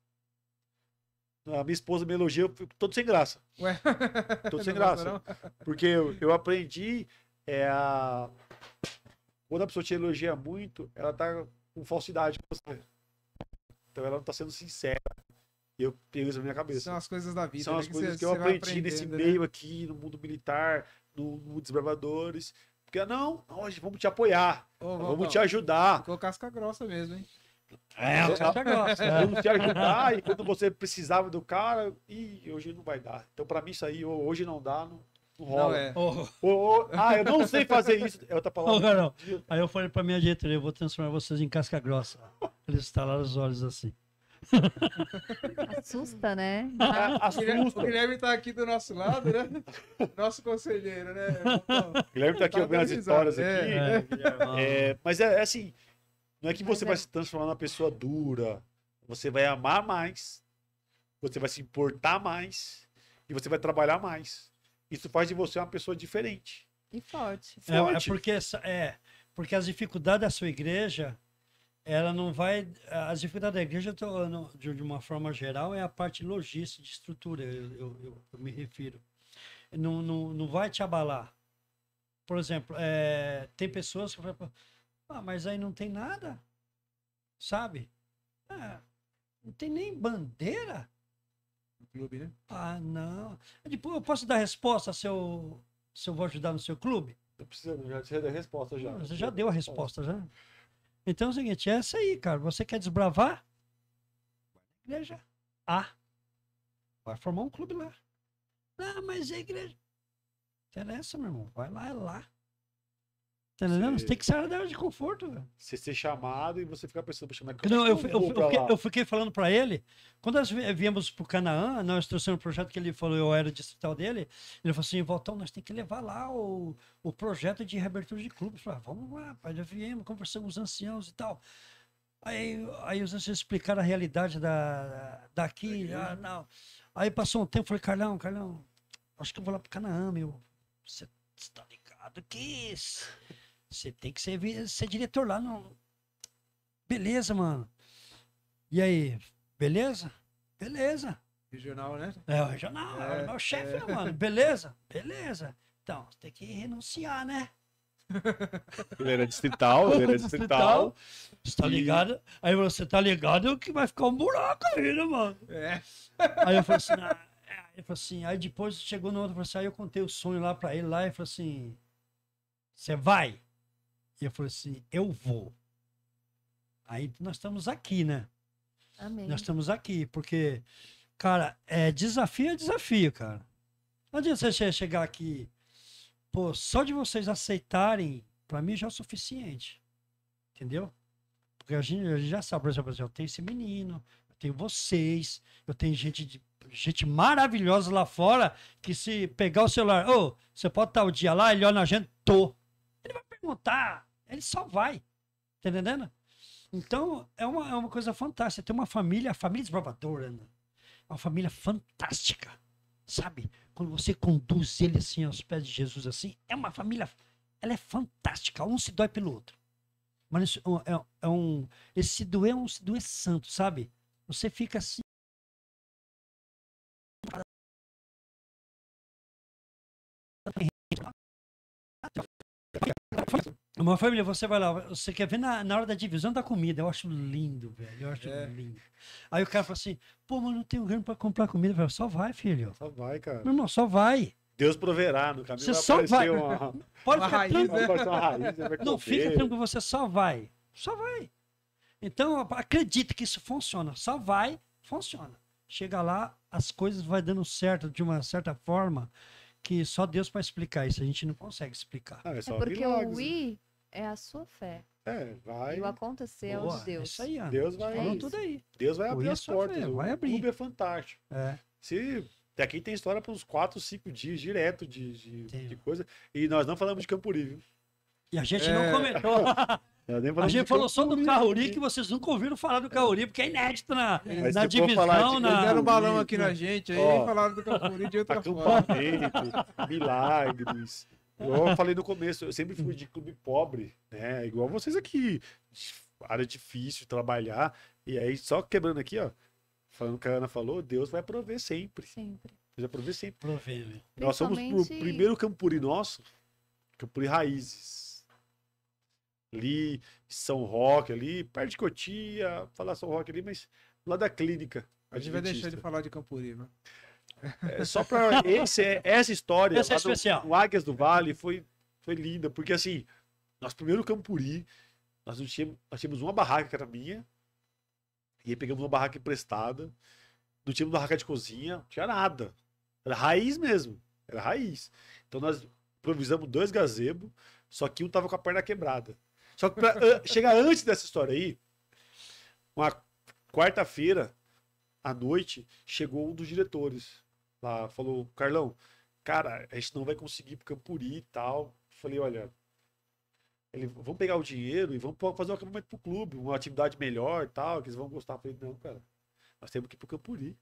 A minha esposa me elogia, eu fico todo sem graça. Ué? Todo sem graça. Porque eu aprendi quando a pessoa te elogia muito, ela tá com falsidade com você. Então ela não tá sendo sincera. E eu pego isso na minha cabeça. São as coisas da vida. São né, as coisas você- que eu você vai aprendi nesse aprendendo, né? meio aqui, no mundo militar, no Desbravadores. Porque, não, hoje vamos te apoiar, Ô, vamos Valcão, te ajudar. ficou casca grossa mesmo, hein? O cara gosta. Vamos te ajudar. E quando você precisava do cara, hoje não vai dar. Então, pra mim, isso aí, hoje não dá, não Não rola. é. Eu não sei fazer isso. É outra Ô, palavra. Carol, aí eu falei pra minha diretoria, eu vou transformar vocês em casca grossa. Eles estalaram os olhos assim. Assusta, né? O Guilherme tá aqui do nosso lado, né? Nosso conselheiro, né? Valcão? O Guilherme tá aqui Tá ouvindo as dando histórias risada. aqui. Mas é assim, não é que você Mas vai é. se transformar numa pessoa dura. Você vai amar mais, você vai se importar mais e você vai trabalhar mais. Isso faz de você uma pessoa diferente. E forte. Forte. Porque as dificuldades da sua igreja, ela não vai. As dificuldades da igreja, de uma forma geral, é a parte logística, de estrutura, eu me refiro. Não vai te abalar. Por exemplo, tem pessoas que falam, mas aí não tem nada, sabe? Não tem nem bandeira? No clube, né? Não. Tipo, eu posso dar resposta se eu vou ajudar no seu clube? Não precisa, já dei a resposta já. Você já deu a resposta, já. Então é o seguinte, é essa aí, cara. Você quer desbravar? Vai na igreja A. Vai formar um clube lá. Mas é igreja. Interessa, meu irmão. Vai lá, é lá. Tá entendendo? Você tem que sair da área de conforto, velho. Você ser chamado e você ficar pensando, poxa, mas Não, como é que eu vou pra lá? eu fiquei falando pra ele, quando nós viemos pro Canaã, nós trouxemos um projeto que ele falou, eu era distrital dele, ele falou assim, Valtão, nós temos que levar lá o projeto de reabertura de clubes. Eu falei, vamos lá, pai, nós viemos, conversamos com os anciãos e tal. Aí os anciãos explicaram a realidade daqui, não. Aí passou um tempo, eu falei, Carlão, acho que eu vou lá pro Canaã, meu. Você tá ligado que você tem que ser diretor lá, não. Beleza, mano. E aí, beleza? Beleza. Regional, né? É o regional, é o meu chefe, né, mano? Beleza? Beleza. Então, você tem que renunciar, né? Ele era distrital, Você tá ligado? Aí você tá ligado que vai ficar um buraco aí, né, mano? É. Aí eu falei assim, ele falou assim, aí depois chegou no outro, falou assim, aí eu contei o sonho lá pra ele, lá, e falou assim, você vai? E eu falei assim, eu vou. Aí nós estamos aqui, né? Amém. Nós estamos aqui, porque, cara, desafio, cara. Não adianta você chegar aqui, pô, só de vocês aceitarem, pra mim já é o suficiente. Entendeu? Porque a gente já sabe, por exemplo, eu tenho esse menino, eu tenho vocês, eu tenho gente maravilhosa lá fora, que se pegar o celular, você pode estar o dia lá, ele olha na gente, ele vai perguntar, ele só vai. Tá entendendo? Então, é uma coisa fantástica. Tem uma família, a família desbravadora, né? É uma família fantástica, sabe? Quando você conduz ele assim aos pés de Jesus assim, é uma família, ela é fantástica, um se dói pelo outro. Mas isso esse se doer é um se doer santo, sabe? Você fica assim. Uma família, você vai lá, você quer ver na hora da divisão da comida, eu acho lindo, velho, eu acho lindo. Aí o cara fala assim, pô, mas não tenho grana pra comprar comida. Eu falo, só vai, filho. Só vai, cara. Meu irmão, só vai. Deus proverá no caminho. Você Vai só aparecer vai. uma Pode Uma ficar raiz, tranquilo. vai aparecer uma raiz, você vai Não, fica comer. tranquilo, você só vai. Só vai. Então, acredite que isso funciona. Só vai, funciona. Chega lá, as coisas vão dando certo de uma certa forma que só Deus para explicar isso. A gente não consegue explicar. Ah, é É só porque milagres, o ir é a sua fé. vai. E o acontecer é o Boa, de Deus. É isso aí, Ana. Deus vai, Falou isso. tudo aí. Deus vai O abrir as isso é portas. fé, O vai abrir. clube é fantástico. É. Daqui tem história para uns 4, 5 dias direto Tem. de coisa. E nós não falamos de Campuri, viu? E a gente não comentou. Nós nem A falamos gente de falou só do Campuri. Cauri, que vocês nunca ouviram falar do Cauri, porque é inédito na Mas se for divisão, falar de- Eles deram um balão Campuri, aqui na gente aí ó, e falaram do Campuri de outra forma. Acampamento, milagres. Igual eu falei no começo, eu sempre fui de clube pobre, né? Igual vocês aqui. Área difícil de trabalhar. E aí, só quebrando aqui, ó. Falando o que a Ana falou, Deus vai prover sempre. Sempre. Deus vai prover sempre. Provavelmente. Nós somos o Principalmente- primeiro Campuri nosso, Campuri Raízes. Ali, São Roque, ali, perto de Cotia, falar São Roque ali, mas lá da clínica. A gente vai deixar de Adventista. falar de Campuri, né? Só pra essa história Essa é lá do- especial. no Águias do Vale foi linda, porque assim, nosso primeiro Campuri, nós tínhamos uma barraca que era minha, e aí pegamos uma barraca emprestada, não tínhamos barraca de cozinha, não tinha nada. Era raiz mesmo, era raiz. Então nós improvisamos 2 gazebos, só que um tava com a perna quebrada. Só que chegar antes dessa história aí, uma quarta-feira à noite, chegou um dos diretores lá, falou, Carlão, cara, a gente não vai conseguir ir pro Campuri e tal. Falei, olha, vamos pegar o dinheiro e vamos fazer um acampamento pro clube, uma atividade melhor e tal, que eles vão gostar. Falei, não, cara, nós temos que ir pro Campuri.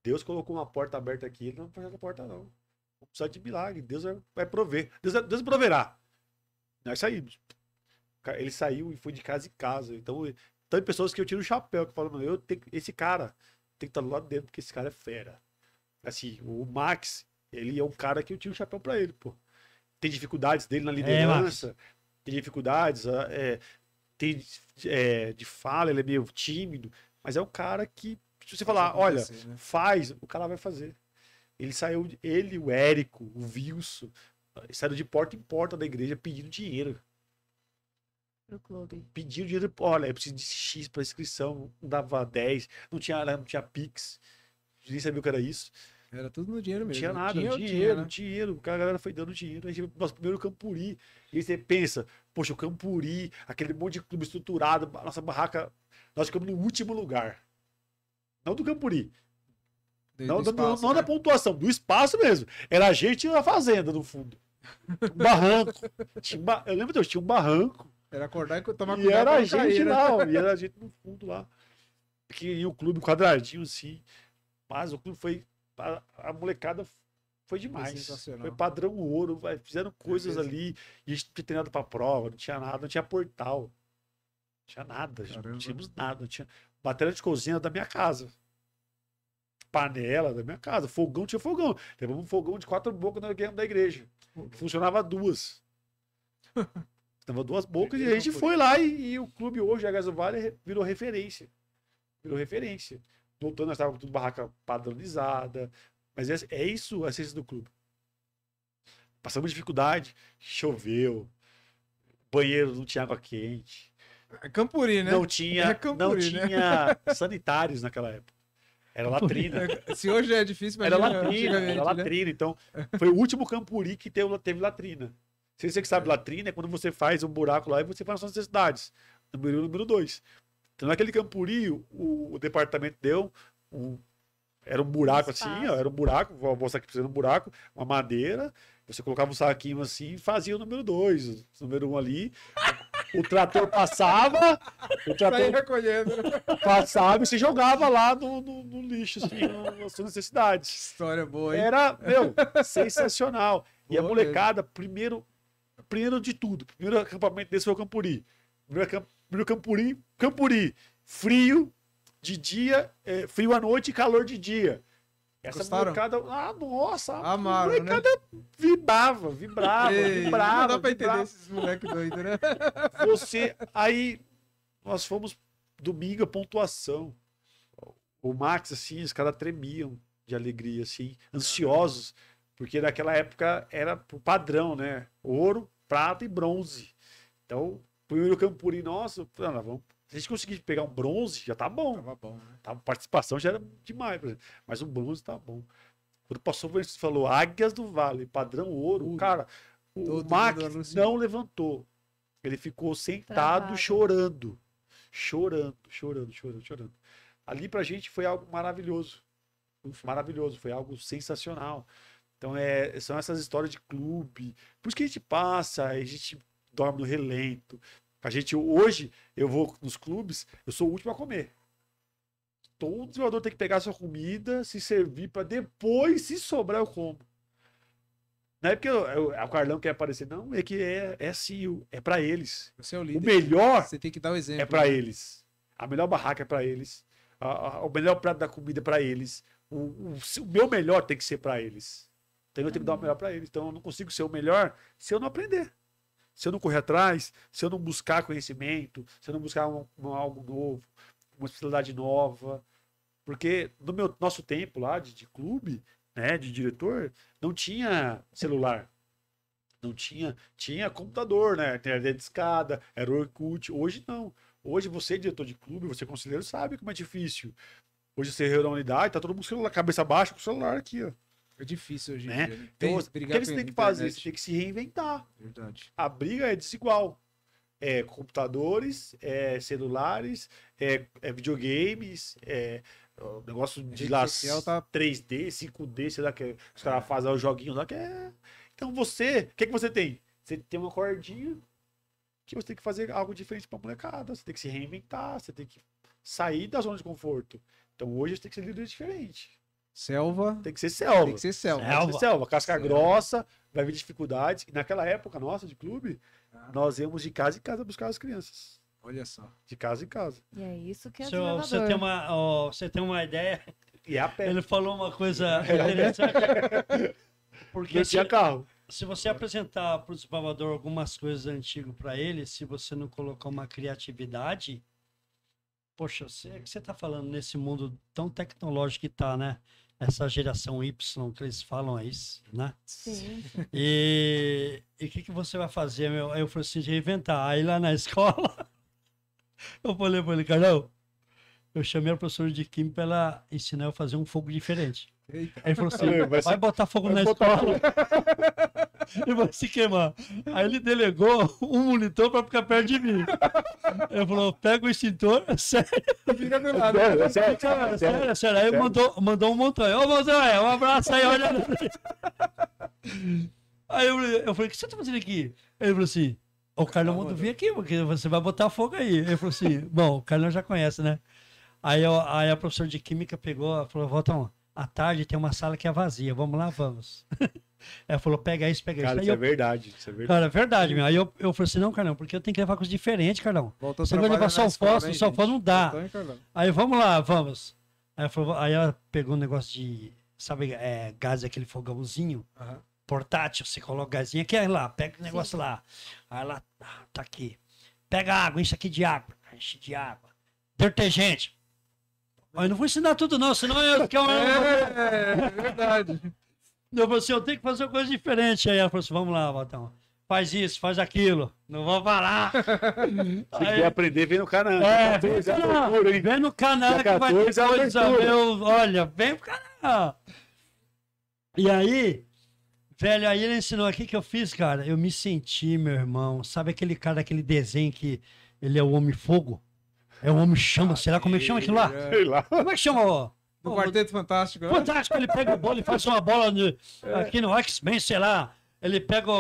Deus colocou uma porta aberta aqui, ele não vai fechar a porta, não. Vamos precisar de milagre, Deus vai prover. Deus proverá. Nós saímos. Ele saiu e foi de casa em casa. Então, tem pessoas que eu tiro o chapéu, que falam, não, esse cara tem que estar do lado dele, porque esse cara é fera. Assim, o Max, ele é um cara que eu tiro o chapéu pra ele, pô. Tem dificuldades dele na liderança, tem dificuldades, de fala, ele é meio tímido, mas é um cara que, se você falar, olha, acontecer, né? faz, o cara vai fazer. Ele, o Érico, o Wilson, saíram de porta em porta da igreja pedindo dinheiro. Pro clube. Pediu dinheiro, olha, eu preciso de X para inscrição, não dava 10, não tinha Pix, nem sabia o que era isso. Era tudo no dinheiro Não mesmo. tinha nada, Tinha, dinheiro, né? dinheiro. A galera foi dando dinheiro. A gente, nosso primeiro Campuri. E aí você pensa, poxa, o Campuri, aquele monte de clube estruturado, a nossa barraca, nós ficamos no último lugar. Não do Campuri. Não, Do espaço, não né? da pontuação, do espaço mesmo. Era a gente e a fazenda, no fundo. Um barranco. Eu lembro, Deus, tinha um barranco. Era acordar e tomar E cuidado era pra a não gente cair, né? lá, e era a gente no fundo lá. Que o clube quadradinho assim. Mas o clube foi. A molecada foi demais. sensacional. Foi padrão ouro. Fizeram coisas Beleza. ali. E a gente não tinha treinado pra prova, não tinha nada, não tinha portal. Não tinha nada, Caramba. não tínhamos nada. Não tinha bateria de cozinha da minha casa. Panela da minha casa. Fogão tinha fogão. Levamos um fogão de 4 bocas na da igreja. Funcionava 2. Tava 2 bocas e a gente foi lá e o clube hoje, a Águias do Vale, virou referência. Virou referência. Voltando, nós estávamos tudo barraca padronizada. Mas é isso a essência do clube. Passamos dificuldade, choveu, banheiro não tinha água quente, É Campuri, né? não tinha, É Campuri, não né? tinha sanitários naquela época. Era latrina. Se hoje é difícil, Era imagina latrina, antigamente, era né? latrina. Então, foi o último Campuri que teve latrina. Se você que sabe, latrina é quando você faz um buraco lá e você faz as suas necessidades. Número 1, número 2. Então, naquele Campuri, o departamento deu era um buraco assim, ó, era um buraco, vou mostrar aqui pra você, um buraco, uma madeira, você colocava um saquinho assim e fazia o número 2, o número 1 ali, o trator passava, Sair recolhendo, né? passava e você jogava lá no lixo, assim, nas suas necessidades. História boa, hein? Era, meu, sensacional. E a Boa molecada, primeiro de tudo, primeiro acampamento desse foi o Campuri. Primeiro Campuri, frio de dia, frio à noite e calor de dia. Essa Gostaram? molecada, nossa, a Amaram, né? molecada vibrava. Ei, não dá pra entender vibrava. esses moleques doidos, né? Aí nós fomos domingo, a pontuação. O Max, assim, os caras tremiam de alegria, assim, ansiosos, porque naquela época era pro padrão, né? Ouro, prata e bronze. Então, primeiro Campuri, nossa, vamos. Se a gente conseguir pegar um bronze, já tá bom. Tava bom, né? A participação já era demais, por exemplo. Mas um bronze tá bom. Quando passou, você falou Águias do Vale, padrão ouro, cara, o Todo Max mundo anunciou. não levantou. Ele ficou sentado, Travado. chorando. Chorando. Ali pra gente foi algo maravilhoso. Maravilhoso, foi algo sensacional. Então, são essas histórias de clube. Por isso que a gente passa, a gente dorme no relento. Hoje, eu vou nos clubes, eu sou o último a comer. Todo jogador tem que pegar sua comida, se servir para depois, se sobrar, eu como. Não é porque o Carlão quer aparecer, não, é que é assim, é para eles. Você é o O líder. melhor Você tem que dar o exemplo. é para né? eles. A melhor barraca é para eles. O melhor prato da comida é para eles. O meu melhor tem que ser para eles. Então eu tenho que dar o melhor para eles. Então eu não consigo ser o melhor se eu não aprender. Se eu não correr atrás, se eu não buscar conhecimento, se eu não buscar algo novo, uma especialidade nova. Porque no nosso tempo lá de clube, né, de diretor, não tinha celular. Não tinha, tinha computador, né? Era de escada, era o Orkut. Hoje não. Hoje você, diretor de clube, você conselheiro, sabe como é difícil. Hoje você reúne a unidade, tá todo mundo com o celular, cabeça baixa com o celular aqui, ó. É difícil hoje em Né? dia. Né? Então, o que brigar você com tem que a fazer? internet. Você tem que se reinventar. Verdade. A briga é desigual. É computadores, é celulares, é videogames, o negócio de rede lá social tá- 3D, 5D, sei lá, que os caras fazem os joguinhos lá. Então você, o que você tem? Você tem uma cordinha que você tem que fazer algo diferente pra molecada. Você tem que se reinventar, você tem que sair da zona de conforto. Então hoje você tem que ser líder diferente. Selva. Tem que ser selva. Tem que ser selva. Tem que ser selva. Casca Selva. grossa, vai vir dificuldades. E naquela época nossa de clube, Ah. nós íamos de casa em casa buscar as crianças. Olha só. De casa em casa. E é isso que é Você desbravador. você tem uma ideia. E a pé. Ele falou uma coisa interessante. Porque Não tinha carro. se você apresentar para o desbravador algumas coisas antigas para ele, se você não colocar uma criatividade, poxa, você está falando nesse mundo tão tecnológico que tá, né? Essa geração Y que eles falam é isso, né? Sim. E o que você vai fazer, meu? Aí eu falei assim, de reinventar. Aí lá na escola, eu falei para ele, Carlão, eu chamei a professora de química para ela ensinar eu a fazer um fogo diferente. Eita. Aí ele falou assim, Vai vai botar fogo na botar escola e vai se queimar. Aí ele delegou um monitor para ficar perto de mim. Ele falou, pega o extintor, sério, Fica do lado. sério. Aí mandou um Montanha. Ô, Montanha, um abraço aí, olha. Aí eu falei, o que você tá fazendo aqui? Ele falou assim, o Carlão mandou vir aqui, porque você vai botar fogo aí. Ele falou assim, bom, o Carlão já conhece, né? Aí a professora de química pegou, falou, Voltão, à tarde tem uma sala que é vazia, vamos lá, vamos. Ela falou, pega isso, pega Cara, isso. Aí isso é eu, verdade. Isso é verdade. cara, é verdade, meu. Aí eu falei assim, não, Carlão, porque eu tenho que levar coisas diferentes, Carlão. Voltou a Você vai levar trabalhar só na o escola, fósforo, hein, só o gente? fósforo não dá. Voltou, hein, Carlão? Aí vamos lá, vamos. Aí ela pegou um negócio de, sabe, gás, aquele fogãozinho Aham. portátil, você coloca gazinho, que é lá, pega o negócio lá. Aí ela, tá aqui. Pega água, enche aqui de água. Enche de água. Detergente. Eu não vou ensinar tudo não, senão eu quero... É verdade. Eu falei assim, eu tenho que fazer uma coisa diferente. Aí ela falou assim, vamos lá, Valtão. Faz isso, faz aquilo. Não vou falar. Se quiser aprender, vem no canal. Vem no canal que vai ter 14 é coisa, abertura. meu. Olha, vem pro canal. E aí, velho, aí ele ensinou aqui que eu fiz, cara. Eu me senti, meu irmão. Sabe aquele cara, aquele desenho que ele é o Homem-Fogo? É o Homem-Chama, sei lá como é que chama aquilo lá? Sei lá. Como é que chama, ó? No Quarteto Fantástico. né? Fantástico, ele pega a bola e faz uma bola aqui no X-Men, sei lá. Ele pega,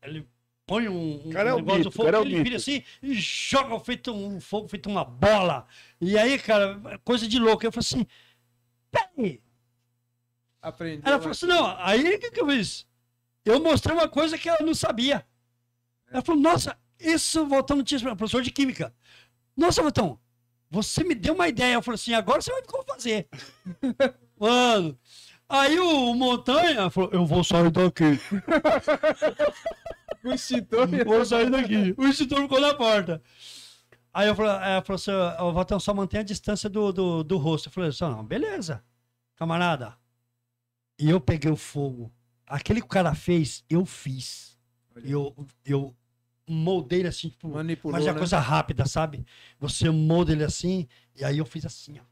ele põe um Cara, é o negócio mito, do fogo, cara, é o ele mito. vira assim e joga feito um fogo, feito uma bola. E aí, cara, coisa de louco. Eu falei assim, peraí. Aprendeu. Ela falou assim, não, aí o que eu fiz? Eu mostrei uma coisa que ela não sabia. Ela falou, nossa, isso, Voltão, não tinha, professor de química. Nossa, Voltão, você me deu uma ideia. Eu falei assim, agora você vai ver como fazer. Mano, aí o Montanha falou, eu vou sair daqui. O extintor. Vou sair daqui. O extintor ficou na porta. Aí ela falou assim, o Voltão só mantém a distância do rosto. Eu falei assim, não, beleza, camarada. E eu peguei o fogo. Aquele que o cara fez, eu fiz. Eu moldei ele assim, tipo, Manipulou, mas é né? coisa rápida, sabe? Você molda ele assim, e aí eu fiz assim, ó.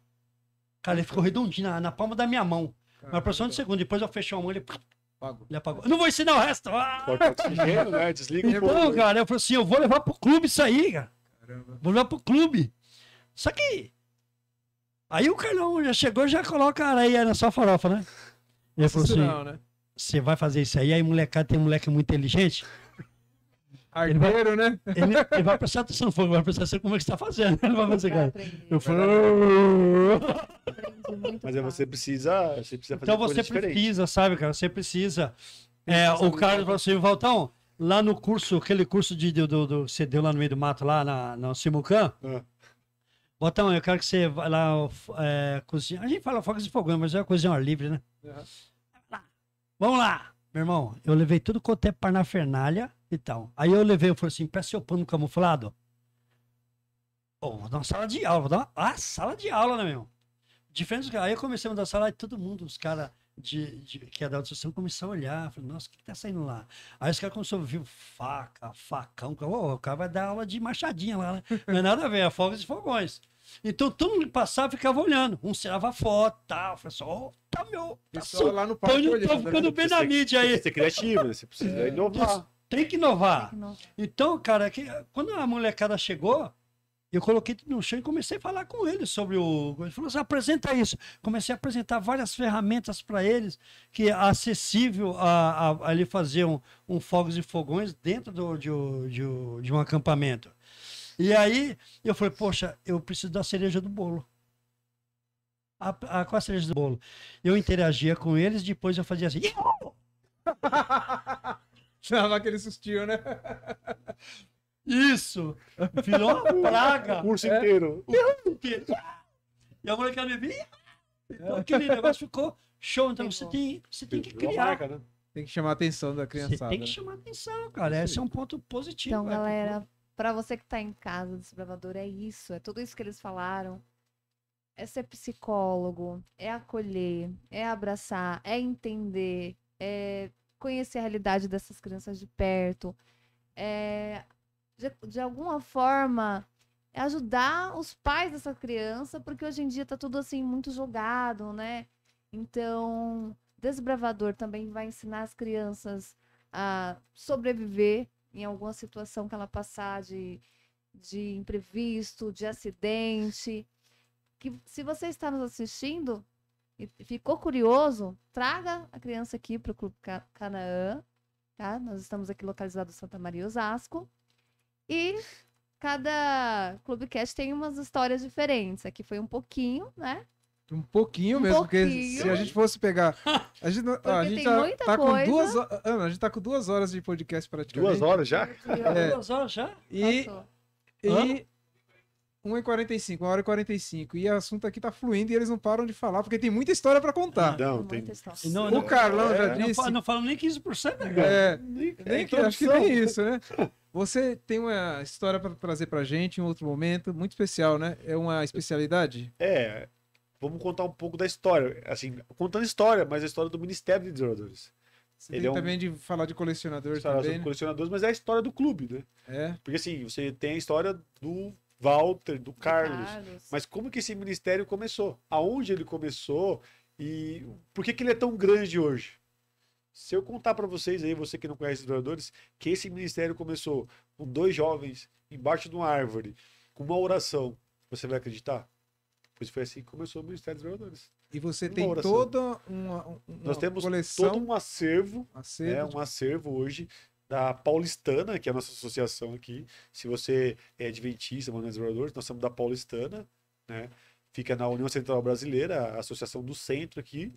Cara, ele ficou redondinho na palma da minha mão. Mas por só um segundo, depois eu fechei a mão, Apagou. ele apagou. Eu não vou ensinar o resto. Ah! Corta oxigênio, né? Desliga o Então, fogo. cara, eu falei assim, eu vou levar pro clube isso aí, cara. Caramba. Vou levar pro clube. Só que... Aí o Carlão já chegou, já coloca a areia na sua farofa, né? Ele falou Isso assim, não, né? você vai fazer isso aí? Aí molecada, tem moleque muito inteligente. Arteiro, né? Ele vai prestar atenção no fogo, vai prestar atenção como é que você tá fazendo. Ele vai fazer, cara. Aprender. Eu falei... Aprende muito Mas aí fácil. você precisa fazer Então coisa você diferente. precisa, sabe, cara? Você precisa. O Responsabilidade. cara falou assim, Valtão, lá no curso, aquele curso que você deu lá no meio do mato, lá no Simucã, Ah. Valtão, eu quero que você vá lá cozinhar. A gente fala fogos de fogão, mas é cozinhar ao ar livre, né? Uhum. Vamos lá, meu irmão. Eu levei tudo quanto é parnafernália e tal. Aí eu falei assim, peça seu pano camuflado. Vou dar uma sala de aula, vou dar uma sala de aula, né, meu? diferentes. Aí eu comecei a dançar lá e todo mundo, os caras que é da autossuficiência, começaram a olhar. Falei, nossa, o que tá saindo lá? Aí os caras começaram a ouvir faca, facão. O cara vai dar aula de machadinha lá, né? Não é nada a ver, é fogos e fogões. Então todo mundo que passava ficava olhando. Um tirava foto, tal. Falei assim, ó, tá meu. Tá Pessoal lá no parque tô olhando, ficando né? bem na mídia aí. Tem que ser criativo, né? Você precisa inovar. Tem que inovar. Tem que não- Então, cara, quando a molecada chegou, eu coloquei tudo no chão e comecei a falar com eles sobre o. Ele falou assim: apresenta isso. Comecei a apresentar várias ferramentas para eles, que é acessível a ele fazer um fogos e fogões dentro de um acampamento. E aí eu falei: poxa, eu preciso da cereja do bolo. Qual a cereja do bolo? Eu interagia com eles, depois eu fazia assim. Dava aquele sustinho, né? Isso! Virou uma praga. O curso inteiro. E a molecada me via. Então aquele negócio ficou show. Então você tem que Virou criar. marca, né? Tem que chamar a atenção da Você criançada. tem que chamar atenção, cara. Esse é um ponto positivo. Então, né? galera, para você que tá em casa, desbravador, é isso. É tudo isso que eles falaram. É ser psicólogo, é acolher, é abraçar, é entender, é conhecer a realidade dessas crianças de perto. De alguma forma, é ajudar os pais dessa criança, porque hoje em dia tá tudo assim muito jogado, né? Então, Desbravador também vai ensinar as crianças a sobreviver em alguma situação que ela passar de imprevisto, de acidente. Que se você está nos assistindo e ficou curioso, traga a criança aqui para o Clube Canaã, tá? Nós estamos aqui localizados em Santa Maria, Osasco. E cada Clubecast tem umas histórias diferentes. Aqui foi um pouquinho, né? Um pouquinho Um mesmo, porque pouquinho. se a gente fosse pegar. A gente, ó, a gente tem já muita tá com coisa. 2 horas. Ana, a gente tá com 2 horas de podcast praticamente. 2 horas já? É. 2 horas já? E, Passou. e 1h45, 1h45. E o assunto aqui tá fluindo e eles não param de falar, porque tem muita história pra contar. Não, Muita tem. história. E não- O Carlão já Não, disse. não falo nem 15%, né, cara? É, Nem acho que nem isso, né? Você tem uma história pra trazer pra gente em outro momento, muito especial, né? É uma especialidade? Vamos contar um pouco da história. Assim, contando história, mas a história do Ministério de Desbravadores. Você Ele tem é um- também de falar de colecionador História também, sobre né? colecionadores, mas é a história do clube, né? É. Porque assim, você tem a história do Walter, do Carlos. Mas como que esse ministério começou? Aonde ele começou e por que ele é tão grande hoje? Se eu contar para vocês aí, você que não conhece os Desbravadores, que esse ministério começou com 2 jovens embaixo de uma árvore, com uma oração, você vai acreditar? Pois foi assim que começou o Ministério dos Desbravadores. E você Uma tem oração. toda uma Nós temos coleção, todo um acervo, acervo um acervo hoje da Paulistana, que é a nossa associação aqui. Se você é adventista, Manuel Desbravadores, nós somos da Paulistana, né? Fica na União Central Brasileira, a associação do centro aqui,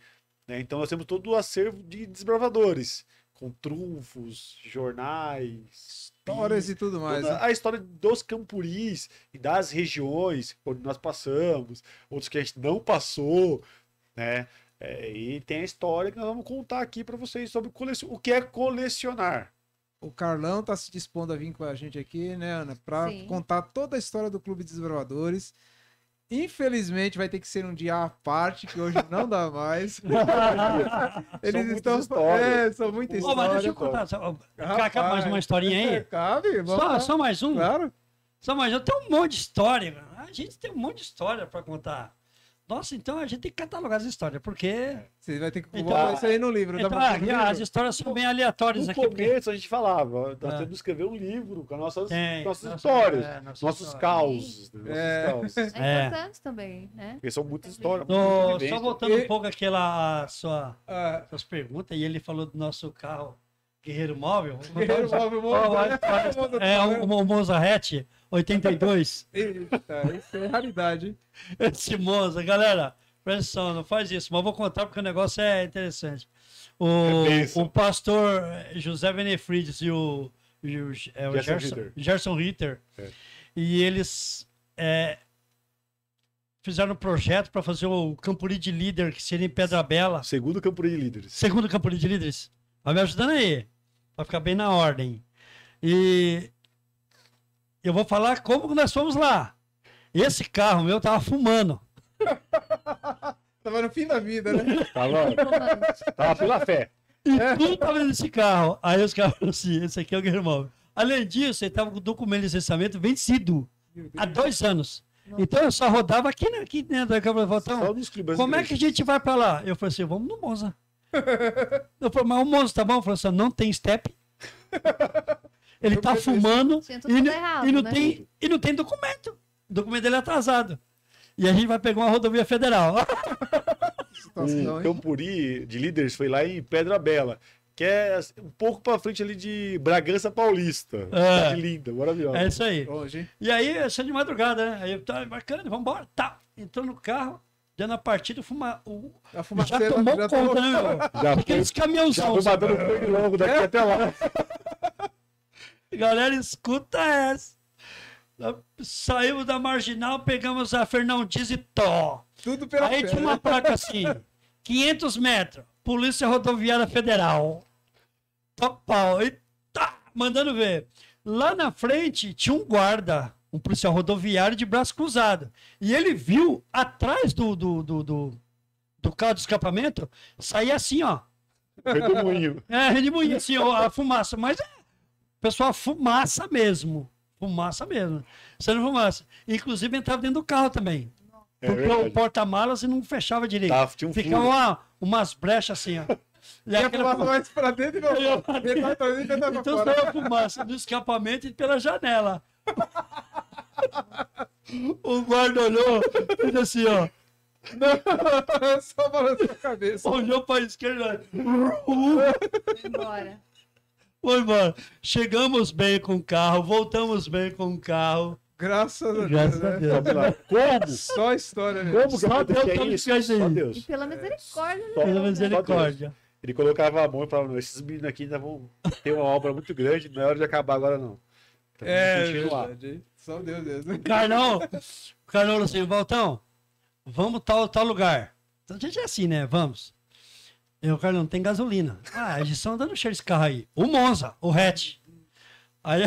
né? Então nós temos todo o acervo de desbravadores, com trunfos, jornais, histórias e tudo mais. toda né? a história dos campuris e das regiões onde nós passamos, outros que a gente não passou, né? E tem a história que nós vamos contar aqui para vocês sobre o que é colecionar. O Carlão tá se dispondo a vir com a gente aqui, né, Ana? Pra Sim. contar toda a história do Clube de Desbravadores. Infelizmente vai ter que ser um dia à parte, que hoje não dá mais. Eles muitas estão. histórias. São muitas Ô, mas deixa eu histórias. contar. Rapaz, Cabe mais uma historinha aí? Cabe, vamos lá. Só mais um? Claro. Só mais um. Tem um monte de história. A gente tem um monte de história para contar. Nossa, então a gente tem que catalogar as histórias, porque. Você vai ter que Então, botar isso aí no livro. dá Então, pra pôr no livro? as histórias são bem aleatórias No aqui. porque- começo a gente falava, nós Ah. temos que escrever um livro com as nossas, Tem, nossas nossa- histórias, nossas nossos histórias. causos, né? É. Nossos causos. É É. importante também, né? Porque são muitas histórias. Só muita vivência. voltando E- um pouco àquela Ah, suas perguntas, e ele falou do nosso carro Guerreiro Móvel. Guerreiro Móvel, Monza. É um Monza Hatch 82. Eita, isso é raridade. hein? Esse Monza, galera, presta atenção, não faz isso, mas eu vou contar porque o negócio é interessante. bênção. O pastor José Benefrides e o Gerson Gerson Ritter, É. e eles fizeram um projeto para fazer o Campuri de Líder, que seria em Pedra Bela. Segundo campo de líderes. Segundo Campuri de Líderes. Vai me ajudando aí, para ficar bem na ordem. E eu vou falar como que nós fomos lá. Esse carro meu tava fumando. Tava no fim da vida, né? Tava pela fé. E tudo tava nesse carro. Aí os caras falaram assim, esse aqui é o Guilherme. Além disso, ele tava com o documento de licenciamento vencido há 2 anos. Então eu só rodava aqui dentro da Câmara de Só Votação. nos clubes. Como é que a gente vai pra lá? Eu falei assim, vamos no Monza. Eu falei, mas o Monza tá bom? Eu falei assim, não tem step. Ele tá fumando Tinha tudo errado, né? e não tem documento. O documento dele é atrasado. E a gente vai pegar uma rodovia federal. Situação, O hein? Campuri de líderes foi lá em Pedra Bela, que é assim, um pouco pra frente ali de Bragança Paulista. Cidade linda, maravilhosa. É isso aí. Longe, hein? E aí, eu saí de madrugada, né? Aí eu tava bacana, vamos embora. Tá. Entrou no carro, dando a partida, A fumaça já tomou já conta, né, meu? Já Aqueles Já caminhãozão. foi batendo fogo longo daqui até lá. Galera, escuta essa. Saímos da Marginal, pegamos a Fernão Dias e Tó. Tudo pela Aí fé, tinha uma né? placa assim, 500 metros, Polícia Rodoviária Federal. Topau, e tá, mandando ver. Lá na frente tinha um guarda, um policial rodoviário de braço cruzado. E ele viu atrás do carro de escapamento, sair assim, ó. Redemoinho. Redemoinho, assim, ó, a fumaça. Mas pessoal, fumaça mesmo. Fumaça mesmo. Sendo fumaça. Inclusive entrava dentro do carro também. É Porque o verdade. porta-malas não fechava direito. Tinha um furo. Ficava umas brechas assim, ó. E E a aquela fumaça mais pra dentro e pra Ia fora. pra dentro. Metade pra dentro e metade pra Então fora. saiu a fumaça do escapamento e pela janela. O guarda olhou, fez assim, ó. Não, só balançou a cabeça. Olhou pra esquerda. Foi embora. Foi embora. Chegamos bem com o carro, voltamos bem com o carro. Graças a Deus, Graças a né? Deus. Sabe lá, Como? Só história, né? Como que Só Deus acontecia sabe isso? o que é isso aí. Só E Deus. pela misericórdia, né? Só- Pela só misericórdia. Ele colocava a mão e falava, não, esses meninos aqui ainda vão ter uma obra muito grande, não é hora de acabar agora não. Então, É, vamos continuar. verdade. Só Deus mesmo. O Carlão falou assim, Valtão, vamos tal lugar. Então a gente é assim, né? Vamos. Eu, Carlão, não tem gasolina. A gente só anda no cheiro desse carro aí. O Monza, o hatch. Aí,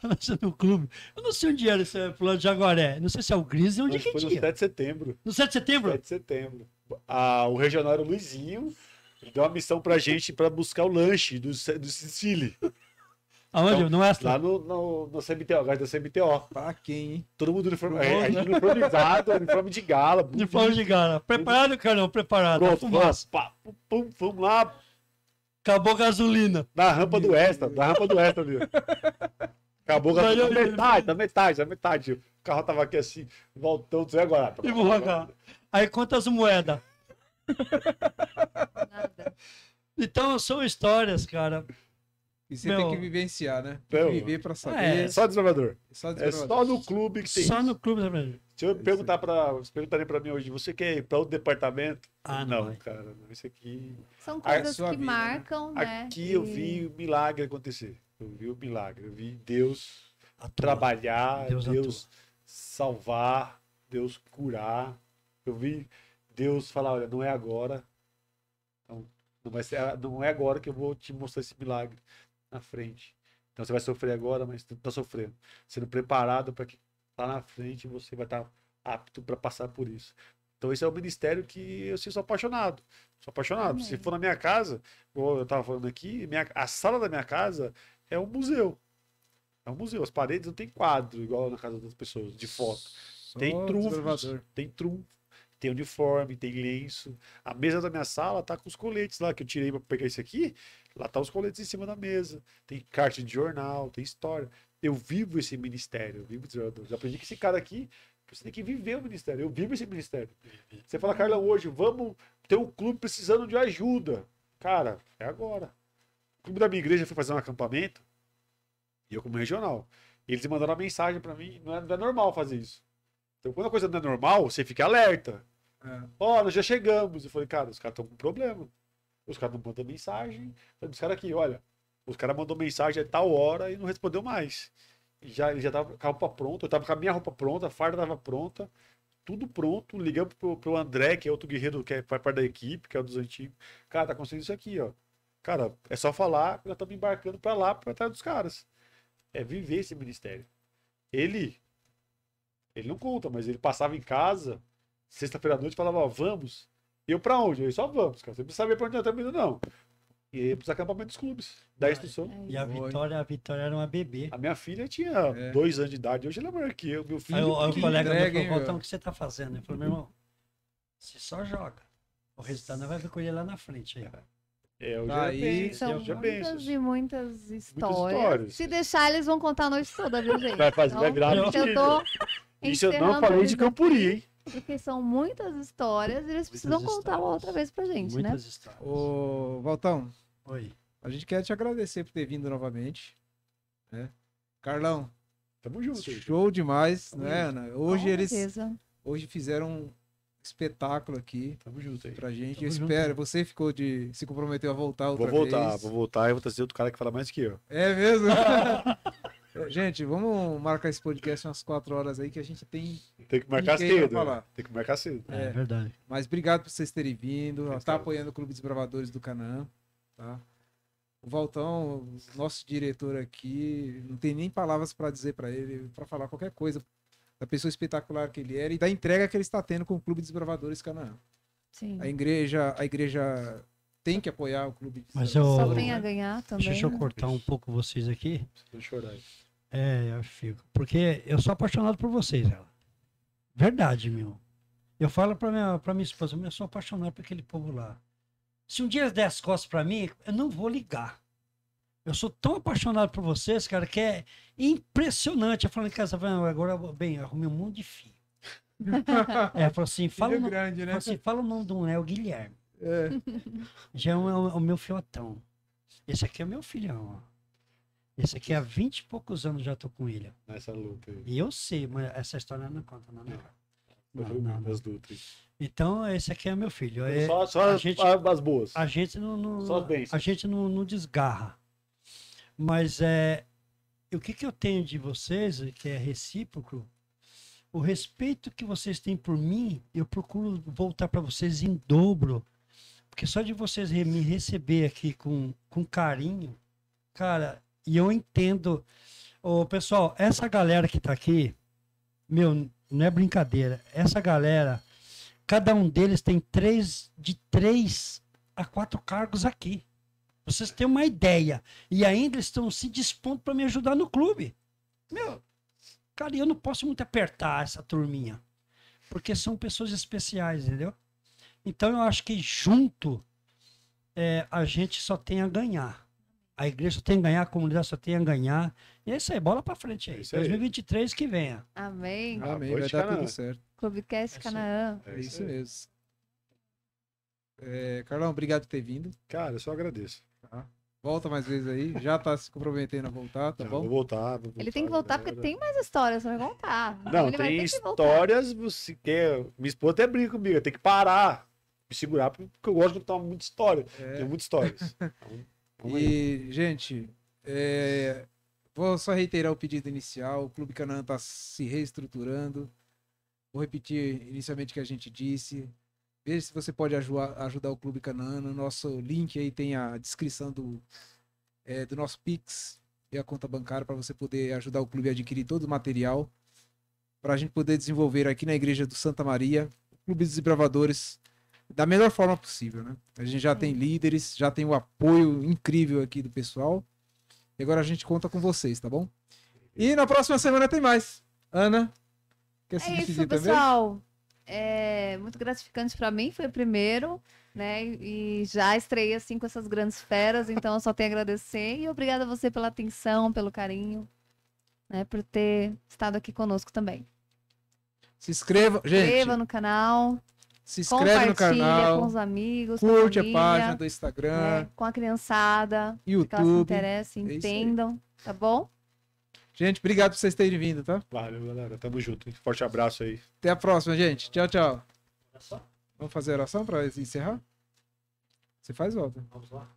nós no clube. Eu não sei onde era esse plano de Jaguaré. Não sei se é o Gris e onde Mas que foi no tinha. 7 de setembro. No 7 de setembro? 7 de setembro. O regional era o Luizinho. Ele deu uma missão pra gente pra buscar o lanche do Sicily. Aonde? Então, No Extra? Lá no CMTO, agora da CMTO. Pra quem, hein? Todo mundo uniforme, Bom, a gente uniformizado, uniforme de gala. De forma de gala. Preparado, Carlão? Preparado. Pronto, Fumaça. pá, vamos lá Acabou a gasolina. na rampa do Extra, ali. Acabou a Valeu, gasolina, metade. O carro tava aqui assim, voltando, e agora? E vou pagar. Aí quantas moedas? Nada. Então são histórias, cara. E você Meu, tem que vivenciar, né? Tem meu, que viver pra saber. é, Só desbravador. Só É desbravador. só no clube que tem Só isso. no clube também. Se eu perguntar vocês perguntarem pra mim hoje, você quer ir pra outro departamento? Ah, não. Não, cara, não, isso aqui. São coisas sua que vida, né? marcam, né? Aqui eu E- vi o milagre acontecer. Eu vi o milagre. Eu vi Deus Atua. trabalhar, Deus Deus salvar, Deus curar. Eu vi Deus falar, olha, não é agora. Então, não é agora que eu vou te mostrar esse milagre na frente. Então você vai sofrer agora, mas não está sofrendo. Sendo preparado para que lá na frente você vai estar apto para passar por isso. Então esse é o ministério que eu sou apaixonado. Sou apaixonado. Amém. Se for na minha casa, como eu estava falando aqui, a sala da minha casa é um museu. É um museu. As paredes não tem quadro, igual na casa das pessoas, de foto. Só Tem trunfos, desbravador. tem uniforme, tem lenço. A mesa da minha sala tá com os coletes lá que eu tirei para pegar isso aqui. Lá tá os coletes em cima da mesa. Tem carta de jornal, tem história. Eu vivo esse ministério, eu vivo desbravador. Já aprendi que esse cara aqui, você tem que viver o ministério. Eu vivo esse ministério. Você fala, Carlão, hoje vamos ter um clube precisando de ajuda. Cara, é agora. O clube da minha igreja foi fazer um acampamento e eu como regional. Eles mandaram uma mensagem para mim, não é normal fazer isso. Então, quando a coisa não é normal, você fica alerta. É. Ó, nós já chegamos. Eu falei, cara, os caras estão com problema. Os caras não mandam mensagem. Falei, os caras aqui, olha, os caras mandou mensagem a tal hora e não respondeu mais. Ele já tava com a roupa pronta, eu tava com a minha roupa pronta, a farda tava pronta, tudo pronto. Ligamos pro André, que é outro guerreiro que faz parte da equipe, que é um dos antigos. Cara, tá acontecendo isso aqui, ó. Cara, é só falar, nós estamos embarcando pra lá, pra trás dos caras. É viver esse ministério. Ele não conta, mas ele passava em casa sexta-feira à noite, falava, ó, vamos. Eu pra onde? Eu só vamos, cara. Você precisa saber pra onde nós estamos indo, não. E aí, pros acampamentos dos clubes. Da instrução. E a Vitória era uma bebê. A minha filha tinha É. 2 anos de idade, hoje ela é maior que eu. Meu Aí filho. o que colega meu entrega, hein, falou, meu? Voltão, o que você tá fazendo? Eu falei, meu irmão, você só joga. O resultado nós vai ver com ele lá na frente. Aí. É, hoje Aí, é bem. São Hoje é muitas bem. e muitas histórias. histórias. Se deixar, eles vão contar a noite toda, viu, gente? Vai virar eu mentira. tô Isso eu não encerrando falei eles de Campuri, aqui, hein? Porque são muitas histórias e eles precisam contar uma outra vez pra gente, né? Muitas histórias. Ô, Valtão, Oi. a gente quer te agradecer por ter vindo novamente. Né? Carlão, Tamo junto. aí. show demais, Tamo né, junto. Ana? Hoje Com eles certeza. hoje fizeram um espetáculo aqui Tamo junto aí. pra gente. Tamo Eu junto. espero. Você se comprometeu a voltar outra Vou vez. voltar e vou trazer outro cara que fala mais que eu. É mesmo? Gente, vamos marcar esse podcast umas 4 horas aí que a gente tem. Tem que marcar Ninguém vai cedo. falar. né? Tem que marcar cedo. É, verdade. Mas obrigado por vocês terem vindo. Obrigado. Tá apoiando o Clube dos Bravadores do Canaã. Tá? O Valtão, nosso diretor aqui, não tem nem palavras para dizer para ele, para falar qualquer coisa da pessoa espetacular que ele era e da entrega que ele está tendo com o Clube dos Bravadores Canaã. Sim. A igreja tem que apoiar o Clube dos Mas Bravadores. Só eu- tem a ganhar também. Deixa eu né? cortar um pouco vocês aqui. Não chorar. aí. Eu fico. Porque eu sou apaixonado por vocês, ela. Verdade, meu. Eu falo pra minha esposa, eu sou apaixonado por aquele povo lá. Se um dia eles der as costas pra mim, eu não vou ligar. Eu sou tão apaixonado por vocês, cara, que é impressionante. Eu falo em casa, agora, bem, arrumei um monte de filho. Falou assim, fala, Filho o no- grande, né? falou assim, fala o nome do Léo Guilherme. É. Já é o meu fiotão. Esse aqui é meu filhão, ó. Esse aqui há 20 e poucos anos já tô com ele. Ó. Nessa luta aí. E eu sei, mas essa história não conta, não. Não. Das lutas. Então, esse aqui é meu filho. É, Só a as, gente- as boas. a gente não, Só as bênçãos. a gente não desgarra. Mas o que eu tenho de vocês, que é recíproco, o respeito que vocês têm por mim, eu procuro voltar para vocês em dobro. Porque só de vocês me receber aqui com carinho, cara, e eu entendo. Ô, pessoal, essa galera que tá aqui, meu, não é brincadeira. Essa galera, cada um deles tem de 3 a 4 cargos aqui. Vocês têm uma ideia. E ainda eles estão se dispondo para me ajudar no clube. Meu, cara, eu não posso muito apertar essa turminha. Porque são pessoas especiais, entendeu? Então eu acho que junto a gente só tem a ganhar. A igreja só tem a ganhar, a comunidade só tem a ganhar. E é isso aí, bola pra frente aí. É isso aí. 2023 que venha. Amém. Amém, Boa vai de dar Canaã. tudo certo. Clubecast Canaã. É isso mesmo. Carlão, obrigado por ter vindo. Cara, eu só agradeço. Volta mais vezes aí. Já tá se comprometendo a voltar, tá Não, bom? vou voltar. Ele tem que voltar porque tem mais histórias pra contar. Então Não, ele vai tem ter que voltar. histórias. Você quer... Minha esposa até brinca comigo. Tem que parar, me segurar, porque eu gosto de contar muita história. Tem muitas histórias. Então, vamos aí. E, gente, vou só reiterar o pedido inicial. O Clube Canaã está se reestruturando. Vou repetir inicialmente o que a gente disse. Veja se você pode ajudar o Clube Canaã. No nosso link aí tem a descrição do nosso Pix e a conta bancária para você poder ajudar o clube a adquirir todo o material para a gente poder desenvolver aqui na Igreja do Santa Maria o Clube dos Desbravadores da melhor forma possível, né? A gente já tem líderes, já tem o apoio incrível aqui do pessoal. E agora a gente conta com vocês, tá bom? E na próxima semana tem mais. Ana, quer se É isso, despedir também? pessoal. É muito gratificante pra mim, foi o primeiro, né? E já estreiei assim com essas grandes feras, então eu só tenho a agradecer. E obrigada a você pela atenção, pelo carinho, né? Por ter estado aqui conosco também. Se inscreva, gente. Inscreva no canal, Se inscreve no compartilha canal. com os amigos, com a Curte a família, página do Instagram, né, com a criançada, que elas se YouTube. interessem, É isso aí. entendam, tá bom? Gente, obrigado por vocês terem vindo, tá? Valeu, galera. Tamo junto. Forte abraço aí. Até a próxima, gente. Tchau, tchau. Olha só, Vamos fazer a oração para encerrar? Você faz volta. vamos lá.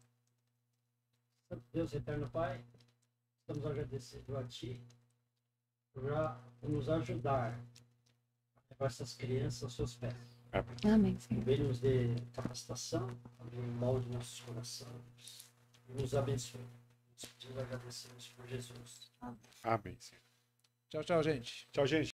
Deus eterno Pai, estamos agradecidos a Ti por nos ajudar a levar essas crianças aos seus pés. Amém, Senhor. Também nos dê capacitação, também molde nossos corações e nos abençoe. Nos pedimos e agradecemos por Jesus. Amém. Tchau, tchau, gente. Tchau, gente.